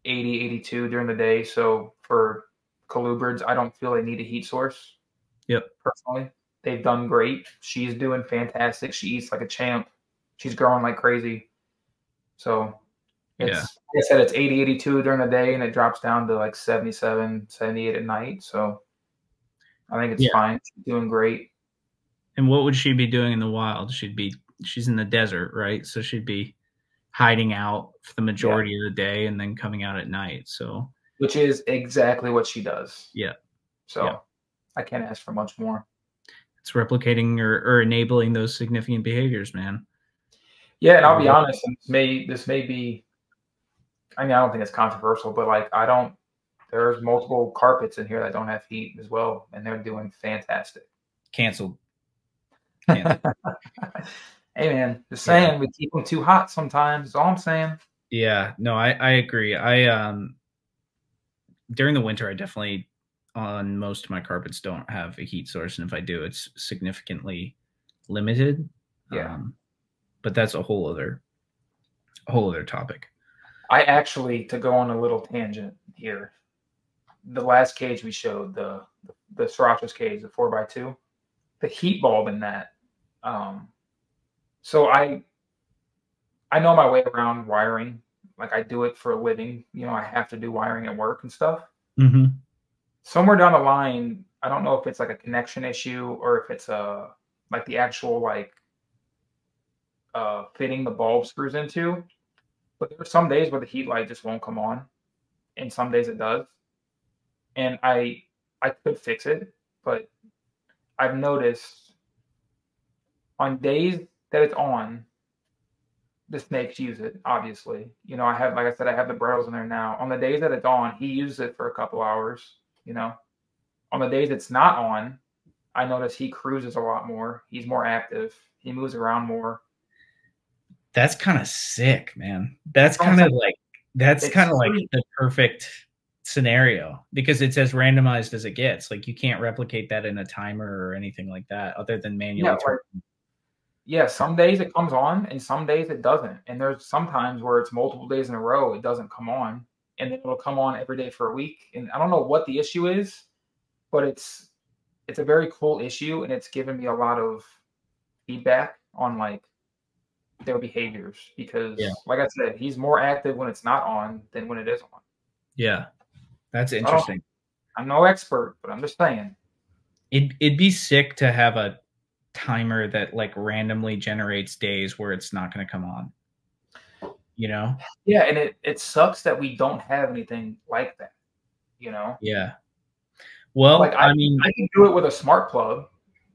Speaker 2: 80, 82 during the day. So for colubrids, I don't feel they need a heat source.
Speaker 1: Yep.
Speaker 2: Personally, they've done great. She's doing fantastic. She eats like a champ. She's growing like crazy. So like I said, it's 80, 82 during the day, and it drops down to like 77, 78 at night. So I think it's fine. She's doing great.
Speaker 1: And what would she be doing in the wild? She's in the desert, right? So she'd be hiding out for the majority of the day and then coming out at night. So,
Speaker 2: which is exactly what she does.
Speaker 1: Yeah.
Speaker 2: So I can't ask for much more.
Speaker 1: It's replicating or enabling those significant behaviors, man.
Speaker 2: Yeah, and I'll be honest, this may be, I mean, I don't think it's controversial, but like I don't There's multiple carpets in here that don't have heat as well, and they're doing fantastic.
Speaker 1: Canceled.
Speaker 2: Hey man, just saying, we keep them too hot sometimes. That's all I'm saying.
Speaker 1: Yeah, no, I agree. During the winter, I definitely on most of my carpets don't have a heat source, and if I do, it's significantly limited.
Speaker 2: Yeah.
Speaker 1: But that's a whole other topic.
Speaker 2: I actually, to go on a little tangent here, the last cage we showed, the Sriracha's cage, the 4x2, the heat bulb in that. So I know my way around wiring. Like, I do it for a living. You know, I have to do wiring at work and stuff.
Speaker 1: Mm-hmm.
Speaker 2: Somewhere down the line, I don't know if it's like a connection issue or if it's like the actual like fitting the bulb screws into. But there are some days where the heat light just won't come on, and some days it does. And I could fix it, but I've noticed on days that it's on, the snakes use it, obviously. You know, I have, like I said, I have the Brettles in there now. On the days that it's on, he uses it for a couple hours, you know. On the days it's not on, I notice he cruises a lot more. He's more active. He moves around more.
Speaker 1: That's kind of sick, man. That's kind of like the perfect scenario because it's as randomized as it gets. Like you can't replicate that in a timer or anything like that other than manually.
Speaker 2: Yeah, some days it comes on and some days it doesn't. And there's sometimes where it's multiple days in a row it doesn't come on, and then it'll come on every day for a week. And I don't know what the issue is, but it's a very cool issue, and it's given me a lot of feedback on like their behaviors because, like I said, he's more active when it's not on than when it is on.
Speaker 1: Yeah, that's interesting.
Speaker 2: I'm no expert, but I'm just saying.
Speaker 1: It'd be sick to have a timer that like randomly generates days where it's not going to come on. You know?
Speaker 2: Yeah, and it sucks that we don't have anything like that. You know?
Speaker 1: Yeah. Well,
Speaker 2: like I mean, I can do it with a smart plug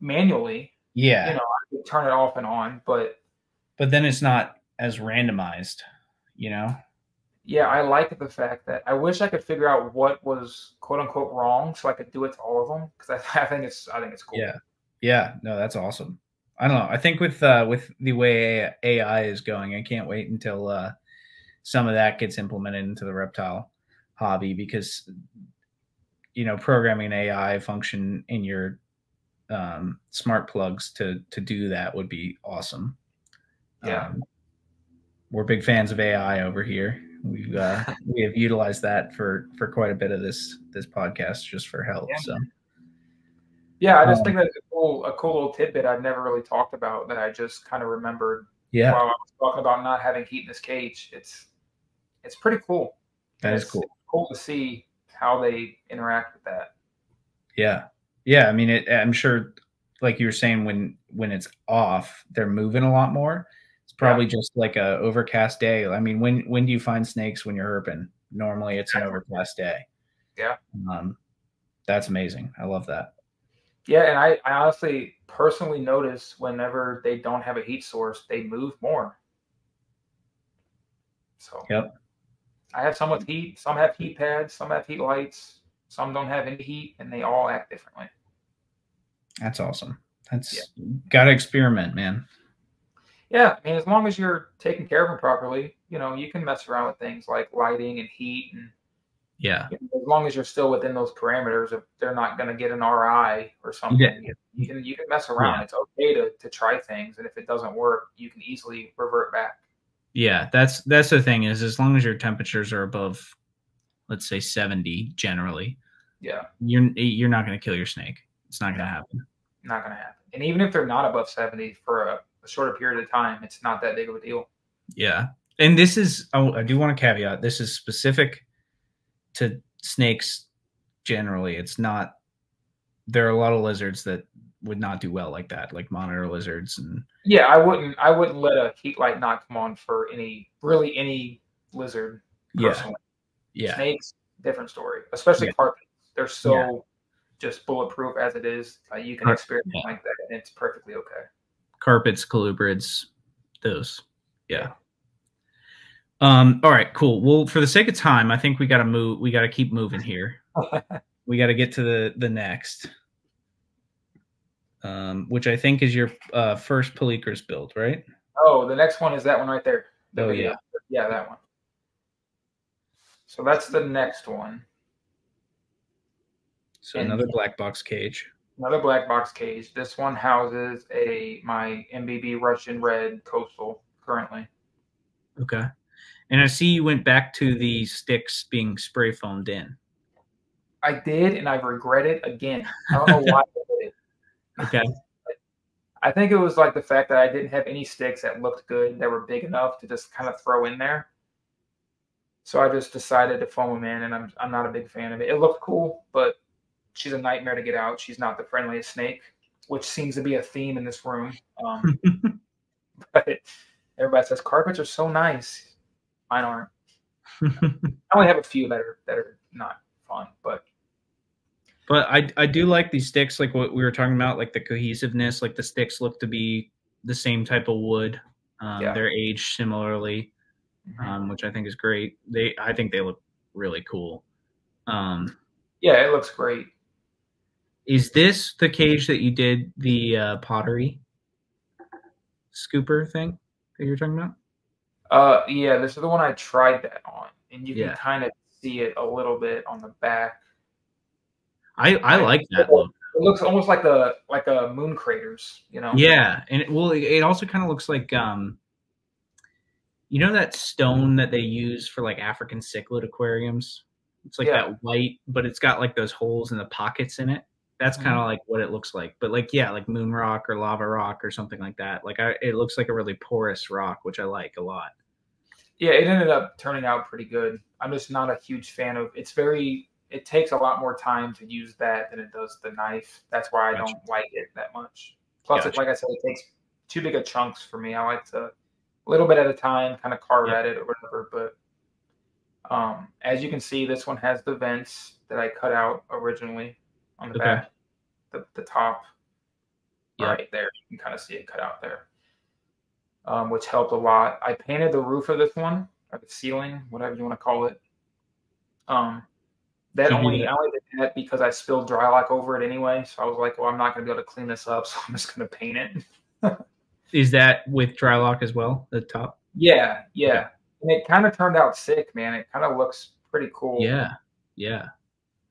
Speaker 2: manually.
Speaker 1: Yeah.
Speaker 2: You know, I can turn it off and on, but
Speaker 1: then it's not as randomized, you know?
Speaker 2: Yeah, I like the fact that I wish I could figure out what was quote unquote wrong so I could do it to all of them because I think it's cool.
Speaker 1: Yeah. Yeah, no, that's awesome. I don't know. I think with the way AI is going, I can't wait until some of that gets implemented into the reptile hobby because you know, programming an AI function in your smart plugs to do that would be awesome.
Speaker 2: Yeah.
Speaker 1: We're big fans of AI over here. We have utilized that for quite a bit of this podcast just for help.
Speaker 2: Yeah.
Speaker 1: So
Speaker 2: yeah, I just think that's a cool little tidbit I've never really talked about that I just kind of remembered while I was talking about not having heat in this cage. It's pretty cool.
Speaker 1: That is cool.
Speaker 2: It's cool to see how they interact with that.
Speaker 1: Yeah. Yeah. I mean, I'm sure, like you were saying, when it's off, they're moving a lot more. It's probably just like a overcast day. I mean, when do you find snakes when you're herping? Normally it's an overcast day.
Speaker 2: Yeah.
Speaker 1: That's amazing. I love that.
Speaker 2: Yeah. And I honestly personally notice whenever they don't have a heat source, they move more. So
Speaker 1: yep.
Speaker 2: I have some with heat, some have heat pads, some have heat lights, some don't have any heat, and they all act differently.
Speaker 1: That's awesome. That's gotta experiment, man.
Speaker 2: Yeah, I mean, as long as you're taking care of them properly, you know, you can mess around with things like lighting and heat, and as long as you're still within those parameters, if they're not going to get an RI or something, you can mess around. It's okay to try things, and if it doesn't work, you can easily revert back.
Speaker 1: Yeah, that's the thing is as long as your temperatures are above, let's say 70 generally, you're not going to kill your snake. It's not going to happen.
Speaker 2: Not going to happen. And even if they're not above 70 for a shorter period of time, it's not that big of a deal.
Speaker 1: Yeah. And this is, I do want to caveat, this is specific to snakes generally. It's not, there are a lot of lizards that would not do well like that, like monitor lizards. And
Speaker 2: yeah, I wouldn't let a heat light not come on for any lizard personally.
Speaker 1: Yeah.
Speaker 2: Snakes, different story, especially carpets. They're so just bulletproof as it is. You can experiment like that, and it's perfectly okay.
Speaker 1: Carpets, colubrids, those. Yeah. All right, cool. Well, for the sake of time, I think we got to move. We got to keep moving here. We got to get to the next, which I think is your first Palikras build, right?
Speaker 2: Oh, the next one is that one right there.
Speaker 1: Oh, yeah.
Speaker 2: Yeah, that one. So that's the next one.
Speaker 1: So another black box cage.
Speaker 2: Another black box cage. This one houses my MBB Russian Red Coastal currently.
Speaker 1: Okay. And I see you went back to the sticks being spray foamed in.
Speaker 2: I did, and I regret it again. I don't know why I did it.
Speaker 1: Okay.
Speaker 2: I think it was like the fact that I didn't have any sticks that looked good, that were big enough to just kind of throw in there. So I just decided to foam them in, and I'm not a big fan of it. It looked cool, but she's a nightmare to get out. She's not the friendliest snake, which seems to be a theme in this room. But everybody says carpets are so nice. Mine aren't. I only have a few that are not fun, but
Speaker 1: I do like these sticks, like what we were talking about, like the cohesiveness. Like the sticks look to be the same type of wood. They're aged similarly, which I think is great. I think they look really cool.
Speaker 2: Yeah, it looks great.
Speaker 1: Is this the cage that you did the pottery scooper thing that you're talking about?
Speaker 2: Yeah, this is the one I tried that on, and you
Speaker 1: Yeah.
Speaker 2: can kind of see it a little bit on the back.
Speaker 1: I like that look.
Speaker 2: It looks almost like a moon craters, you know?
Speaker 1: Yeah, and it also kind of looks like you know that stone that they use for like African cichlid aquariums? It's like that white, but it's got like those holes in the pockets in it. That's kind of like what it looks like. But like, yeah, like moon rock or lava rock or something like that. Like it looks like a really porous rock, which I like a lot.
Speaker 2: Yeah, it ended up turning out pretty good. I'm just not a huge fan of it takes a lot more time to use that than it does the knife. That's why I don't like it that much. Plus, like I said, it takes too big of chunks for me. I like to a little bit at a time, kind of carve at it or whatever. But as you can see, this one has the vents that I cut out originally on the back, the top right there. You can kind of see it cut out there, which helped a lot. I painted the roof of this one, or the ceiling, whatever you want to call it. I only did that because I spilled dry lock over it anyway. So I was like, well, I'm not going to be able to clean this up, so I'm just going to paint it.
Speaker 1: Is that with dry lock as well, the top?
Speaker 2: Yeah. And it kind of turned out sick, man. It kind of looks pretty cool.
Speaker 1: Yeah.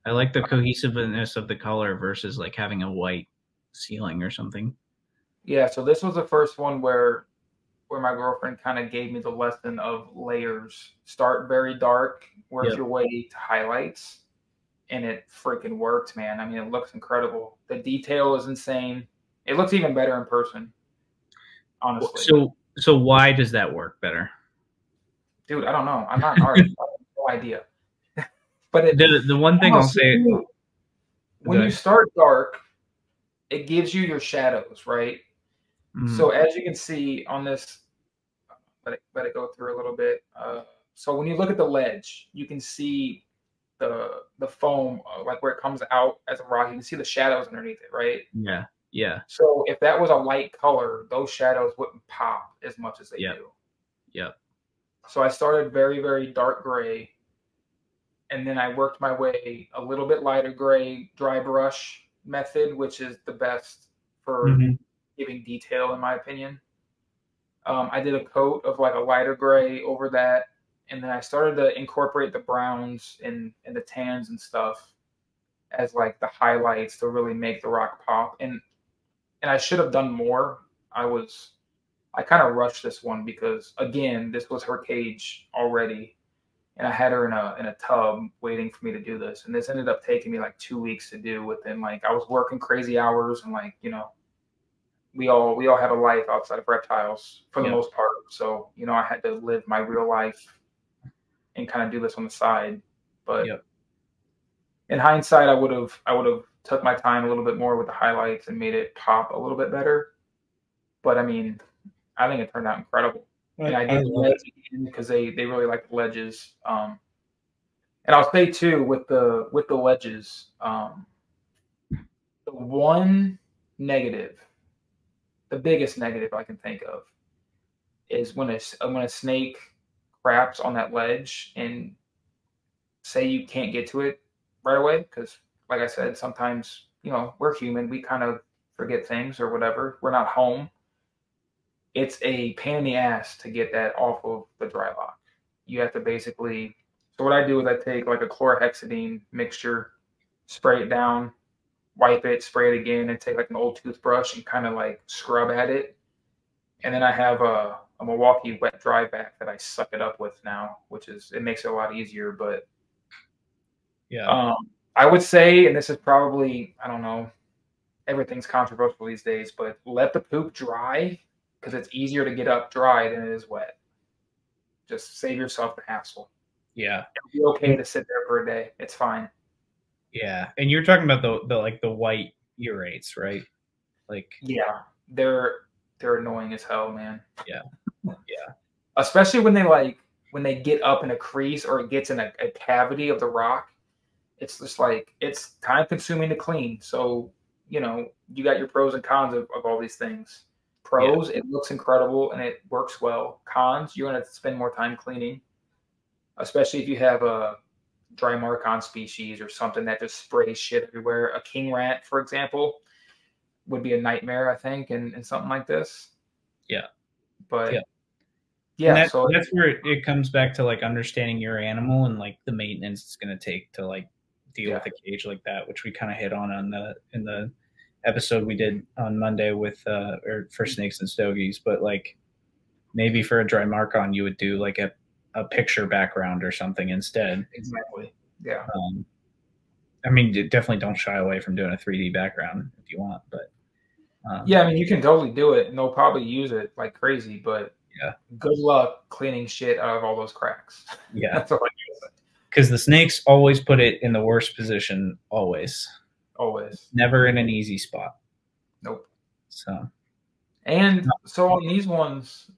Speaker 1: I like the cohesiveness of the color versus like having a white ceiling or something.
Speaker 2: Yeah, so this was the first one where my girlfriend kind of gave me the lesson of layers. Start very dark, work your way to highlights, and it freaking worked, man. I mean, it looks incredible. The detail is insane. It looks even better in person, honestly.
Speaker 1: So why does that work better?
Speaker 2: Dude, I don't know. I'm not an artist. I have no idea. But
Speaker 1: the one thing I'll say,
Speaker 2: when you start dark, it gives you your shadows, right? So as you can see on this, let it go through a little bit. So when you look at the ledge, you can see the foam, like where it comes out as a rock. You can see the shadows underneath it, right?
Speaker 1: Yeah.
Speaker 2: So if that was a light color, those shadows wouldn't pop as much as they do.
Speaker 1: Yep.
Speaker 2: So I started very, very dark gray, and then I worked my way a little bit lighter gray, dry brush method, which is the best for giving detail, in my opinion. I did a coat of like a lighter gray over that, and then I started to incorporate the browns and the tans and stuff as like the highlights to really make the rock pop. And I should have done more. I kind of rushed this one because, again, this was her cage already, and I had her in a tub waiting for me to do this. And this ended up taking me like 2 weeks to do. Within like I was working crazy hours, and like we all have a life outside of reptiles for the most part. So I had to live my real life and kind of do this on the side. But in hindsight, I would have took my time a little bit more with the highlights and made it pop a little bit better. But I mean, I think it turned out incredible. And I did ledge because they really like the ledges. And I'll say too, with the ledges, the one negative, the biggest negative I can think of, is when a snake craps on that ledge and say you can't get to it right away, because like I said, sometimes, we're human, we kind of forget things or whatever. We're not home. It's a pain in the ass to get that off of the dry lock. You have to basically, so what I do is I take like a chlorhexidine mixture, spray it down, wipe it, spray it again, and take like an old toothbrush and kind of like scrub at it. And then I have a Milwaukee wet dry vac that I suck it up with now, it makes it a lot easier. But
Speaker 1: yeah,
Speaker 2: I would say, and this is probably, I don't know, everything's controversial these days, but let the poop dry, because it's easier to get up dry than it is wet. Just save yourself the hassle.
Speaker 1: Yeah.
Speaker 2: It'll be okay to sit there for a day. It's fine.
Speaker 1: Yeah. And you're talking about the white urates, right? Like,
Speaker 2: yeah, they're annoying as hell, man.
Speaker 1: Yeah. Yeah.
Speaker 2: Especially when they get up in a crease or it gets in a cavity of the rock. It's just like, it's time consuming to clean. So, you got your pros and cons of all these things. Pros, it looks incredible and it works well. Cons, you're going to spend more time cleaning, especially if you have a dry Marcon species or something that just sprays shit everywhere. A king rat, for example, would be a nightmare, I think, in something like this.
Speaker 1: Yeah.
Speaker 2: But
Speaker 1: so that's where it comes back to like understanding your animal and like the maintenance it's going to take to like deal with a cage like that, which we kind of hit on in the episode we did on Monday with or for snakes and stogies. But like maybe for a dry Marcon you would do like a picture background or something instead.
Speaker 2: Exactly. Yeah.
Speaker 1: I mean, definitely don't shy away from doing a 3D background if you want, but
Speaker 2: yeah, I mean, you can totally do it and they'll probably use it like crazy, but
Speaker 1: yeah,
Speaker 2: good luck cleaning shit out of all those cracks.
Speaker 1: Yeah.
Speaker 2: That's all I can say.
Speaker 1: Because the snakes always put it in the worst position, always. Never in an easy spot.
Speaker 2: Nope.
Speaker 1: So
Speaker 2: on these ones,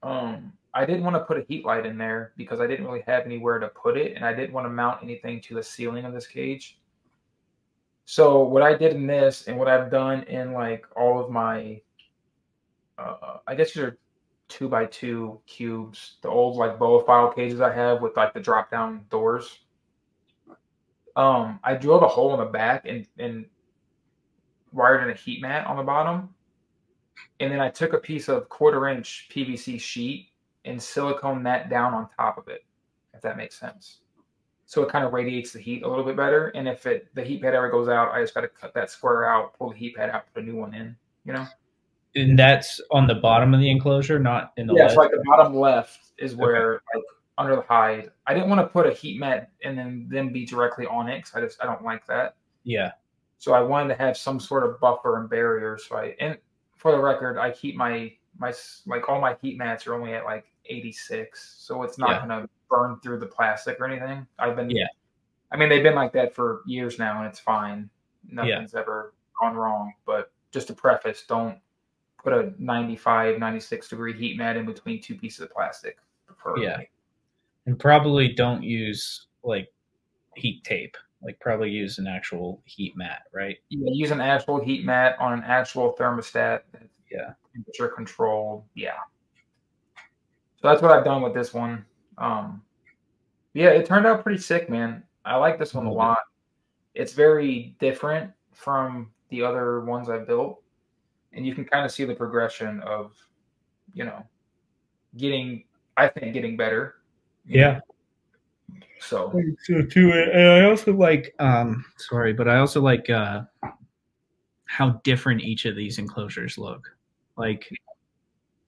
Speaker 2: I didn't want to put a heat light in there because I didn't really have anywhere to put it, and I didn't want to mount anything to the ceiling of this cage. So what I did in this, and what I've done in like all of my, I guess these are 2x2 cubes, the old like boa file cages I have with like the drop down doors. I drilled a hole in the back and wired in a heat mat on the bottom. And then I took a piece of 1/4-inch PVC sheet and silicone that down on top of it, if that makes sense. So it kind of radiates the heat a little bit better. And if the heat pad ever goes out, I just got to cut that square out, pull the heat pad out, put a new one in,
Speaker 1: And that's on the bottom of the enclosure, not in the
Speaker 2: left? Yeah, so like the bottom left is where, like, under the hide. I didn't want to put a heat mat and then be directly on it because I don't like that.
Speaker 1: Yeah.
Speaker 2: So I wanted to have some sort of buffer and barrier. And for the record, I keep my like all my heat mats are only at like 86, so it's not going to burn through the plastic or anything. I mean, they've been like that for years now, and it's fine. Nothing's ever gone wrong. But just to preface, don't put a 95, 96 degree heat mat in between two pieces of plastic.
Speaker 1: Yeah. And probably don't use like heat tape. Like probably use an actual heat mat, right?
Speaker 2: Yeah, use an actual heat mat on an actual thermostat.
Speaker 1: Yeah.
Speaker 2: Temperature control. Yeah. So that's what I've done with this one. Yeah, it turned out pretty sick, man. I like this one a lot. It's very different from the other ones I've built. And you can kind of see the progression of, getting better.
Speaker 1: Yeah.
Speaker 2: So
Speaker 1: too. And I also like, but I also like how different each of these enclosures look. Like,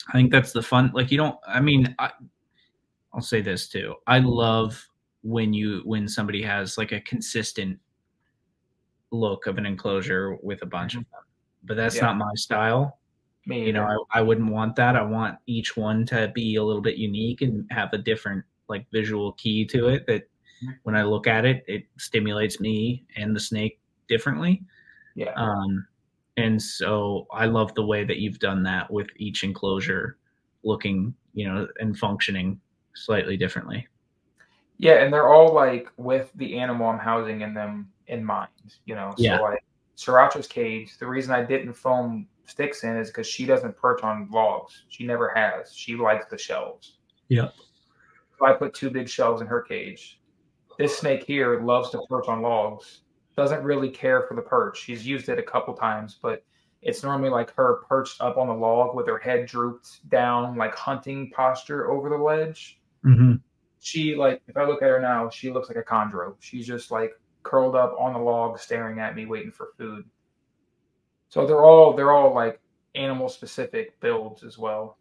Speaker 1: I think that's the fun. Like, I'll say this too. I love when somebody has like a consistent look of an enclosure with a bunch of them, but that's not my style. I wouldn't want that. I want each one to be a little bit unique and have a different like visual key to it that when I look at it, it stimulates me and the snake differently.
Speaker 2: Yeah.
Speaker 1: And so I love the way that you've done that with each enclosure looking, and functioning slightly differently.
Speaker 2: Yeah. And they're all like with the animal I'm housing in them in mind, So like Sriracha's cage, the reason I didn't foam sticks in is because she doesn't perch on logs. She never has. She likes the shelves.
Speaker 1: Yeah.
Speaker 2: I put 2 big shelves in her cage. This snake here loves to perch on logs. Doesn't really care for the perch. She's used it a couple times, but it's normally like her perched up on the log with her head drooped down, like hunting posture over the ledge.
Speaker 1: Mm-hmm.
Speaker 2: She, like, if I look at her now, she looks like a chondro. She's just like curled up on the log, staring at me, waiting for food. So they're all like animal specific builds as well.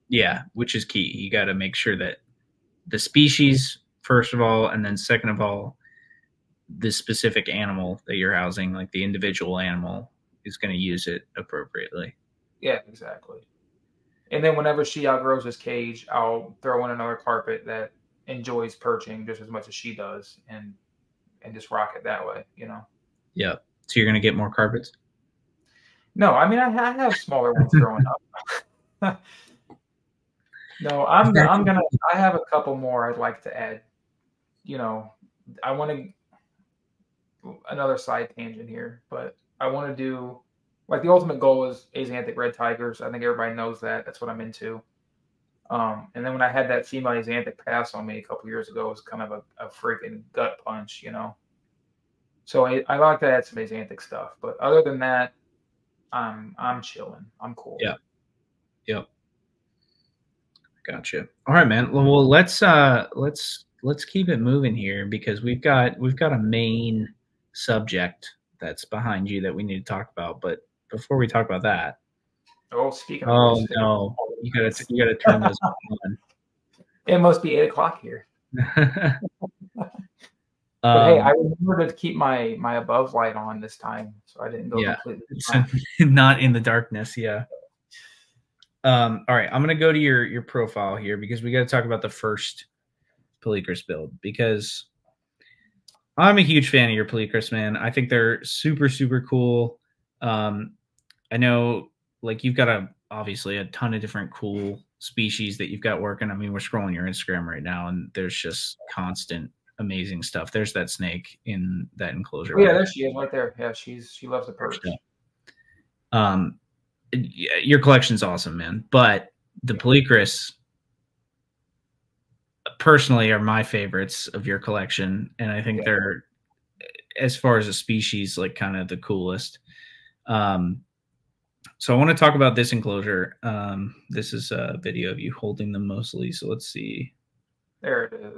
Speaker 1: Yeah, which is key. You got to make sure that the species, first of all, and then second of all, the specific animal that you're housing, like the individual animal, is going to use it appropriately.
Speaker 2: Yeah, exactly. And then whenever she outgrows this cage, I'll throw in another carpet that enjoys perching just as much as she does, and just rock it that way, you know.
Speaker 1: Yeah. So you're going to get more carpets?
Speaker 2: No, I mean I have smaller ones growing up. No, I have a couple more I'd like to add. You know, I want to another side tangent here, but I want to do like the ultimate goal is Asiatic red tigers. I think everybody knows that. That's what I'm into. And then when I had that female Asiatic pass on me a couple years ago, it was kind of a freaking gut punch, you know. So I like to add some Asiatic stuff, but other than that, I'm chilling. I'm cool.
Speaker 1: Yeah. Yep. Gotcha. All right, man. Well, let's keep it moving here because we've got a main subject that's behind you that we need to talk about. But before we talk about that,
Speaker 2: speaking
Speaker 1: of
Speaker 2: which,
Speaker 1: no, you gotta turn those on.
Speaker 2: It must be 8 o'clock here. But hey, I remember to keep my above light on this time, so I didn't go completely
Speaker 1: not in the darkness. Yeah. All right, I'm gonna go to your profile here because we got to talk about the first Polychrist build because I'm a huge fan of your Polychrist, man. I think they're super cool. I know like you've got obviously a ton of different cool species that you've got working. I mean, we're scrolling your Instagram right now, and there's just constant amazing stuff. There's that snake in that enclosure.
Speaker 2: Oh, yeah, there she is right there. Yeah, she loves the perch.
Speaker 1: Your collection's awesome, man. But the Polychrist, personally, are my favorites of your collection, and I think they're, as far as a species, like kind of the coolest. So I want to talk about this enclosure. This is a video of you holding them mostly. So let's see.
Speaker 2: There it is.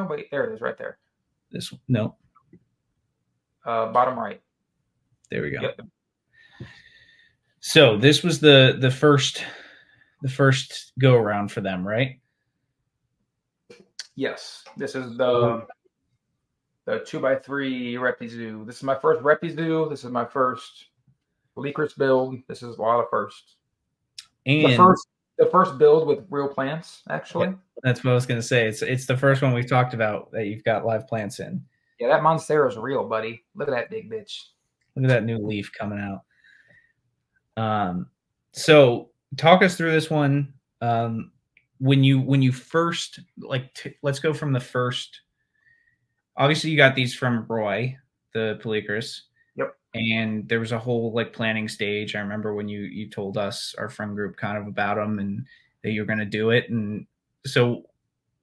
Speaker 2: Wait, there it is, right there.
Speaker 1: This no.
Speaker 2: Bottom right.
Speaker 1: There we go.
Speaker 2: Yep.
Speaker 1: So this was the first go around for them, right?
Speaker 2: Yes. This is the 2x3 Repizoo. This is my first Repizoo. This is my first Polychrist build. This is a lot of firsts. And the first build with real plants, actually.
Speaker 1: Yeah, that's what I was gonna say. It's the first one we've talked about that you've got live plants in.
Speaker 2: Yeah, that Monstera's real, buddy. Look at that big bitch.
Speaker 1: Look at that new leaf coming out. So talk us through this one. When you first, like, let's go from the first. Obviously, you got these from Roy, the Polychrist.
Speaker 2: Yep.
Speaker 1: And there was a whole like planning stage. I remember when you told us, our friend group, kind of about them and that you were going to do it. And so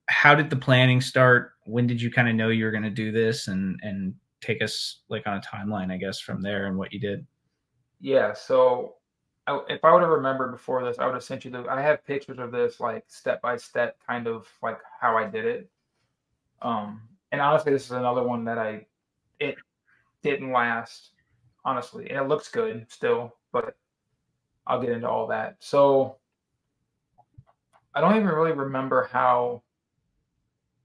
Speaker 1: how did the planning start? When did you kind of know you were going to do this, and take us like on a timeline, I guess, from there and what you did?
Speaker 2: Yeah. So if I would have remembered before this, I would have sent you I have pictures of this, like step by step, kind of like how I did it. And honestly, this is another one that it didn't last, honestly, and it looks good still, but I'll get into all that. So I don't even really remember how.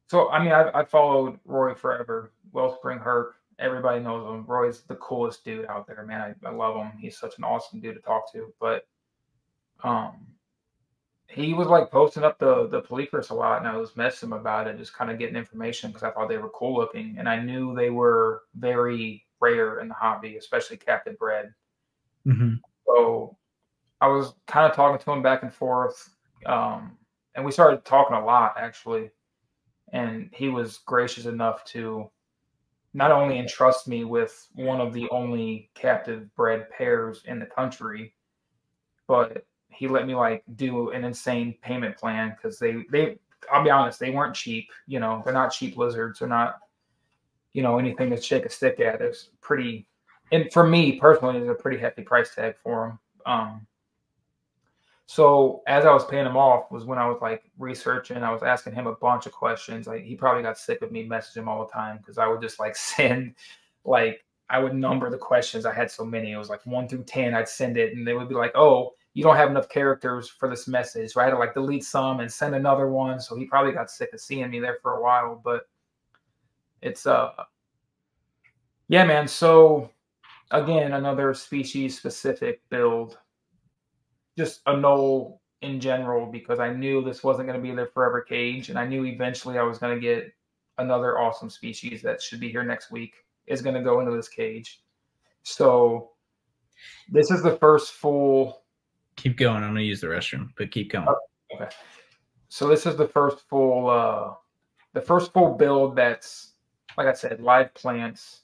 Speaker 2: So I mean, I've followed Roy forever. Wellspring Herp, everybody knows him. Roy's the coolest dude out there, man. I love him. He's such an awesome dude to talk to. But he was like posting up the Polychrist a lot, and I was messaging him about it, just kind of getting information because I thought they were cool looking, and I knew they were very rare in the hobby, especially captive bred.
Speaker 1: Mm-hmm.
Speaker 2: So I was kind of talking to him back and forth, and we started talking a lot, actually. And he was gracious enough to not only entrust me with one of the only captive bred pairs in the country, but he let me like do an insane payment plan because they I'll be honest, they weren't cheap. You know, they're not cheap lizards. They're not, you know, anything to shake a stick at. It's pretty, and for me personally, it's a pretty hefty price tag for them. So as I was paying him off was when I was like researching. I was asking him a bunch of questions. Like he probably got sick of me messaging him all the time because I would just like send, like I would number the questions. I had so many. It was like 1 through 10. I'd send it, and they would be like, "Oh, you don't have enough characters for this message." So I had to like delete some and send another one. So he probably got sick of seeing me there for a while. But it's yeah, man. So again, another species specific build. Just a no in general because I knew this wasn't going to be their forever cage, and I knew eventually I was going to get another awesome species that should be here next week is going to go into this cage. So this is the first full.
Speaker 1: Keep going. I'm going to use the restroom, but keep going.
Speaker 2: Okay. So this is the first full build that's, like I said, live plants.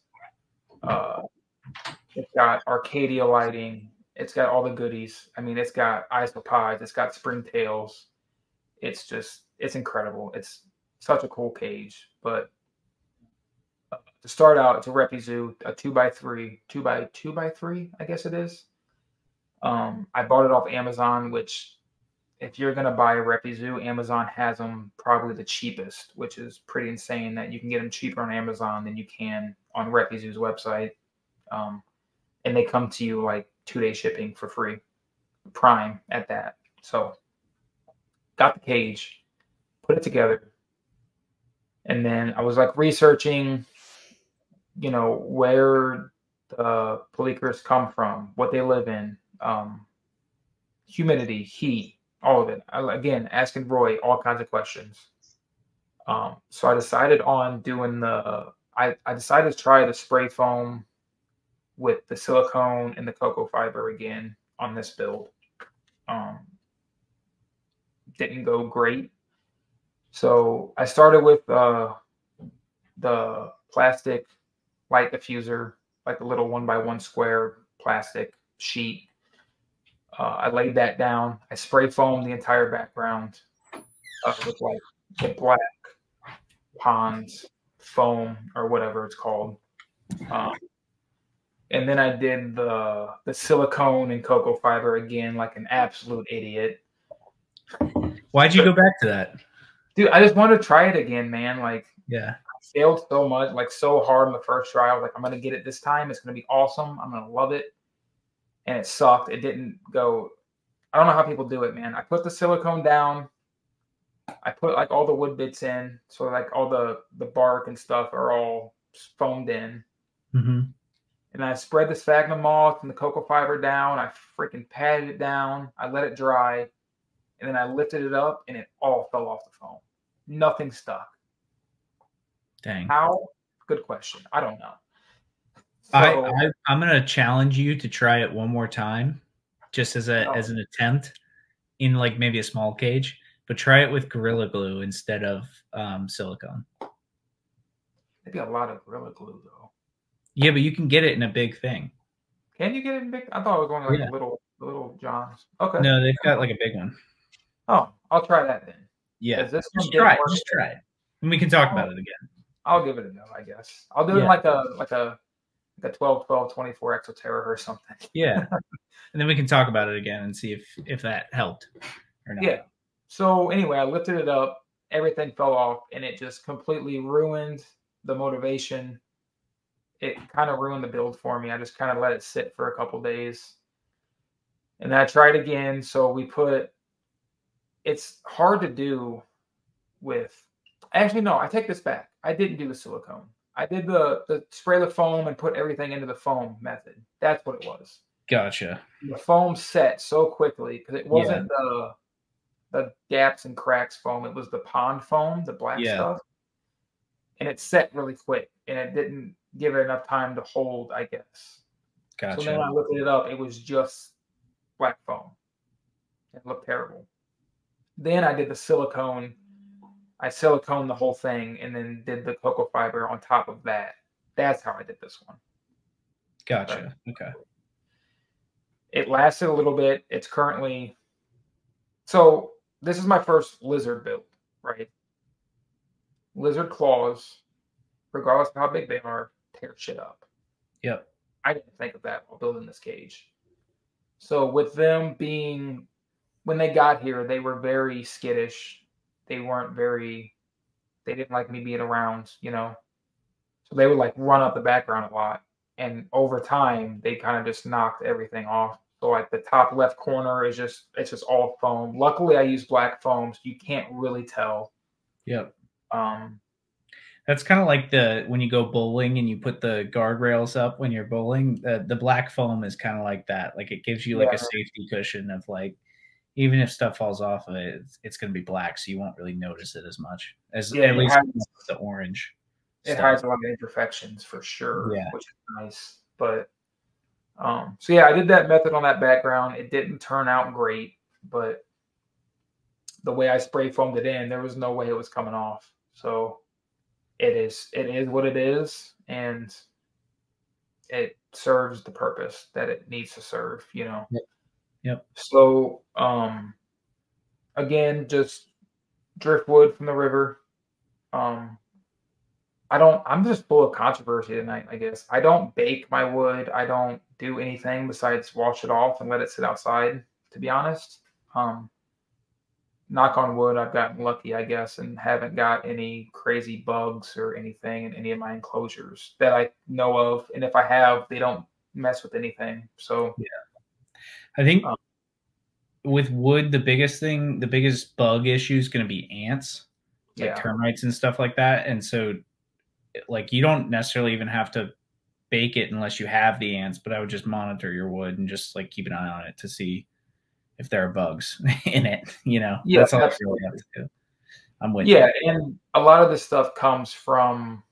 Speaker 2: It's got Arcadia lighting. It's got all the goodies. I mean, it's got isopods. It's got springtails. It's incredible. It's such a cool cage. But to start out, it's a Repizoo, a 2x3, 2x3, I guess it is. I bought it off Amazon, which if you're going to buy a Repizoo, Amazon has them probably the cheapest, which is pretty insane that you can get them cheaper on Amazon than you can on Repizoo's website. And they come to you like 2-day shipping for free, Prime at that. So got the cage, put it together, and then I was like researching, you know, where the polychus come from, what they live in, humidity, heat, all of it. Again, asking Roy all kinds of questions. So I decided on doing I decided to try the spray foam with the silicone and the cocoa fiber again on this build. Didn't go great. So I started with the plastic light diffuser, like a little 1x1 square plastic sheet. I laid that down. I spray foamed the entire background with like the black ponds foam or whatever it's called. And then I did the silicone and cocoa fiber again, like an absolute idiot.
Speaker 1: Why'd you go back to that?
Speaker 2: Dude, I just wanted to try it again, man. Like,
Speaker 1: yeah,
Speaker 2: I failed so much, like so hard on the first try. I was like, I'm gonna get it this time. It's gonna be awesome. I'm gonna love it. And it sucked. It didn't go. I don't know how people do it, man. I put the silicone down. I put like all the wood bits in, so like all the bark and stuff are all foamed in.
Speaker 1: Mm-hmm.
Speaker 2: And I spread the sphagnum moss and the cocoa fiber down. I freaking patted it down. I let it dry. And then I lifted it up and it all fell off the foam. Nothing stuck.
Speaker 1: Dang.
Speaker 2: How? Good question. I don't know.
Speaker 1: So, I'm going to challenge you to try it one more time, just as an attempt in like maybe a small cage, but try it with Gorilla Glue instead of silicone.
Speaker 2: It'd be a lot of Gorilla Glue though.
Speaker 1: Yeah, but you can get it in a big thing.
Speaker 2: Can you get it in big? I thought it was only like little Johns. Okay.
Speaker 1: No, they've got like a big one.
Speaker 2: Oh, I'll try that then.
Speaker 1: Yeah, just try it. And we can talk about it again.
Speaker 2: I'll give it a go, I guess. I'll do it like a 12-12 24 Exoterra or something.
Speaker 1: Yeah. And then we can talk about it again and see if that helped or not.
Speaker 2: Yeah. So anyway, I lifted it up, everything fell off, and it just completely ruined the motivation. It kind of ruined the build for me. I just kind of let it sit for a couple days. And then I tried again. So it's hard to do with, actually, no, I take this back. I didn't do the silicone. I did the spray the foam and put everything into the foam method. That's what it was.
Speaker 1: Gotcha.
Speaker 2: The foam set so quickly because it wasn't the gaps and cracks foam. It was the pond foam, the black stuff. And it set really quick. And it didn't give it enough time to hold, I guess.
Speaker 1: Gotcha.
Speaker 2: So then when I looked it up, it was just black foam. It looked terrible. Then I did the silicone. I siliconed the whole thing and then did the cocoa fiber on top of that. That's how I did this one.
Speaker 1: Gotcha. Okay.
Speaker 2: It lasted a little bit. It's currently... So this is my first lizard build. right? Lizard claws, regardless of how big they are, tear shit up.
Speaker 1: Yep.
Speaker 2: I didn't think of that while building this cage. So with them being, when they got here, they were very skittish. They weren't very, they didn't like me being around, you know. So they would like run up the background a lot. And over time, they kind of just knocked everything off. So like the top left corner is just, it's just all foam. Luckily, I use black foam, so you can't really tell.
Speaker 1: Yep.
Speaker 2: Um,
Speaker 1: That's kind of like when you go bowling and you put the guardrails up when you're bowling. The black foam is kind of like that. Like it gives you like
Speaker 2: yeah,
Speaker 1: a safety cushion of like, even if stuff falls off of it, it's going to be black, so you won't really notice it as much as
Speaker 2: yeah,
Speaker 1: at least the orange.
Speaker 2: it
Speaker 1: stuff.
Speaker 2: hides a lot of imperfections for sure,
Speaker 1: Yeah.
Speaker 2: which is nice. But so yeah, I did that method on that background. It didn't turn out great, but the way I spray foamed it in, there was no way it was coming off. So it is what it is, and it serves the purpose that it needs to serve, you know.
Speaker 1: Yep.
Speaker 2: So again, just driftwood from the river. I'm just full of controversy tonight, I guess. I don't bake my wood. I don't do anything besides wash it off and let it sit outside, to be honest. Knock on wood, I've gotten lucky, I guess, and haven't got any crazy bugs or anything in any of my enclosures that I know of. And if I have, they don't mess with anything. So
Speaker 1: yeah, I think with wood, the biggest bug issue is going to be ants, like termites and stuff like that. And so, like, you don't necessarily even have to bake it unless you have the ants, but I would just monitor your wood and just like keep an eye on it to see if there are bugs in it, you know.
Speaker 2: Yeah,
Speaker 1: that's all
Speaker 2: absolutely.
Speaker 1: I really have to do. I'm with you.
Speaker 2: Yeah, and a lot of this stuff comes from,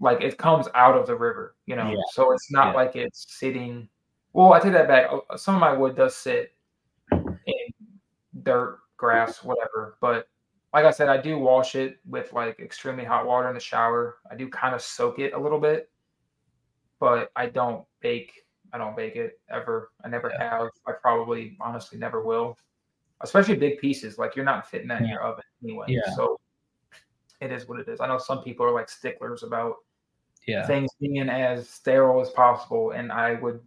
Speaker 2: like, it comes out of the river, you know. So it's not like it's sitting. Well, I take that back. Some of my wood does sit in dirt, grass, whatever. But like I said, I do wash it with like extremely hot water in the shower. I do kind of soak it a little bit, but I don't bake it ever. I never have. I probably honestly never will. Especially big pieces. Like, you're not fitting that in your oven anyway.
Speaker 1: Yeah.
Speaker 2: So it is what it is. I know some people are like sticklers about things being as sterile as possible, and I would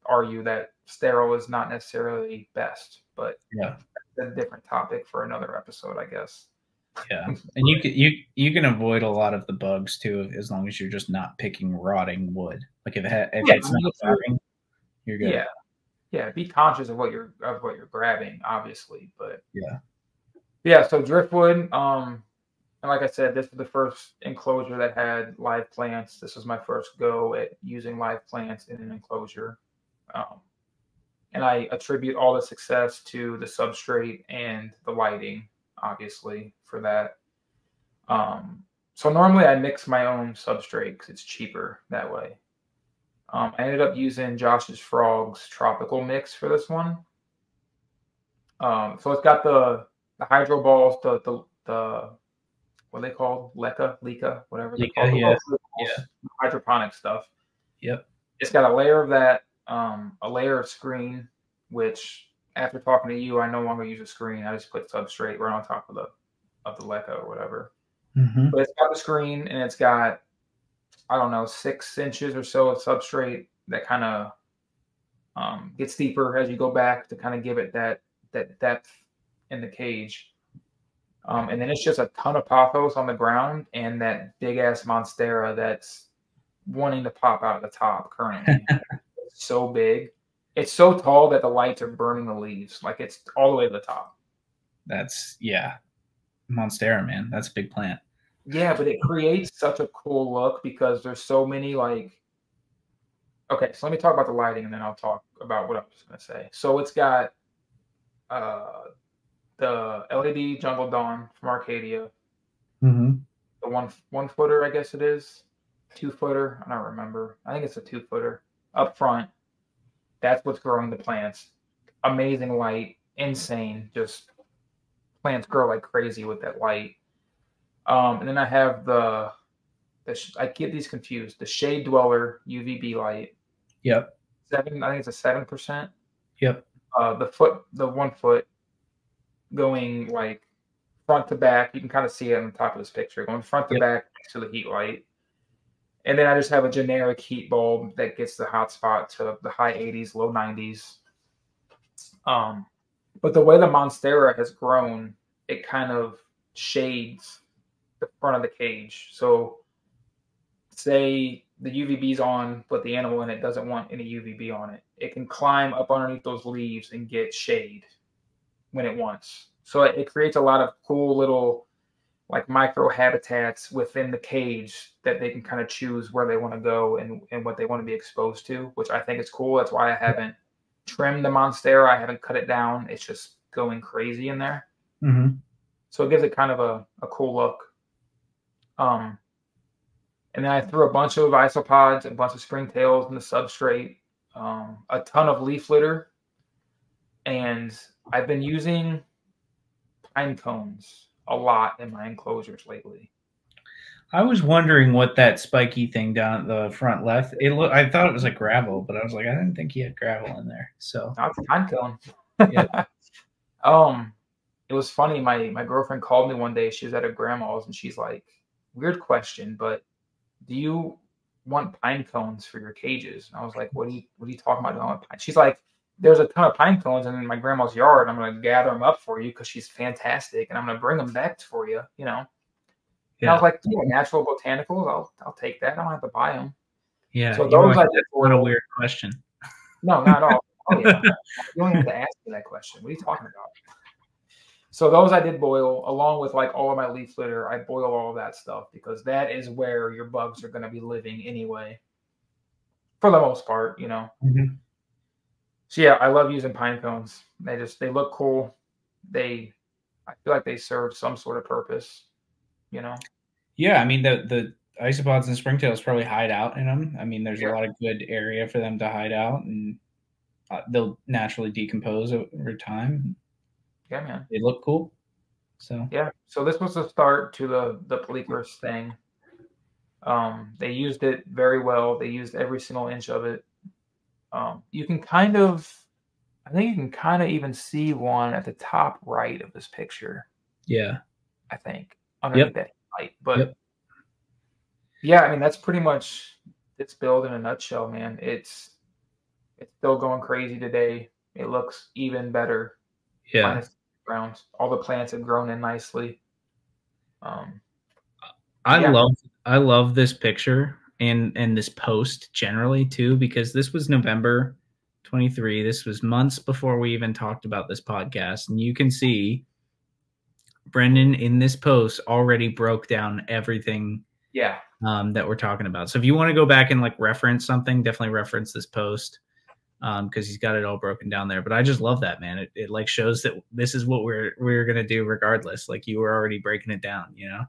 Speaker 2: argue that sterile is not necessarily best, but that's a different topic for another episode, I guess.
Speaker 1: Yeah, and you can avoid a lot of the bugs too, as long as you're just not picking rotting wood. Like if it's not rotting, you're good.
Speaker 2: Yeah. Be conscious of what you're grabbing, obviously, but yeah. So driftwood. And like I said, this was the first enclosure that had live plants. This was my first go at using live plants in an enclosure. And I attribute all the success to the substrate and the lighting, obviously, for that. So normally I mix my own substrate because it's cheaper that way. I ended up using Josh's Frogs Tropical Mix for this one. So it's got the hydro balls, the what are they called? Leca, whatever they're called. Hydroponic stuff.
Speaker 1: Yep.
Speaker 2: It's got a layer of that, a layer of screen, which after talking to you, I no longer use a screen. I just put substrate right on top of the Leca or whatever.
Speaker 1: Mm-hmm.
Speaker 2: But it's got the screen, and it's got, I don't know, 6 inches or so of substrate that kind of gets deeper as you go back to kind of give it that depth in the cage. And then it's just a ton of pothos on the ground and that big ass monstera that's wanting to pop out of the top currently. It's so big. It's so tall that the lights are burning the leaves. Like, it's all the way to the top.
Speaker 1: That's monstera, man. That's a big plant.
Speaker 2: Yeah, but it creates such a cool look because there's so many, like, okay, so let me talk about the lighting and then I'll talk about what I was going to say. So it's got the LED Jungle Dawn from Arcadia.
Speaker 1: Mm-hmm.
Speaker 2: The one footer, I guess it is. 2-footer. I don't remember. I think it's a 2-footer. Up front. That's what's growing the plants. Amazing light. Insane. Just plants grow like crazy with that light. And then I have I get these confused. The Shade Dweller UVB light.
Speaker 1: Yep.
Speaker 2: I think it's a 7%.
Speaker 1: Yep.
Speaker 2: The 1 foot going like front to back. You can kind of see it on the top of this picture, going front to back next to the heat light. And then I just have a generic heat bulb that gets the hot spot to the high 80s, low 90s. But the way the Monstera has grown, it kind of shades the front of the cage. So say the UVB's on, but the animal in it doesn't want any UVB on it. It can climb up underneath those leaves and get shade when it wants. So it creates a lot of cool little like micro habitats within the cage that they can kind of choose where they want to go and what they want to be exposed to, which I think is cool. That's why I haven't trimmed the Monstera. I haven't cut it down. It's just going crazy in there.
Speaker 1: Mm-hmm.
Speaker 2: So it gives it kind of a cool look. And then I threw a bunch of isopods, a bunch of springtails in the substrate, a ton of leaf litter. And I've been using pine cones a lot in my enclosures lately.
Speaker 1: I was wondering what that spiky thing down at the front left. I thought it was like gravel, but I was like, I didn't think he had gravel in there. So
Speaker 2: that's a pine cone.
Speaker 1: Yeah.
Speaker 2: It was funny. My girlfriend called me one day. She was at her grandma's and she's like, weird question, but do you want pine cones for your cages? And I was like, what are you talking about? She's like, there's a ton of pine cones in my grandma's yard. I'm going to gather them up for you because she's fantastic. And I'm going to bring them back for you, you know? And I was like, yeah, natural botanicals. I'll take that. I don't have to buy them.
Speaker 1: Yeah.
Speaker 2: So those I did
Speaker 1: what a weird question.
Speaker 2: No, not at all. Oh yeah. You don't have to ask me that question. What are you talking about? So those I did boil along with like all of my leaf litter. I boil all of that stuff because that is where your bugs are going to be living anyway. For the most part, you know.
Speaker 1: Mm-hmm.
Speaker 2: So yeah, I love using pine cones. They look cool. I feel like they serve some sort of purpose, you know.
Speaker 1: Yeah, I mean the isopods and springtails probably hide out in them. I mean, there's a lot of good area for them to hide out, and they'll naturally decompose over time.
Speaker 2: Yeah, man.
Speaker 1: They look cool. So
Speaker 2: yeah. So this was the start to the Polychorus thing. They used it very well. They used every single inch of it. You can I think you can kind of even see one at the top right of this picture.
Speaker 1: Yeah.
Speaker 2: I think underneath that light. But yeah, I mean, that's pretty much its build in a nutshell, man. It's still going crazy today. It looks even better.
Speaker 1: Yeah.
Speaker 2: Minus the grounds. All the plants have grown in nicely.
Speaker 1: I love this picture and this post generally too, because this was November 23. This was months before we even talked about this podcast. And you can see Brenden in this post already broke down everything that we're talking about. So if you want to go back and like reference something, definitely reference this post because he's got it all broken down there. But I just love that, man. It like shows that this is what we're gonna do regardless. Like you were already breaking it down, you know.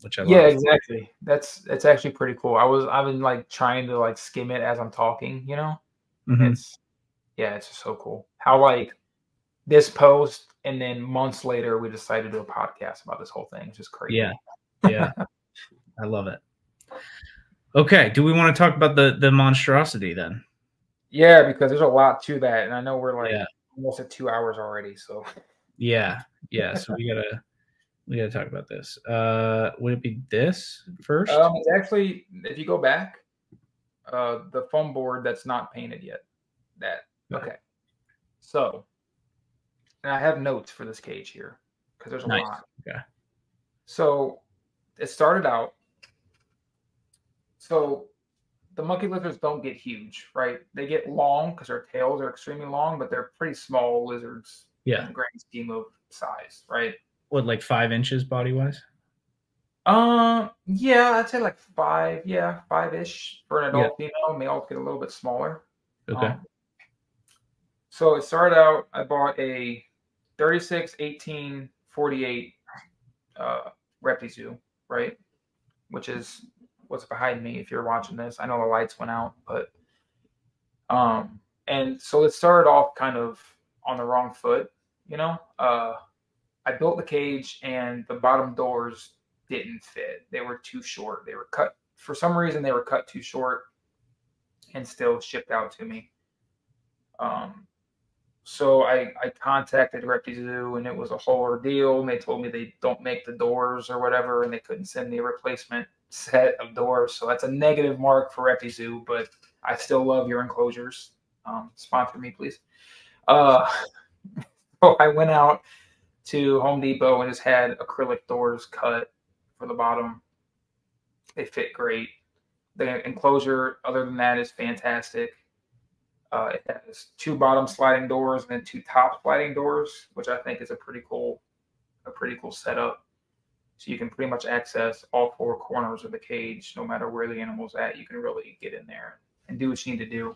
Speaker 1: Which I love.
Speaker 2: Yeah, exactly. It's actually pretty cool. I've been like trying to like skim it as I'm talking, you know.
Speaker 1: Mm-hmm.
Speaker 2: It's just so cool. How like this post and then months later we decided to do a podcast about this whole thing. It's just crazy.
Speaker 1: Yeah. I love it. Okay, do we want to talk about the monstrosity then?
Speaker 2: Yeah, because there's a lot to that, and I know we're like almost at 2 hours already. So
Speaker 1: yeah. So we gotta talk about this. Would it be this first?
Speaker 2: It's actually, if you go back, the foam board that's not painted yet. Okay. So, and I have notes for this cage here because there's a lot.
Speaker 1: Okay.
Speaker 2: So it started out. So the monkey lizards don't get huge, right? They get long because their tails are extremely long, but they're pretty small lizards in the grand scheme of size, right?
Speaker 1: What, like 5 inches body wise?
Speaker 2: Yeah, I'd say like 5, 5-ish for an adult female. Males get a little bit smaller.
Speaker 1: Okay.
Speaker 2: So it started out, I bought a 36, 18, 48 Reptizoo, right? Which is what's behind me if you're watching this. I know the lights went out, but and so it started off kind of on the wrong foot, you know. I built the cage and the bottom doors didn't fit. They were too short. They were cut for some reason. They were cut too short and still shipped out to me. So I contacted ReptiZoo, and it was a whole ordeal. And they told me they don't make the doors or whatever, and they couldn't send me a replacement set of doors. So that's a negative mark for ReptiZoo, but I still love your enclosures. Sponsor me, please. So I went out to Home Depot and just had acrylic doors cut for the bottom. They fit great. The enclosure, other than that, is fantastic. It has 2 bottom sliding doors and then 2 top sliding doors, which I think is a pretty cool setup. So you can pretty much access all 4 corners of the cage, no matter where the animal's at. You can really get in there and do what you need to do.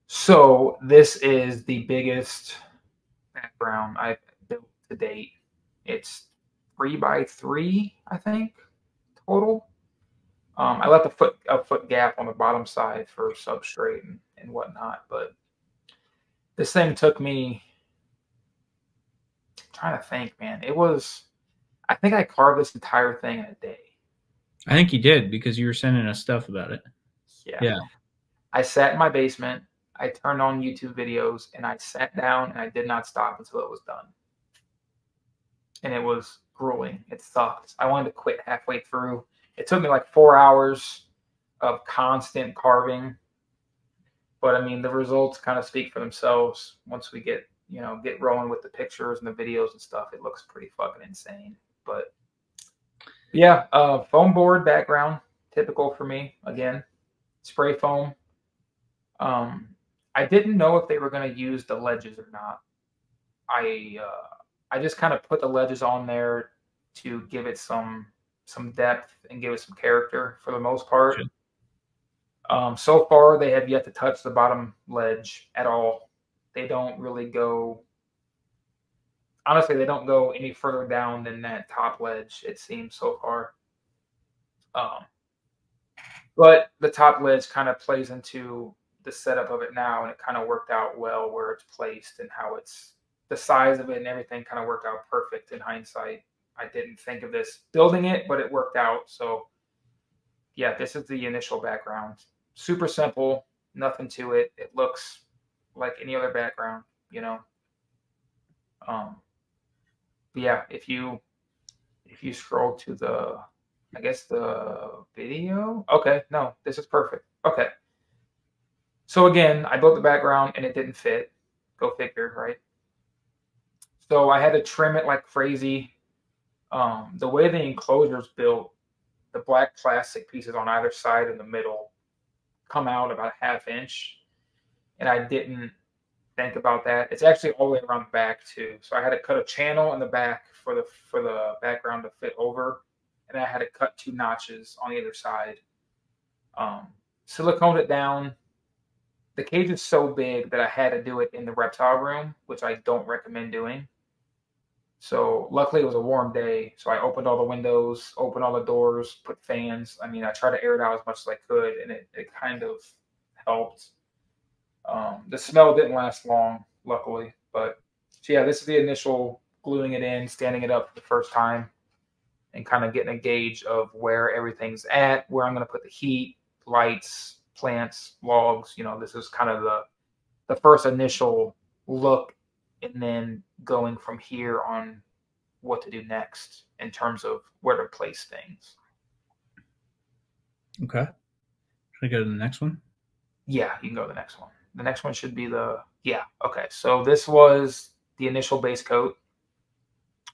Speaker 2: So this is the biggest background I've built to date. It's 3x3, I think, total. I left a foot gap on the bottom side for substrate and whatnot, but this thing took me, I'm trying to think, man. I think I carved this entire thing in a day.
Speaker 1: I think you did, because you were sending us stuff about it. Yeah.
Speaker 2: I sat in my basement, I turned on YouTube videos, and I sat down and I did not stop until it was done. And it was grueling. It sucked. I wanted to quit halfway through. It took me like 4 hours of constant carving. But I mean, the results kind of speak for themselves. Once we get rolling with the pictures and the videos and stuff, it looks pretty fucking insane. But yeah, foam board background, typical for me. Again, spray foam. I didn't know if they were going to use the ledges or not. I just kind of put the ledges on there to give it some depth and give it some character for the most part. Sure. So far, they have yet to touch the bottom ledge at all. They don't really go. Honestly, they don't go any further down than that top ledge, it seems, so far. But the top ledge kind of plays into the setup of it now, and it kind of worked out well where it's placed and how the size of it and everything kind of worked out perfect in hindsight. I didn't think of this building it, but it worked out. So yeah, this is the initial background. Super simple, nothing to it. It looks like any other background, But yeah, if you scroll to the video. Okay, no, this is perfect. Okay. So again, I built the background and it didn't fit. Go figure, right? So I had to trim it like crazy. The way the enclosure is built, the black plastic pieces on either side in the middle come out about a ½ inch. And I didn't think about that. It's actually all the way around the back too. So I had to cut a channel in the back for the background to fit over. And I had to cut 2 notches on either side. Siliconed it down. The cage is so big that I had to do it in the reptile room, which I don't recommend doing. So luckily it was a warm day. So I opened all the windows, opened all the doors, put fans. I mean, I tried to air it out as much as I could, and it kind of helped. The smell didn't last long, luckily. But so yeah, this is the initial gluing it in, standing it up for the first time, and kind of getting a gauge of where everything's at, where I'm going to put the heat, lights, plants, logs. This is kind of the first initial look, and then going from here on what to do next in terms of where to place things.
Speaker 1: Okay. Should I go to the next one?
Speaker 2: Yeah, you can go to the next one. The next one should be okay. So this was the initial base coat.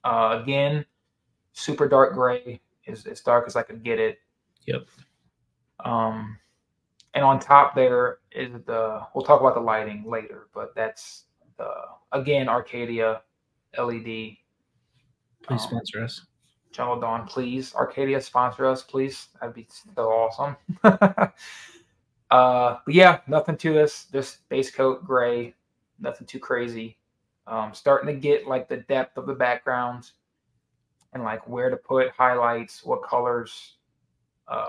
Speaker 2: Again, super dark gray, as dark as I could get it.
Speaker 1: Yep.
Speaker 2: And on top there is we'll talk about the lighting later, but that's again, Arcadia LED.
Speaker 1: Please sponsor us.
Speaker 2: Jungle Dawn, please. Arcadia, sponsor us, please. That'd be so awesome. But yeah, nothing to this. Just base coat gray, nothing too crazy. Starting to get like the depth of the background and like where to put highlights, what colors,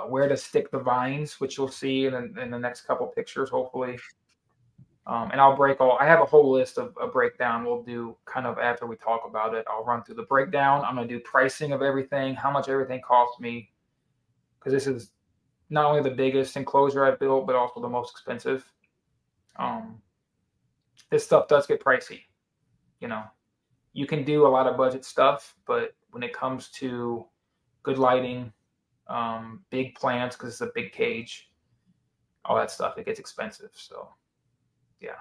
Speaker 2: where to stick the vines, which you'll see in the next couple pictures, hopefully. And I have a whole list of a breakdown we'll do kind of after we talk about it. I'll run through the breakdown. I'm going to do pricing of everything, how much everything cost me, because this is not only the biggest enclosure I've built, but also the most expensive. This stuff does get pricey. You know, you can do a lot of budget stuff, but when it comes to good lighting, big plants, because it's a big cage, all that stuff, it gets expensive. So, yeah.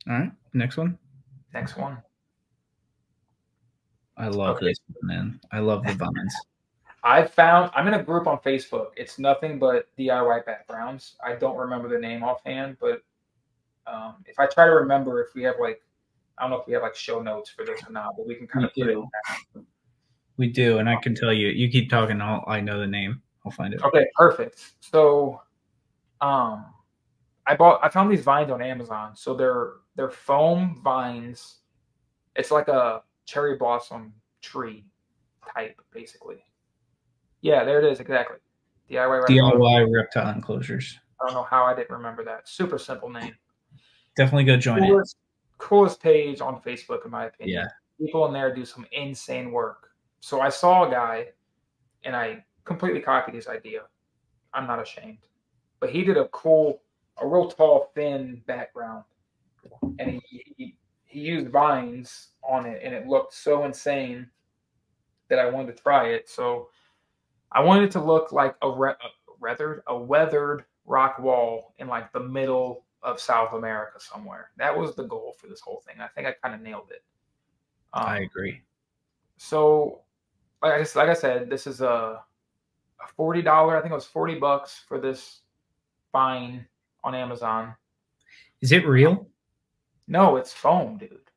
Speaker 1: All right, next one.
Speaker 2: Next one.
Speaker 1: I love this, man. I love the vines.
Speaker 2: I'm in a group on Facebook. It's nothing but DIY backgrounds. I don't remember the name offhand, but if I try to remember, if we have like, I don't know if we have like show notes for this or not, but we can kind of put it down.
Speaker 1: We do, and I can tell you. You keep talking. I know the name. I'll find it.
Speaker 2: Okay, perfect. So, I found these vines on Amazon. So they're foam vines. It's like a cherry blossom tree type, basically. Yeah, there it is, exactly.
Speaker 1: DIY reptile enclosures.
Speaker 2: I don't know how I didn't remember that. Super simple name.
Speaker 1: Definitely go join it.
Speaker 2: Coolest page on Facebook, in my opinion.
Speaker 1: Yeah.
Speaker 2: People in there do some insane work. So I saw a guy, and I completely copied his idea. I'm not ashamed. But he did a real tall, thin background. And he used vines on it, and it looked so insane that I wanted to try it. So I wanted it to look like a weathered rock wall in like the middle of South America somewhere. That was the goal for this whole thing. I think I kind of nailed it.
Speaker 1: I agree.
Speaker 2: So, like I said, this is a $40. I think it was $40 for this vine on Amazon.
Speaker 1: Is it real?
Speaker 2: No, it's foam, dude.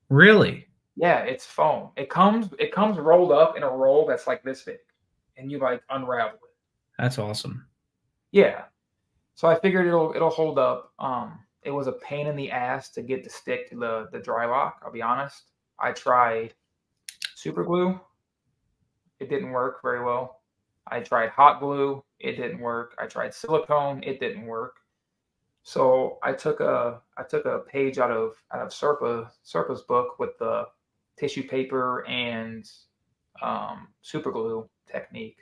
Speaker 1: Really?
Speaker 2: Yeah, it's foam. It comes rolled up in a roll that's like this big, and you like unravel it.
Speaker 1: That's awesome.
Speaker 2: Yeah. So I figured it'll hold up. It was a pain in the ass to get the stick to the dry lock. I'll be honest. I tried super glue. It didn't work very well. I tried hot glue. It didn't work. I tried silicone. It didn't work. So I took a page out of Serpa's book with the tissue paper and super glue technique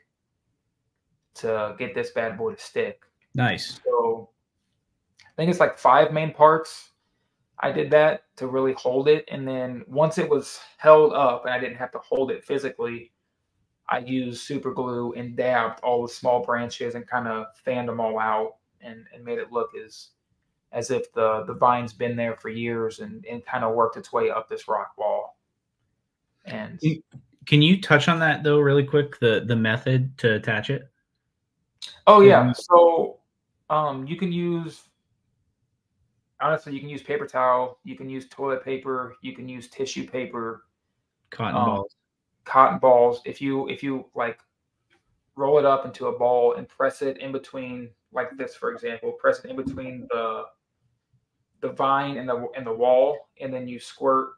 Speaker 2: to get this bad boy to stick.
Speaker 1: Nice.
Speaker 2: So I think it's like 5 main parts. I did that to really hold it. And then once it was held up and I didn't have to hold it physically, I used super glue and dabbed all the small branches and kind of fanned them all out and made it look as if the vine's been there for years and kind of worked its way up this rock wall. And
Speaker 1: can you touch on that though really quick, the method to attach it?
Speaker 2: Oh yeah. So you can use paper towel, you can use toilet paper, you can use tissue paper, cotton balls. If you like roll it up into a ball and press it in between, like this, for example, press it in between the vine and the wall, and then you squirt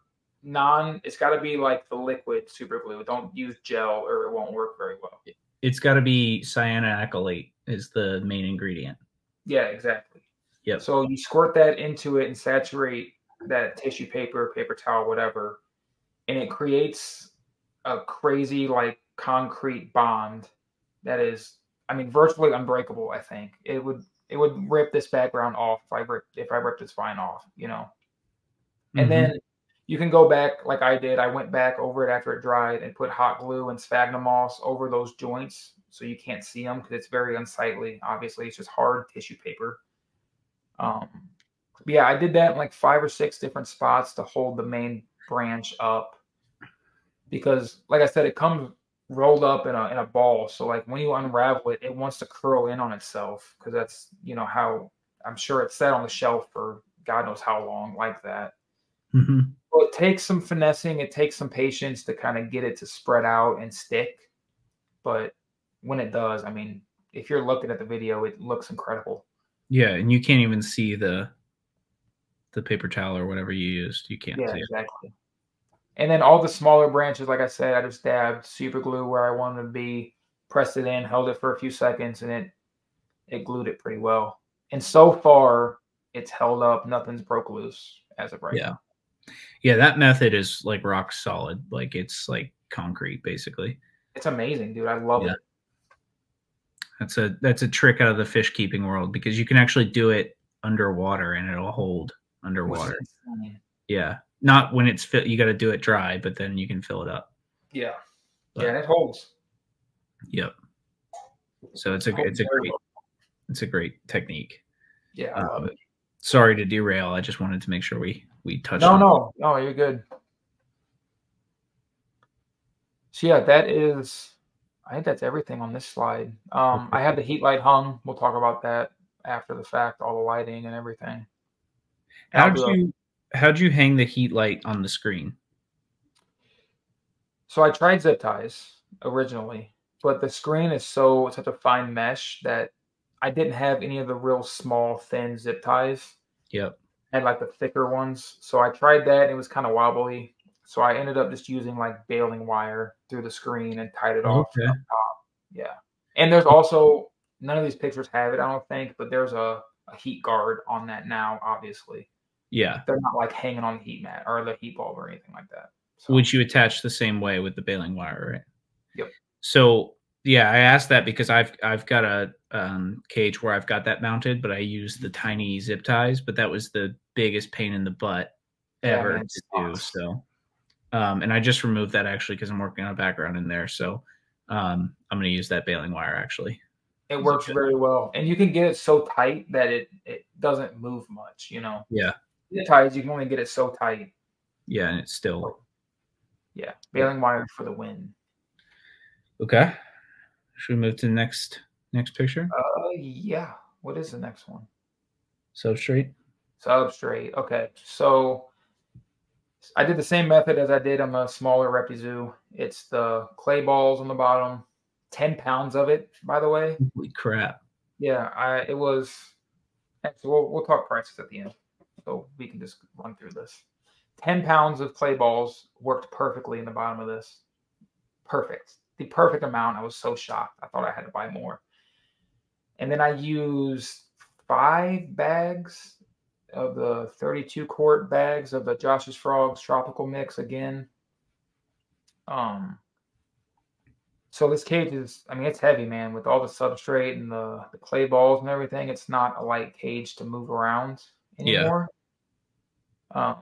Speaker 2: it's got to be like the liquid super glue. Don't use gel or it won't work very well.
Speaker 1: It's got to be cyanoacrylate is the main ingredient.
Speaker 2: Yeah, exactly.
Speaker 1: Yep.
Speaker 2: So you squirt that into it and saturate that tissue paper, paper towel, whatever, and it creates a crazy like concrete bond that is, I mean, virtually unbreakable. I think it would rip this background off if I ripped this vine off, you know. And then you can go back like I did. I went back over it after it dried and put hot glue and sphagnum moss over those joints so you can't see them because it's very unsightly. Obviously, it's just hard tissue paper. Yeah, I did that in like 5 or 6 different spots to hold the main branch up because, like I said, it comes rolled up in a ball. So like when you unravel it, it wants to curl in on itself because that's, you know, how I'm sure it's sat on the shelf for God knows how long like that. Well, it takes some finessing. It takes some patience to kind of get it to spread out and stick. But when it does, I mean, if you're looking at the video, it looks incredible.
Speaker 1: Yeah, and you can't even see the paper towel or whatever you used. You can't see it.
Speaker 2: Exactly. And then all the smaller branches, like I said, I just dabbed super glue where I wanted to be, pressed it in, held it for a few seconds, and it glued it pretty well. And so far, it's held up. Nothing's broke loose as of right now.
Speaker 1: Yeah, that method is like rock solid. Like it's like concrete, basically.
Speaker 2: It's amazing, dude. I love it.
Speaker 1: That's a trick out of the fish keeping world because you can actually do it underwater and it'll hold underwater.
Speaker 2: Insane.
Speaker 1: Yeah. Not when it's you got to do it dry, but then you can fill it up.
Speaker 2: Yeah.
Speaker 1: But,
Speaker 2: yeah, and it holds.
Speaker 1: Yep. So it's a great technique.
Speaker 2: Yeah, I love it.
Speaker 1: Sorry to derail. I just wanted to make sure we touched
Speaker 2: No,
Speaker 1: on
Speaker 2: no, you're good. So yeah, that is, I think that's everything on this slide. I have the heat light hung. We'll talk about that after the fact, all the lighting and everything.
Speaker 1: How'd you hang the heat light on the screen?
Speaker 2: So I tried zip ties originally, but the screen is such a fine mesh that I didn't have any of the real small, thin zip ties.
Speaker 1: Yep.
Speaker 2: I had like the thicker ones. So I tried that. It was kind of wobbly. So I ended up just using like baling wire through the screen and tied it off
Speaker 1: Okay.
Speaker 2: up top. Yeah. And there's also, none of these pictures have it, I don't think, but there's a heat guard on that now, obviously.
Speaker 1: Yeah.
Speaker 2: They're not like hanging on the heat mat or the heat bulb or anything like that. So.
Speaker 1: Which you attach the same way with the baling wire, right?
Speaker 2: Yep.
Speaker 1: So yeah, I asked that because I've got a cage where I've got that mounted, but I use the tiny zip ties. But that was the biggest pain in the butt ever to do. So, and I just removed that actually because I'm working on a background in there. So, I'm going to use that baling wire actually.
Speaker 2: It works very well, and you can get it so tight that it doesn't move much. You know.
Speaker 1: Yeah.
Speaker 2: The ties, you can only get it so tight.
Speaker 1: Yeah, and it's still.
Speaker 2: Yeah, baling wire for the win.
Speaker 1: Okay. Should we move to the next picture?
Speaker 2: Yeah. What is the next one?
Speaker 1: Substrate.
Speaker 2: Substrate. Okay. So I did the same method as I did on the smaller Repizoo. It's the clay balls on the bottom. 10 pounds of it, by the way.
Speaker 1: Holy crap.
Speaker 2: Yeah, it was. So we'll talk prices at the end, so we can just run through this. 10 pounds of clay balls worked perfectly in the bottom of this. Perfect. The perfect amount. I was so shocked. I thought I had to buy more. And then I used 5 bags of the 32 quart bags of the Josh's Frogs tropical mix again. So this cage is, I mean, it's heavy, man, with all the substrate and the clay balls and everything. It's not a light cage to move around anymore.
Speaker 1: Yeah.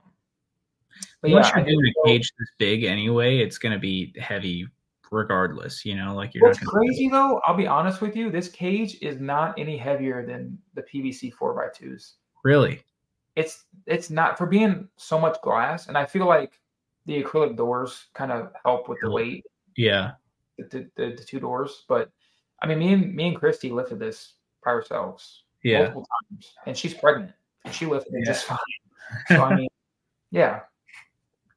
Speaker 1: But once you're doing a cage this big anyway, it's going to be heavy regardless, you know, like you're
Speaker 2: What's crazy though, I'll be honest with you, this cage is not any heavier than the PVC 4x2s.
Speaker 1: Really?
Speaker 2: It's not, for being so much glass, and I feel like the acrylic doors kind of help with the weight.
Speaker 1: Yeah.
Speaker 2: The 2 doors, but I mean, me and Christy lifted this by ourselves multiple times, and she's pregnant. And she lifted it just fine. So I mean, yeah.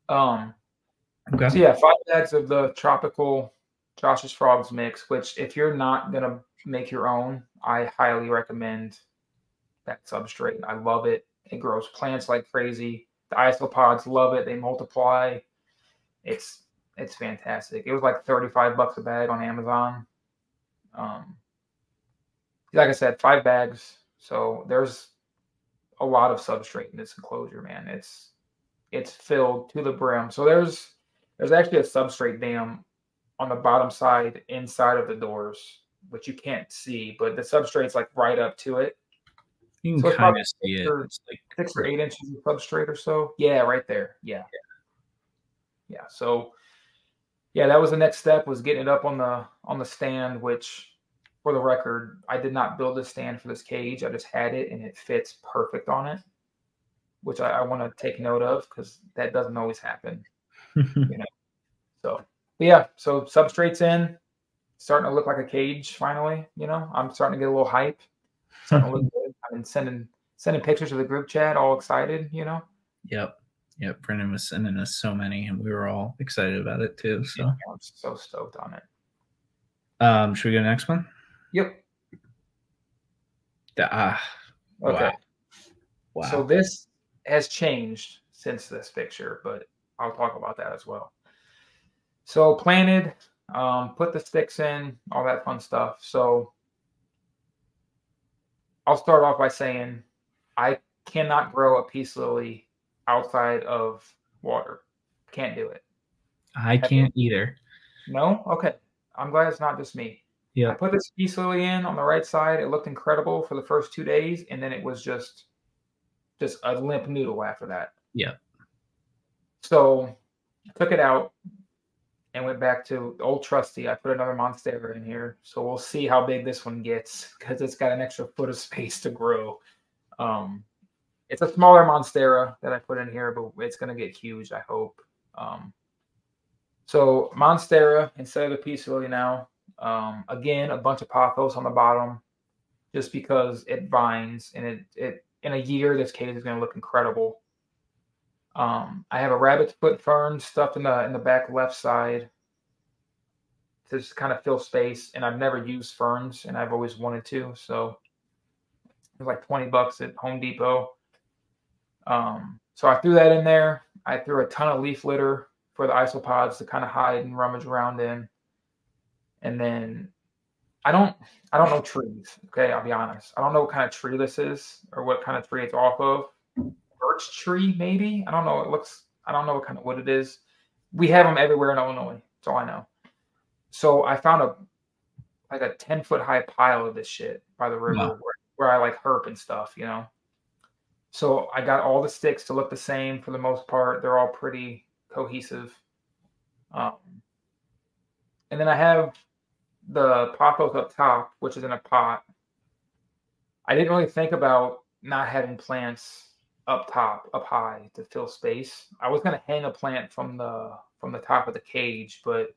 Speaker 1: Okay.
Speaker 2: So yeah, 5 bags of the tropical Josh's Frogs mix, which if you're not gonna make your own, I highly recommend that substrate. I love it. It grows plants like crazy. The isopods love it. They multiply. It's fantastic. It was like $35 a bag on Amazon. Like I said, 5 bags. So there's a lot of substrate in this enclosure, man. It's filled to the brim. So there's actually a substrate dam on the bottom side inside of the doors, which you can't see, but the substrate's like right up to it.
Speaker 1: You can kind of see it.
Speaker 2: It's like 6 or 8 inches of substrate or so. Yeah, right there. Yeah. So yeah, that was the next step, was getting it up on the stand, which, for the record, I did not build this stand for this cage. I just had it and it fits perfect on it, which I want to take note of because that doesn't always happen. You know. So yeah, so substrate's in, starting to look like a cage finally. You know, I'm starting to get a little hype. Starting to look good. I've been sending pictures to the group chat, all excited. You know.
Speaker 1: Yep. Brenden was sending us so many, and we were all excited about it too. So
Speaker 2: yeah, I'm so stoked on it.
Speaker 1: Should we go to the next one?
Speaker 2: Yep.
Speaker 1: Okay. Wow.
Speaker 2: So this has changed since this picture, but I'll talk about that as well. So planted, put the sticks in, all that fun stuff. So I'll start off by saying I cannot grow a peace lily outside of water. Can't do it.
Speaker 1: I can't either.
Speaker 2: No? Okay. I'm glad it's not just me. Yeah. I put this peace lily in on the right side. It looked incredible for the first 2 days, and then it was just just a limp noodle after that.
Speaker 1: Yeah.
Speaker 2: So I took it out and went back to the old trusty. I put another Monstera in here. So we'll see how big this one gets because it's got an extra foot of space to grow. It's a smaller Monstera that I put in here, but it's going to get huge, I hope. So Monstera instead of the Peace Lily now. Again, a bunch of pothos on the bottom just because it vines, and it in a year this case is going to look incredible. I have a rabbit's foot fern stuffed in the back left side to just kind of fill space, and I've never used ferns, and I've always wanted to, so it was like $20 at Home Depot. So I threw that in there. I threw a ton of leaf litter for the isopods to kind of hide and rummage around in. And then I don't know trees. Okay, I'll be honest. I don't know what kind of tree this is or what kind of tree it's off of. Birch tree, maybe. I don't know. I don't know what kind of wood it is. We have them everywhere in Illinois. That's all I know. So I found a 10-foot high pile of this shit by the river.
Speaker 1: Wow.
Speaker 2: Where I like herp and stuff, you know. So I got all the sticks to look the same for the most part. They're all pretty cohesive. And then I have the pothos up top, which is in a pot. I didn't really think about not having plants up top, up high to fill space. I was going to hang a plant from the top of the cage, but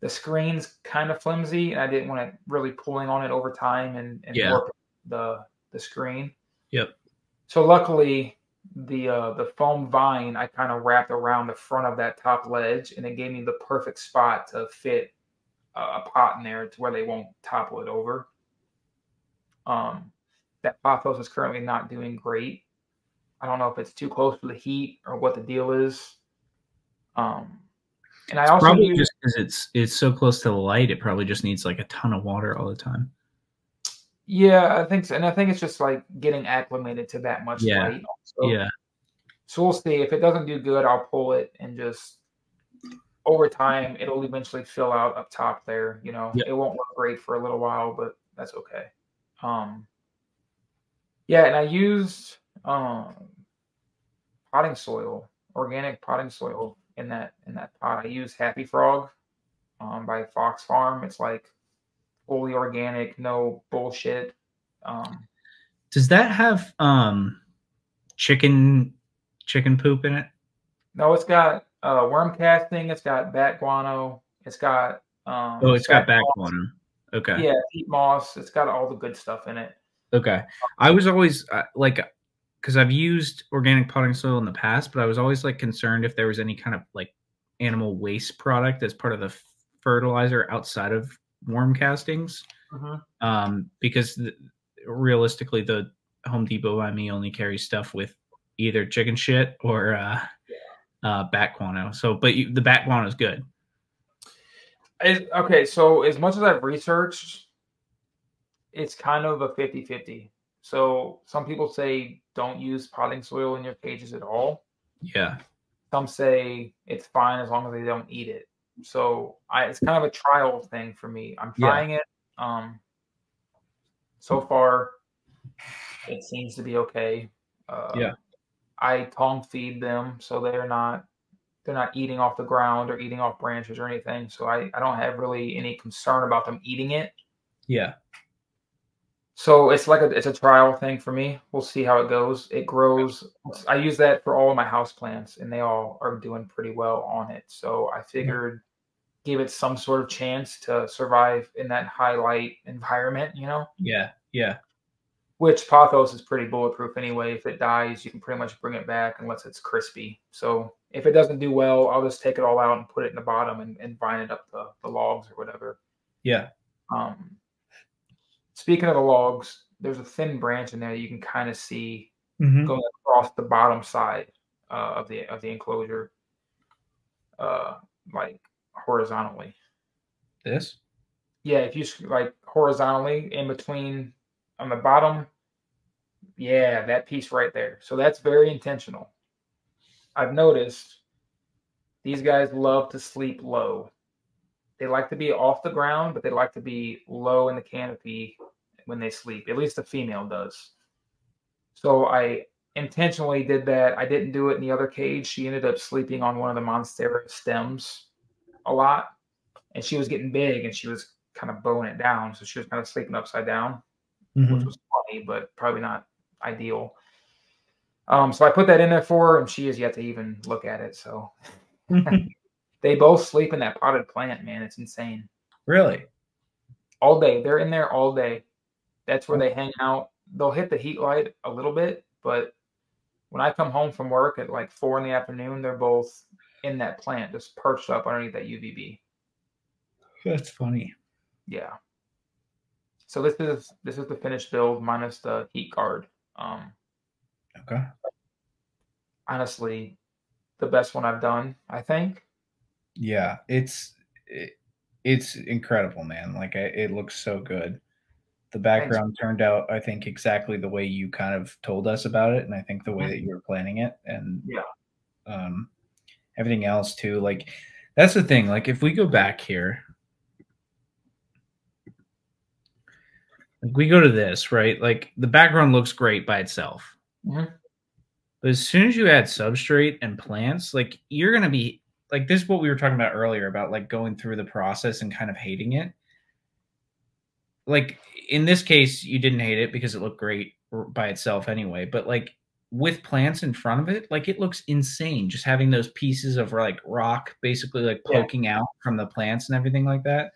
Speaker 2: the screen's kind of flimsy, and I didn't want it really pulling on it over time and warp the screen.
Speaker 1: Yep.
Speaker 2: So luckily, the foam vine I kind of wrapped around the front of that top ledge, and it gave me the perfect spot to fit a pot in there to where they won't topple it over. That pothos is currently not doing great. I don't know if it's too close to the heat or what the deal is. And I also
Speaker 1: probably just because it's so close to the light, it probably just needs like a ton of water all the time.
Speaker 2: Yeah, I think so. And I think it's just like getting acclimated to that much light. Also.
Speaker 1: Yeah.
Speaker 2: So we'll see. If it doesn't do good, I'll pull it, and just over time, it'll eventually fill out up top there. You know, It won't look great for a little while, but that's okay. Yeah, and I used potting soil, organic potting soil in that pot. I used Happy Frog by Fox Farm. It's like fully organic, no bullshit.
Speaker 1: Does that have chicken poop in it?
Speaker 2: No, it's got worm casting. It's got bat guano. It's got
Speaker 1: it's got bat guano. Okay.
Speaker 2: Yeah, peat moss. It's got all the good stuff in it.
Speaker 1: Okay. I was always because I've used organic potting soil in the past, but I was always like concerned if there was any kind of like animal waste product as part of the fertilizer outside of worm castings. Because realistically, the Home Depot by me only carries stuff with either chicken shit or bat guano. So, but the bat guano is good.
Speaker 2: Okay, so as much as I've researched, it's kind of a 50-50. So some people say don't use potting soil in your cages at all.
Speaker 1: Yeah.
Speaker 2: Some say it's fine as long as they don't eat it. So it's kind of a trial thing for me. I'm trying it. So far, it seems to be okay. I tongue feed them, so they're not eating off the ground or eating off branches or anything. So I don't have really any concern about them eating it.
Speaker 1: Yeah.
Speaker 2: So it's like it's a trial thing for me. We'll see how it goes. It grows. I use that for all of my house plants, and they all are doing pretty well on it. So I figured give it some sort of chance to survive in that high light environment, you know?
Speaker 1: Yeah. Yeah.
Speaker 2: Which pothos is pretty bulletproof anyway. If it dies, you can pretty much bring it back unless it's crispy. So if it doesn't do well, I'll just take it all out and put it in the bottom and vine it up the logs or whatever.
Speaker 1: Yeah.
Speaker 2: Speaking of the logs, there's a thin branch in there that you can kind of see going across the bottom side of the enclosure, like horizontally.
Speaker 1: This?
Speaker 2: Yeah, if you like horizontally in between on the bottom, yeah, that piece right there. So that's very intentional. I've noticed these guys love to sleep low. They like to be off the ground, but they like to be low in the canopy when they sleep. At least the female does. So I intentionally did that. I didn't do it in the other cage. She ended up sleeping on one of the Monstera stems a lot, and she was getting big, and she was kind of bowing it down, so she was kind of sleeping upside down, which was funny, but probably not ideal. So I put that in there for her, and she has yet to even look at it. So they both sleep in that potted plant, man. It's insane.
Speaker 1: Really?
Speaker 2: All day. They're in there all day. That's where they hang out. They'll hit the heat light a little bit, but when I come home from work at like 4 in the afternoon, they're both in that plant, just perched up underneath that UVB.
Speaker 1: That's funny.
Speaker 2: Yeah. So this is the finished build minus the heat guard.
Speaker 1: Okay.
Speaker 2: Honestly, the best one I've done, I think.
Speaker 1: Yeah, it's incredible, man. Like it looks so good. The background turned out, I think, exactly the way you kind of told us about it, and I think the way that you were planning it, and everything else too. Like that's the thing. Like if we go back here, like we go to this, right? Like the background looks great by itself. But as soon as you add substrate and plants, like you're gonna be like this is what we were talking about earlier about like going through the process and kind of hating it. Like in this case, you didn't hate it because it looked great by itself anyway. But like with plants in front of it, like it looks insane. Just having those pieces of like rock basically like poking out from the plants and everything like that.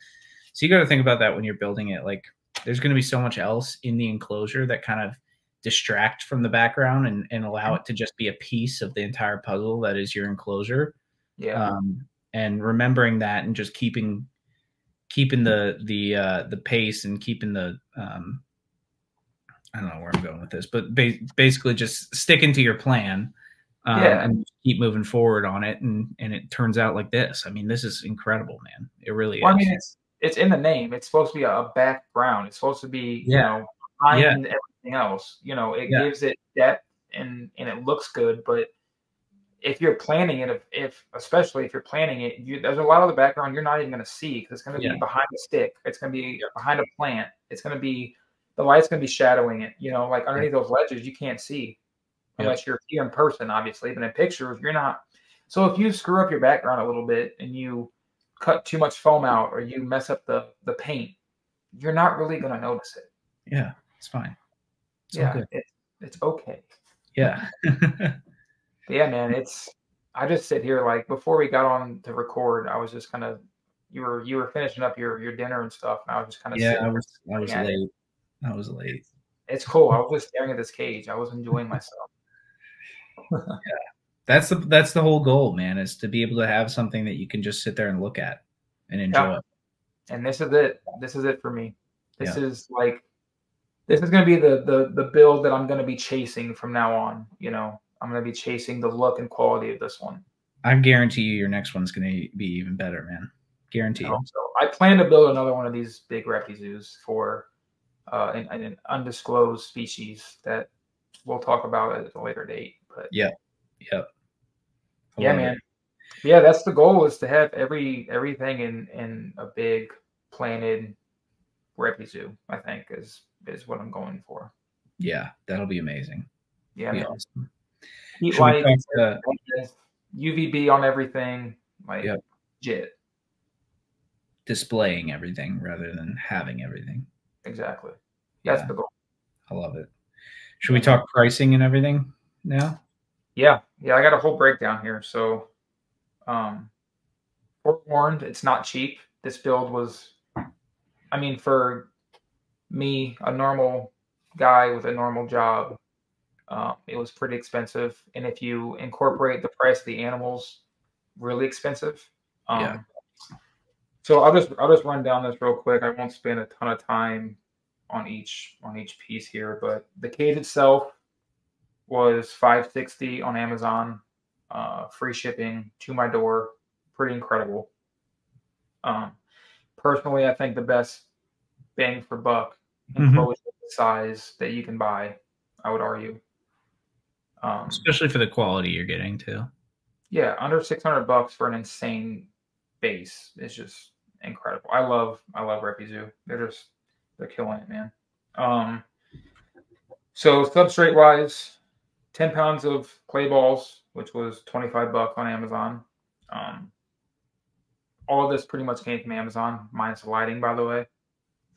Speaker 1: So you got to think about that when you're building it. Like there's going to be so much else in the enclosure that kind of distract from the background and allow it to just be a piece of the entire puzzle that is your enclosure. And remembering that and just keeping the pace and keeping the I don't know where I'm going with this, but basically just sticking to your plan and keep moving forward on it, and it turns out like this. I mean, this is incredible, man. It really is.
Speaker 2: I mean, it's in the name. It's supposed to be a background. It's supposed to be you know behind everything else. You know, it gives it depth and it looks good, but if you're planning it, especially if you're planning it, there's a lot of the background you're not even going to see because it's going to be behind a stick. It's going to be behind a plant. It's going to be the light's going to be shadowing it. You know, like underneath those ledges, you can't see unless you're here in person, obviously. But in pictures, you're not. So if you screw up your background a little bit and you cut too much foam out or you mess up the paint, you're not really going to notice it.
Speaker 1: Yeah, it's fine.
Speaker 2: It's okay.
Speaker 1: Yeah.
Speaker 2: Yeah, man, I just sit here like before we got on to record, I was just kind of you were finishing up your dinner and stuff, and I was just kind of
Speaker 1: I was late. I was late.
Speaker 2: It's cool. I was just staring at this cage. I was enjoying myself.
Speaker 1: That's the whole goal, man, is to be able to have something that you can just sit there and look at and enjoy.
Speaker 2: And this is it. This is it for me. This is going to be the build that I'm going to be chasing from now on, you know. I'm going to be chasing the look and quality of this one.
Speaker 1: I guarantee you your next one's going to be even better, man. Guarantee you.
Speaker 2: So I plan to build another one of these big refuges for an undisclosed species that we'll talk about at a later date. But
Speaker 1: yeah,
Speaker 2: man. Yeah, that's the goal, is to have everything in a big planted refugee, I think is what I'm going for.
Speaker 1: Yeah, that'll be amazing.
Speaker 2: Yeah,
Speaker 1: man.
Speaker 2: Awesome. Heat lights, UVB on everything, like legit.
Speaker 1: Displaying everything rather than having everything.
Speaker 2: Exactly. That's the goal.
Speaker 1: I love it. Should we talk pricing and everything now?
Speaker 2: Yeah. I got a whole breakdown here. So, forewarned, it's not cheap. This build was, I mean, for me, a normal guy with a normal job, it was pretty expensive, and if you incorporate the price of the animals, really expensive. So I'll just run down this real quick. I won't spend a ton of time on each piece here, but the cage itself was $560 on Amazon, free shipping to my door. Pretty incredible. Personally, I think the best bang for buck enclosure size that you can buy, I would argue.
Speaker 1: Especially for the quality you're getting too.
Speaker 2: Yeah, under $600 for an insane base is just incredible. I love Refuzu. They're killing it, man. So substrate wise, 10 pounds of clay balls, which was $25 on Amazon. All of this pretty much came from Amazon, minus the lighting, by the way.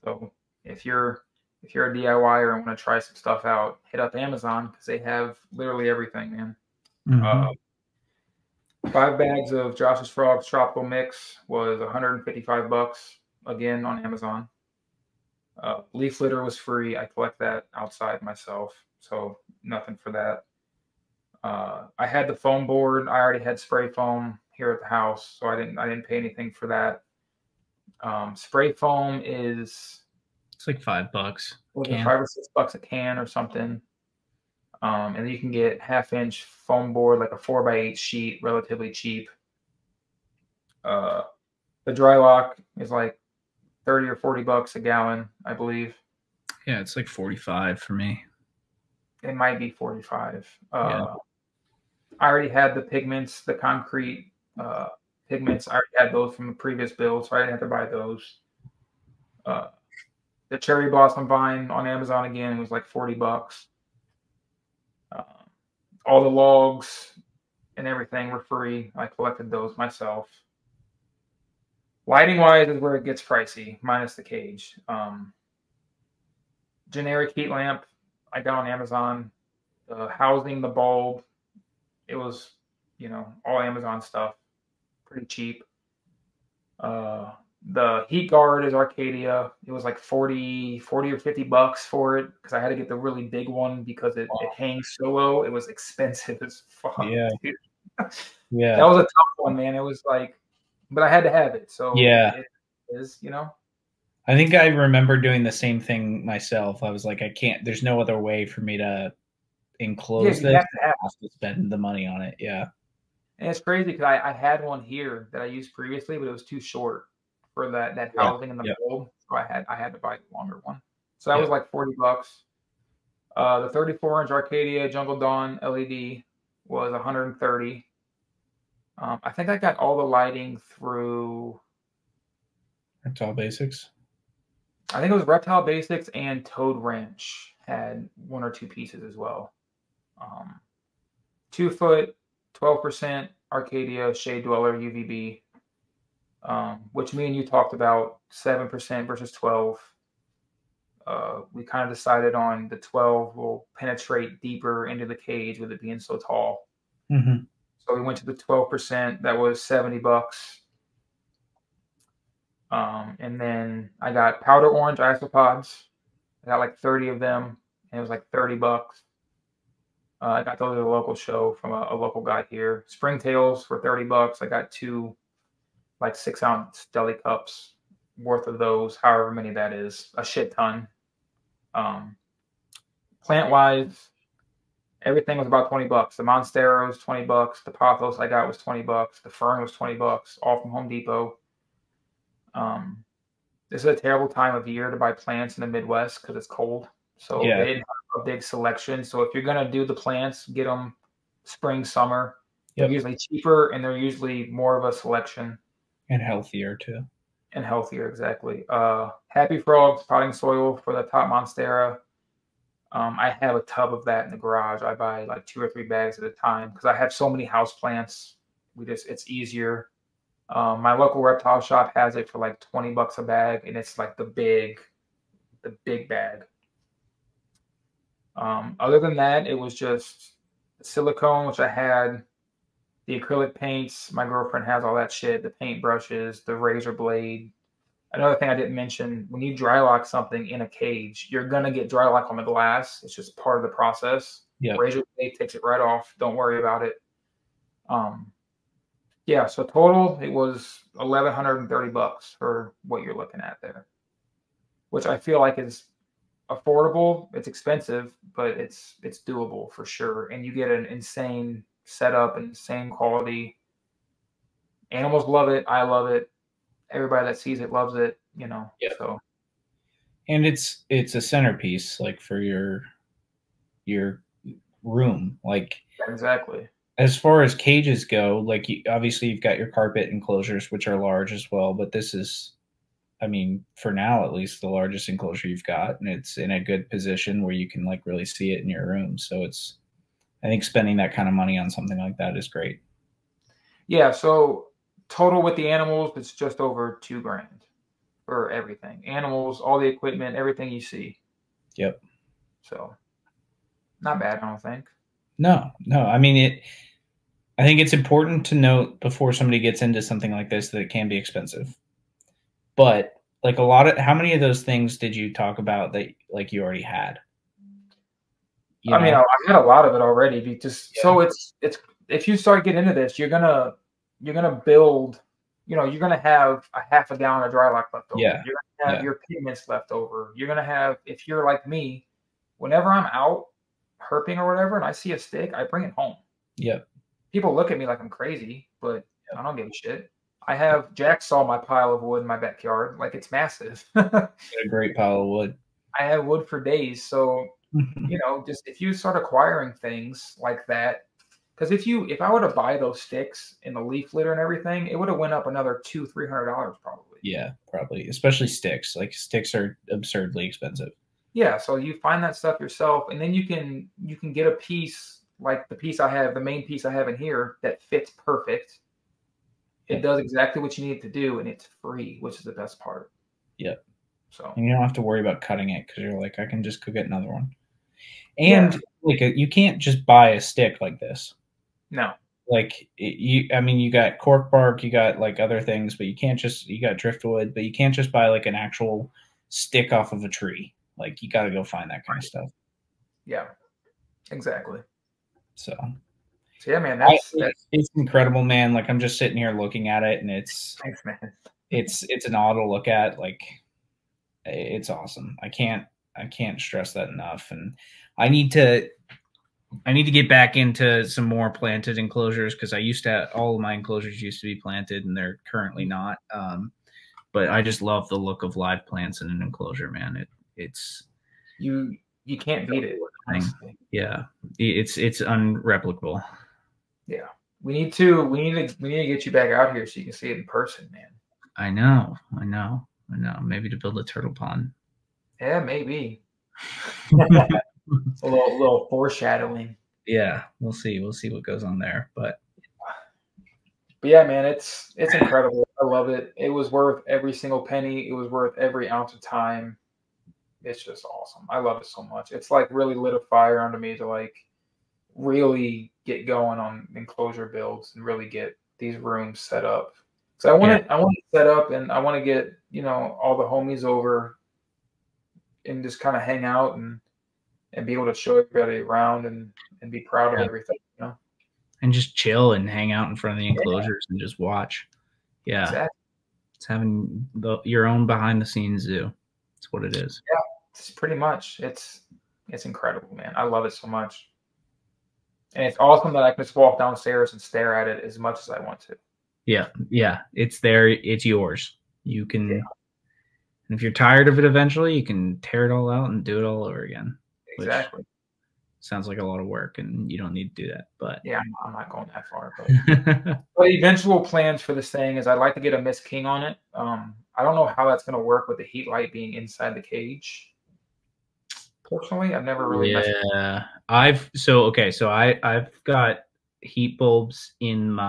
Speaker 2: So if you're a DIYer and want to try some stuff out, hit up Amazon because they have literally everything, man.
Speaker 1: Mm-hmm.
Speaker 2: 5 bags of Josh's Frogs Tropical Mix was $155 again on Amazon. Leaf litter was free. I collect that outside myself, so nothing for that. I had the foam board. I already had spray foam here at the house, so I didn't pay anything for that. Spray foam is
Speaker 1: It's like $5.
Speaker 2: was it $5 or $6 a can or something. And then you can get 1/2-inch foam board, like a 4x8 sheet, relatively cheap. The dry lock is like 30 or $40 a gallon, I believe.
Speaker 1: Yeah, it's like 45 for me.
Speaker 2: It might be 45.
Speaker 1: Yeah.
Speaker 2: I already had the pigments, the concrete pigments. I already had those from the previous build, so I didn't have to buy those. The cherry blossom vine on Amazon again was like $40. All the logs and everything were free. I collected those myself. Lighting wise is where it gets pricey, minus the cage. Generic heat lamp I got on Amazon. The housing, the bulb, it was, all Amazon stuff. Pretty cheap. The heat guard is Arcadia. It was like 40 or $50 for it because I had to get the really big one because it hangs so low. It was expensive as fuck.
Speaker 1: Yeah.
Speaker 2: Dude.
Speaker 1: Yeah.
Speaker 2: That was a tough one, man. It was like, but I had to have it. So
Speaker 1: yeah,
Speaker 2: it is,
Speaker 1: I think I remember doing the same thing myself. I was like, there's no other way for me to enclose this. I have to spend the money on it. Yeah.
Speaker 2: And it's crazy because I had one here that I used previously, but it was too short for that housing in the bulb. So I had to buy a longer one. So that was like $40. The 34-inch Arcadia Jungle Dawn LED was $130. I think I got all the lighting through
Speaker 1: Reptile Basics.
Speaker 2: I think it was Reptile Basics, and Toad Ranch had 1 or 2 pieces as well. 2-foot, 12% Arcadia Shade Dweller UVB, which me and you talked about 7% versus 12. We kind of decided on the 12 will penetrate deeper into the cage with it being so tall.
Speaker 1: Mm-hmm.
Speaker 2: So we went to the 12%. That was $70. And then I got powder orange isopods. I got like 30 of them, and it was like $30. I got those at a local show from a local guy here. Springtails for $30. I got 2 like 6-ounce deli cups worth of those, however many that is, a shit ton. Plant wise, everything was about $20. The Monstera was $20. The Pothos I got was $20. The Fern was $20, all from Home Depot. This is a terrible time of year to buy plants in the Midwest because it's cold. So they didn't have a big selection. So if you're going to do the plants, get them spring, summer. They're usually cheaper, and they're usually more of a selection.
Speaker 1: And healthier, too.
Speaker 2: And healthier, exactly. Happy Frogs potting soil for the top Monstera. I have a tub of that in the garage. I buy like 2 or 3 bags at a time because I have so many house plants. It's easier. My local reptile shop has it for like $20 a bag, and it's like the big bag. Other than that, it was just silicone, which I had, the acrylic paints. My girlfriend has all that shit, the paint brushes, the razor blade. Another thing I didn't mention, when you dry lock something in a cage, you're going to get dry lock on the glass. It's just part of the process. Razor blade takes it right off. Don't worry about it. So total, it was $1,130 for what you're looking at there, which I feel like is affordable. It's expensive, but it's doable for sure. And you get an insane setup and insane quality. Animals love it. I love it. Everybody that sees it loves it, So.
Speaker 1: And it's a centerpiece, like for your room, like
Speaker 2: exactly.
Speaker 1: As far as cages go, like obviously you've got your carpet enclosures, which are large as well, but this is, I mean, for now at least, the largest enclosure you've got, and it's in a good position where you can like really see it in your room. So it's I think spending that kind of money on something like that is great.
Speaker 2: Yeah, so total with the animals, it's just over $2,000 for everything. Animals, all the equipment, everything you see.
Speaker 1: Yep.
Speaker 2: So not bad, I don't think.
Speaker 1: No. I mean, I think it's important to note before somebody gets into something like this that it can be expensive. But like how many of those things did you talk about that like you already had?
Speaker 2: I mean, I had a lot of it already. So it's if you start getting into this, you're gonna build. You're gonna have a half a gallon of dry lock left over.
Speaker 1: Yeah.
Speaker 2: You're gonna have your pigments left over. You're gonna have, if you're like me, whenever I'm out herping or whatever, and I see a stick, I bring it home.
Speaker 1: Yep.
Speaker 2: People look at me like I'm crazy, but I don't give a shit. Jack saw my pile of wood in my backyard. Like, it's massive.
Speaker 1: A great pile of wood.
Speaker 2: I have wood for days. So, just if you start acquiring things like that, because if I were to buy those sticks in the leaf litter and everything, it would have went up another $200-300 probably.
Speaker 1: Yeah, probably. Especially sticks. Like, sticks are absurdly expensive.
Speaker 2: Yeah, so you find that stuff yourself, and then you can get a piece like the main piece I have in here that fits perfect. It does exactly what you need it to do, and it's free, which is the best part.
Speaker 1: Yep.
Speaker 2: So
Speaker 1: and you don't have to worry about cutting it because you're like, I can just go get another one. And like, you can't just buy a stick like this.
Speaker 2: No.
Speaker 1: Like, you got cork bark, you got like other things, but you got driftwood, but you can't just buy like an actual stick off of a tree. Like, you got to go find that kind of stuff.
Speaker 2: Yeah, exactly.
Speaker 1: So
Speaker 2: yeah, man,
Speaker 1: it's incredible, man. Like, I'm just sitting here looking at it, and
Speaker 2: thanks, man.
Speaker 1: It's an awe to look at. Like, it's awesome. I can't stress that enough. And I need to get back into some more planted enclosures, because all of my enclosures used to be planted, and they're currently not. But I just love the look of live plants in an enclosure, man. It's
Speaker 2: you can't beat it. Honestly.
Speaker 1: Yeah, it's unreplicable.
Speaker 2: Yeah, we need to get you back out here so you can see it in person, man.
Speaker 1: I know. Maybe to build a turtle pond.
Speaker 2: Yeah, maybe. a little foreshadowing.
Speaker 1: Yeah, we'll see what goes on there, but
Speaker 2: yeah, man, it's incredible. I love it. It was worth every single penny. It was worth every ounce of time. It's just awesome. I love it so much. It's like really lit a fire under me to like really get going on enclosure builds and really get these rooms set up. So I want to set up, and I want to get, all the homies over and just kind of hang out and be able to show everybody around and be proud of everything,
Speaker 1: and just chill and hang out in front of the enclosures and just watch. Yeah. Exactly. It's having your own behind the scenes zoo. It's what it is.
Speaker 2: Yeah, it's pretty much. It's incredible, man. I love it so much. And it's awesome that I can just walk downstairs and stare at it as much as I want to.
Speaker 1: Yeah. It's there. It's yours. You can, and if you're tired of it eventually, you can tear it all out and do it all over again.
Speaker 2: Exactly.
Speaker 1: Sounds like a lot of work, and you don't need to do that. But
Speaker 2: yeah, I'm not going that far. But eventual plans for this thing is I'd like to get a Miss King on it. I don't know how that's going to work with the heat light being inside the cage. Personally, I've never really.
Speaker 1: Yeah, I've got heat bulbs in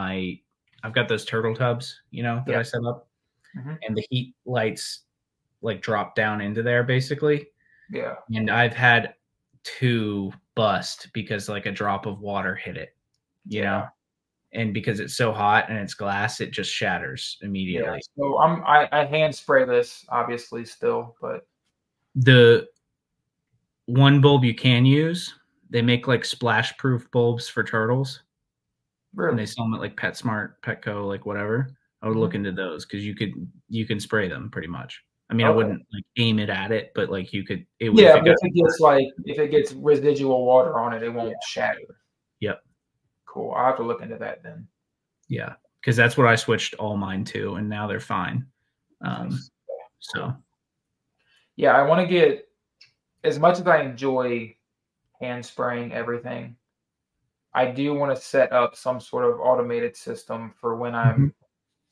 Speaker 1: I've got those turtle tubs, that I set up, and the heat lights like drop down into there basically.
Speaker 2: Yeah,
Speaker 1: and I've had 2 bust because like a drop of water hit it, you know, and because it's so hot and it's glass, it just shatters immediately.
Speaker 2: Yeah, so I hand spray this obviously still, but
Speaker 1: the one bulb you can use, they make like splash proof bulbs for turtles. Really? And they sell them at like PetSmart, Petco, like whatever. I would look into those because you can spray them pretty much. I mean, I wouldn't like aim it at it, but like you could. It would,
Speaker 2: but if it gets residual water on it, it won't shatter.
Speaker 1: Yep.
Speaker 2: Cool. I'll have to look into that then.
Speaker 1: Yeah, because that's what I switched all mine to, and now they're fine. So.
Speaker 2: Yeah, I want to get, as much as I enjoy hand spraying everything, I do want to set up some sort of automated system for when I'm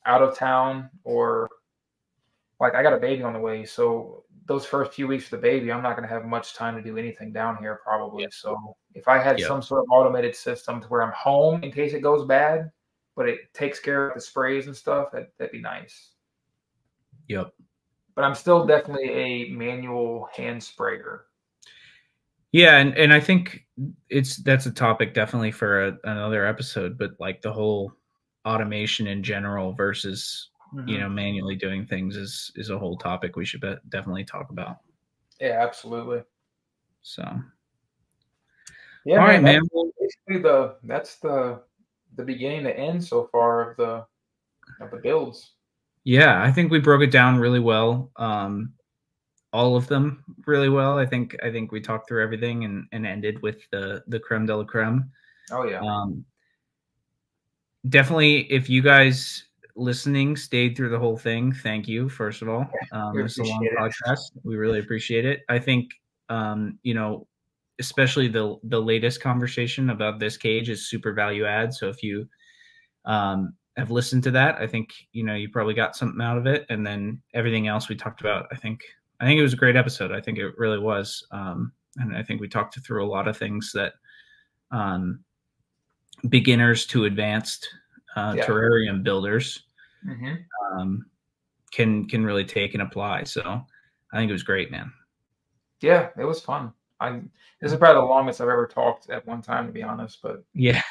Speaker 2: out of town, or like I got a baby on the way. So those first few weeks for the baby, I'm not going to have much time to do anything down here probably.
Speaker 1: Yep.
Speaker 2: So if I had
Speaker 1: Yep.
Speaker 2: some sort of automated system to where I'm home in case it goes bad, but it takes care of the sprays and stuff, that'd be nice.
Speaker 1: Yep.
Speaker 2: But I'm still definitely a manual hand sprayer.
Speaker 1: Yeah, and I think that's a topic definitely for another episode, but like the whole automation in general versus manually doing things is a whole topic we should definitely talk about.
Speaker 2: Yeah, absolutely.
Speaker 1: So
Speaker 2: yeah,
Speaker 1: all right, man.
Speaker 2: Basically that's the beginning to end so far of the builds.
Speaker 1: Yeah, I think we broke it down really well. All of them really well. I think we talked through everything and ended with the creme de la creme.
Speaker 2: Oh yeah.
Speaker 1: Definitely, if you guys listening stayed through the whole thing, thank you. First of all, it's a long podcast. We really appreciate it. I think especially the latest conversation about this cage is super value add. So if you have listened to that, I think you probably got something out of it. And then everything else we talked about, I think it was a great episode. I think it really was. And I think we talked through a lot of things that beginners to advanced terrarium builders can really take and apply. So I think it was great, man.
Speaker 2: Yeah, it was fun. This is probably the longest I've ever talked at one time, to be honest. But
Speaker 1: yeah.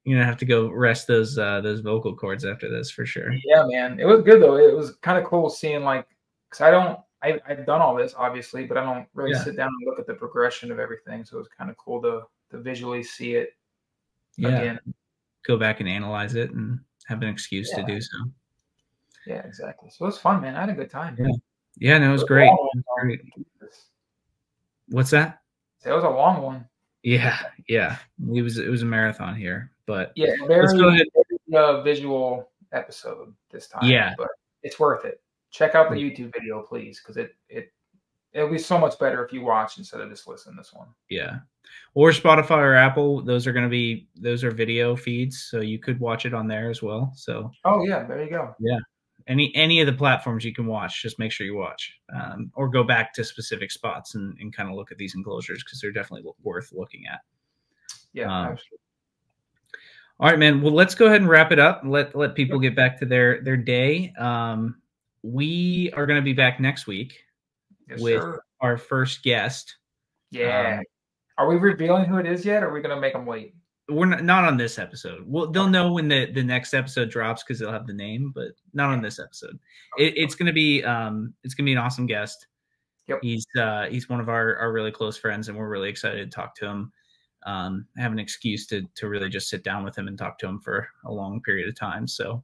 Speaker 1: You're gonna have to go rest those vocal cords after this for sure.
Speaker 2: Yeah, man, it was good though. It was kind of cool seeing because I've done all this obviously, but I don't really sit down and look at the progression of everything. So it was kind of cool to visually see it again.
Speaker 1: Go back and analyze it and have an excuse to do so.
Speaker 2: Yeah, exactly. So it was fun, man. I had a good time.
Speaker 1: Yeah, no, it was great. What's that?
Speaker 2: It was a long one.
Speaker 1: Yeah. It was a marathon here, but
Speaker 2: very visual episode this time.
Speaker 1: Yeah,
Speaker 2: but it's worth it. Check out the YouTube video, please, because it'll be so much better if you watch instead of just listen to this one.
Speaker 1: Yeah. Or Spotify or Apple. Those are video feeds, so you could watch it on there as well. So
Speaker 2: oh yeah, there you go.
Speaker 1: Yeah. Any of the platforms you can watch, just make sure you watch, or go back to specific spots and kind of look at these enclosures because they're definitely worth looking at.
Speaker 2: Yeah, absolutely.
Speaker 1: All right, man. Well, let's go ahead and wrap it up. Let people get back to their day. We are going to be back next week with our first guest.
Speaker 2: Yeah. Are we revealing who it is yet, or are we going to make them wait?
Speaker 1: We're not on this episode. Well, they'll know when the next episode drops because they'll have the name, but not on this episode. It's going to be an awesome guest.
Speaker 2: Yep.
Speaker 1: He's one of our really close friends, and we're really excited to talk to him. Have an excuse to really just sit down with him and talk to him for a long period of time. So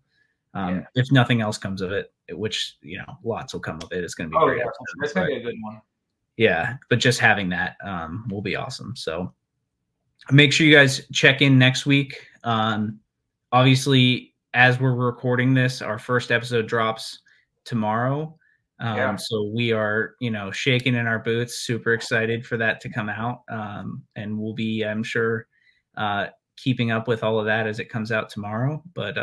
Speaker 1: if nothing else comes of it, which lots will come of it, it's going to be great.
Speaker 2: Yeah. It's going to be a good one.
Speaker 1: Yeah, but just having that will be awesome. So make sure you guys check in next week. Obviously, as we're recording this, our first episode drops tomorrow. So we are, shaking in our boots, super excited for that to come out. And we'll be, I'm sure, keeping up with all of that as it comes out tomorrow. But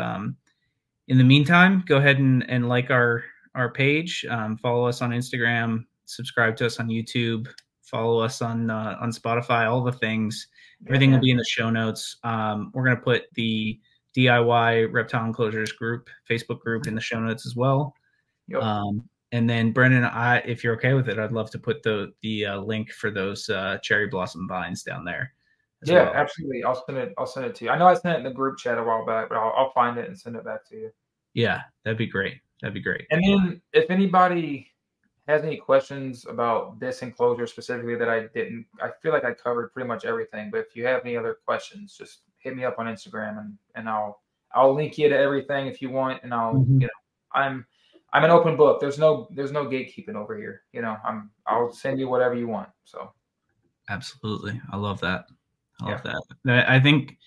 Speaker 1: in the meantime, go ahead and like our page, follow us on Instagram, subscribe to us on YouTube, follow us on Spotify, all the things. Everything will be in the show notes. We're going to put the DIY Reptile Enclosures group, Facebook group, in the show notes as well.
Speaker 2: Yep.
Speaker 1: And then Brenden, if you're okay with it, I'd love to put the link for those cherry blossom vines down there.
Speaker 2: Yeah, absolutely. I'll send it to you. I know I sent it in the group chat a while back, but I'll find it and send it back to you.
Speaker 1: Yeah, that'd be great.
Speaker 2: And then if anybody has any questions about this enclosure specifically that I feel like I covered pretty much everything. But if you have any other questions, just hit me up on Instagram and I'll link you to everything if you want. And I'm an open book. There's no gatekeeping over here. I'll send you whatever you want. So
Speaker 1: absolutely. I love that. I think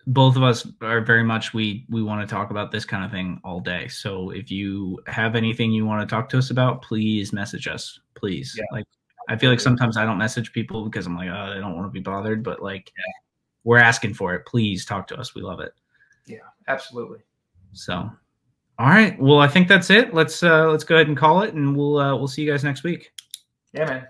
Speaker 1: both of us are very much, we want to talk about this kind of thing all day. So if you have anything you want to talk to us about, please message us, please. Yeah. I feel like sometimes I don't message people because I'm like, oh, I don't want to be bothered, but we're asking for it. Please talk to us. We love it.
Speaker 2: Yeah, absolutely.
Speaker 1: So, All right. Well, I think that's it. Let's go ahead and call it, and we'll see you guys next week.
Speaker 2: Yeah, man.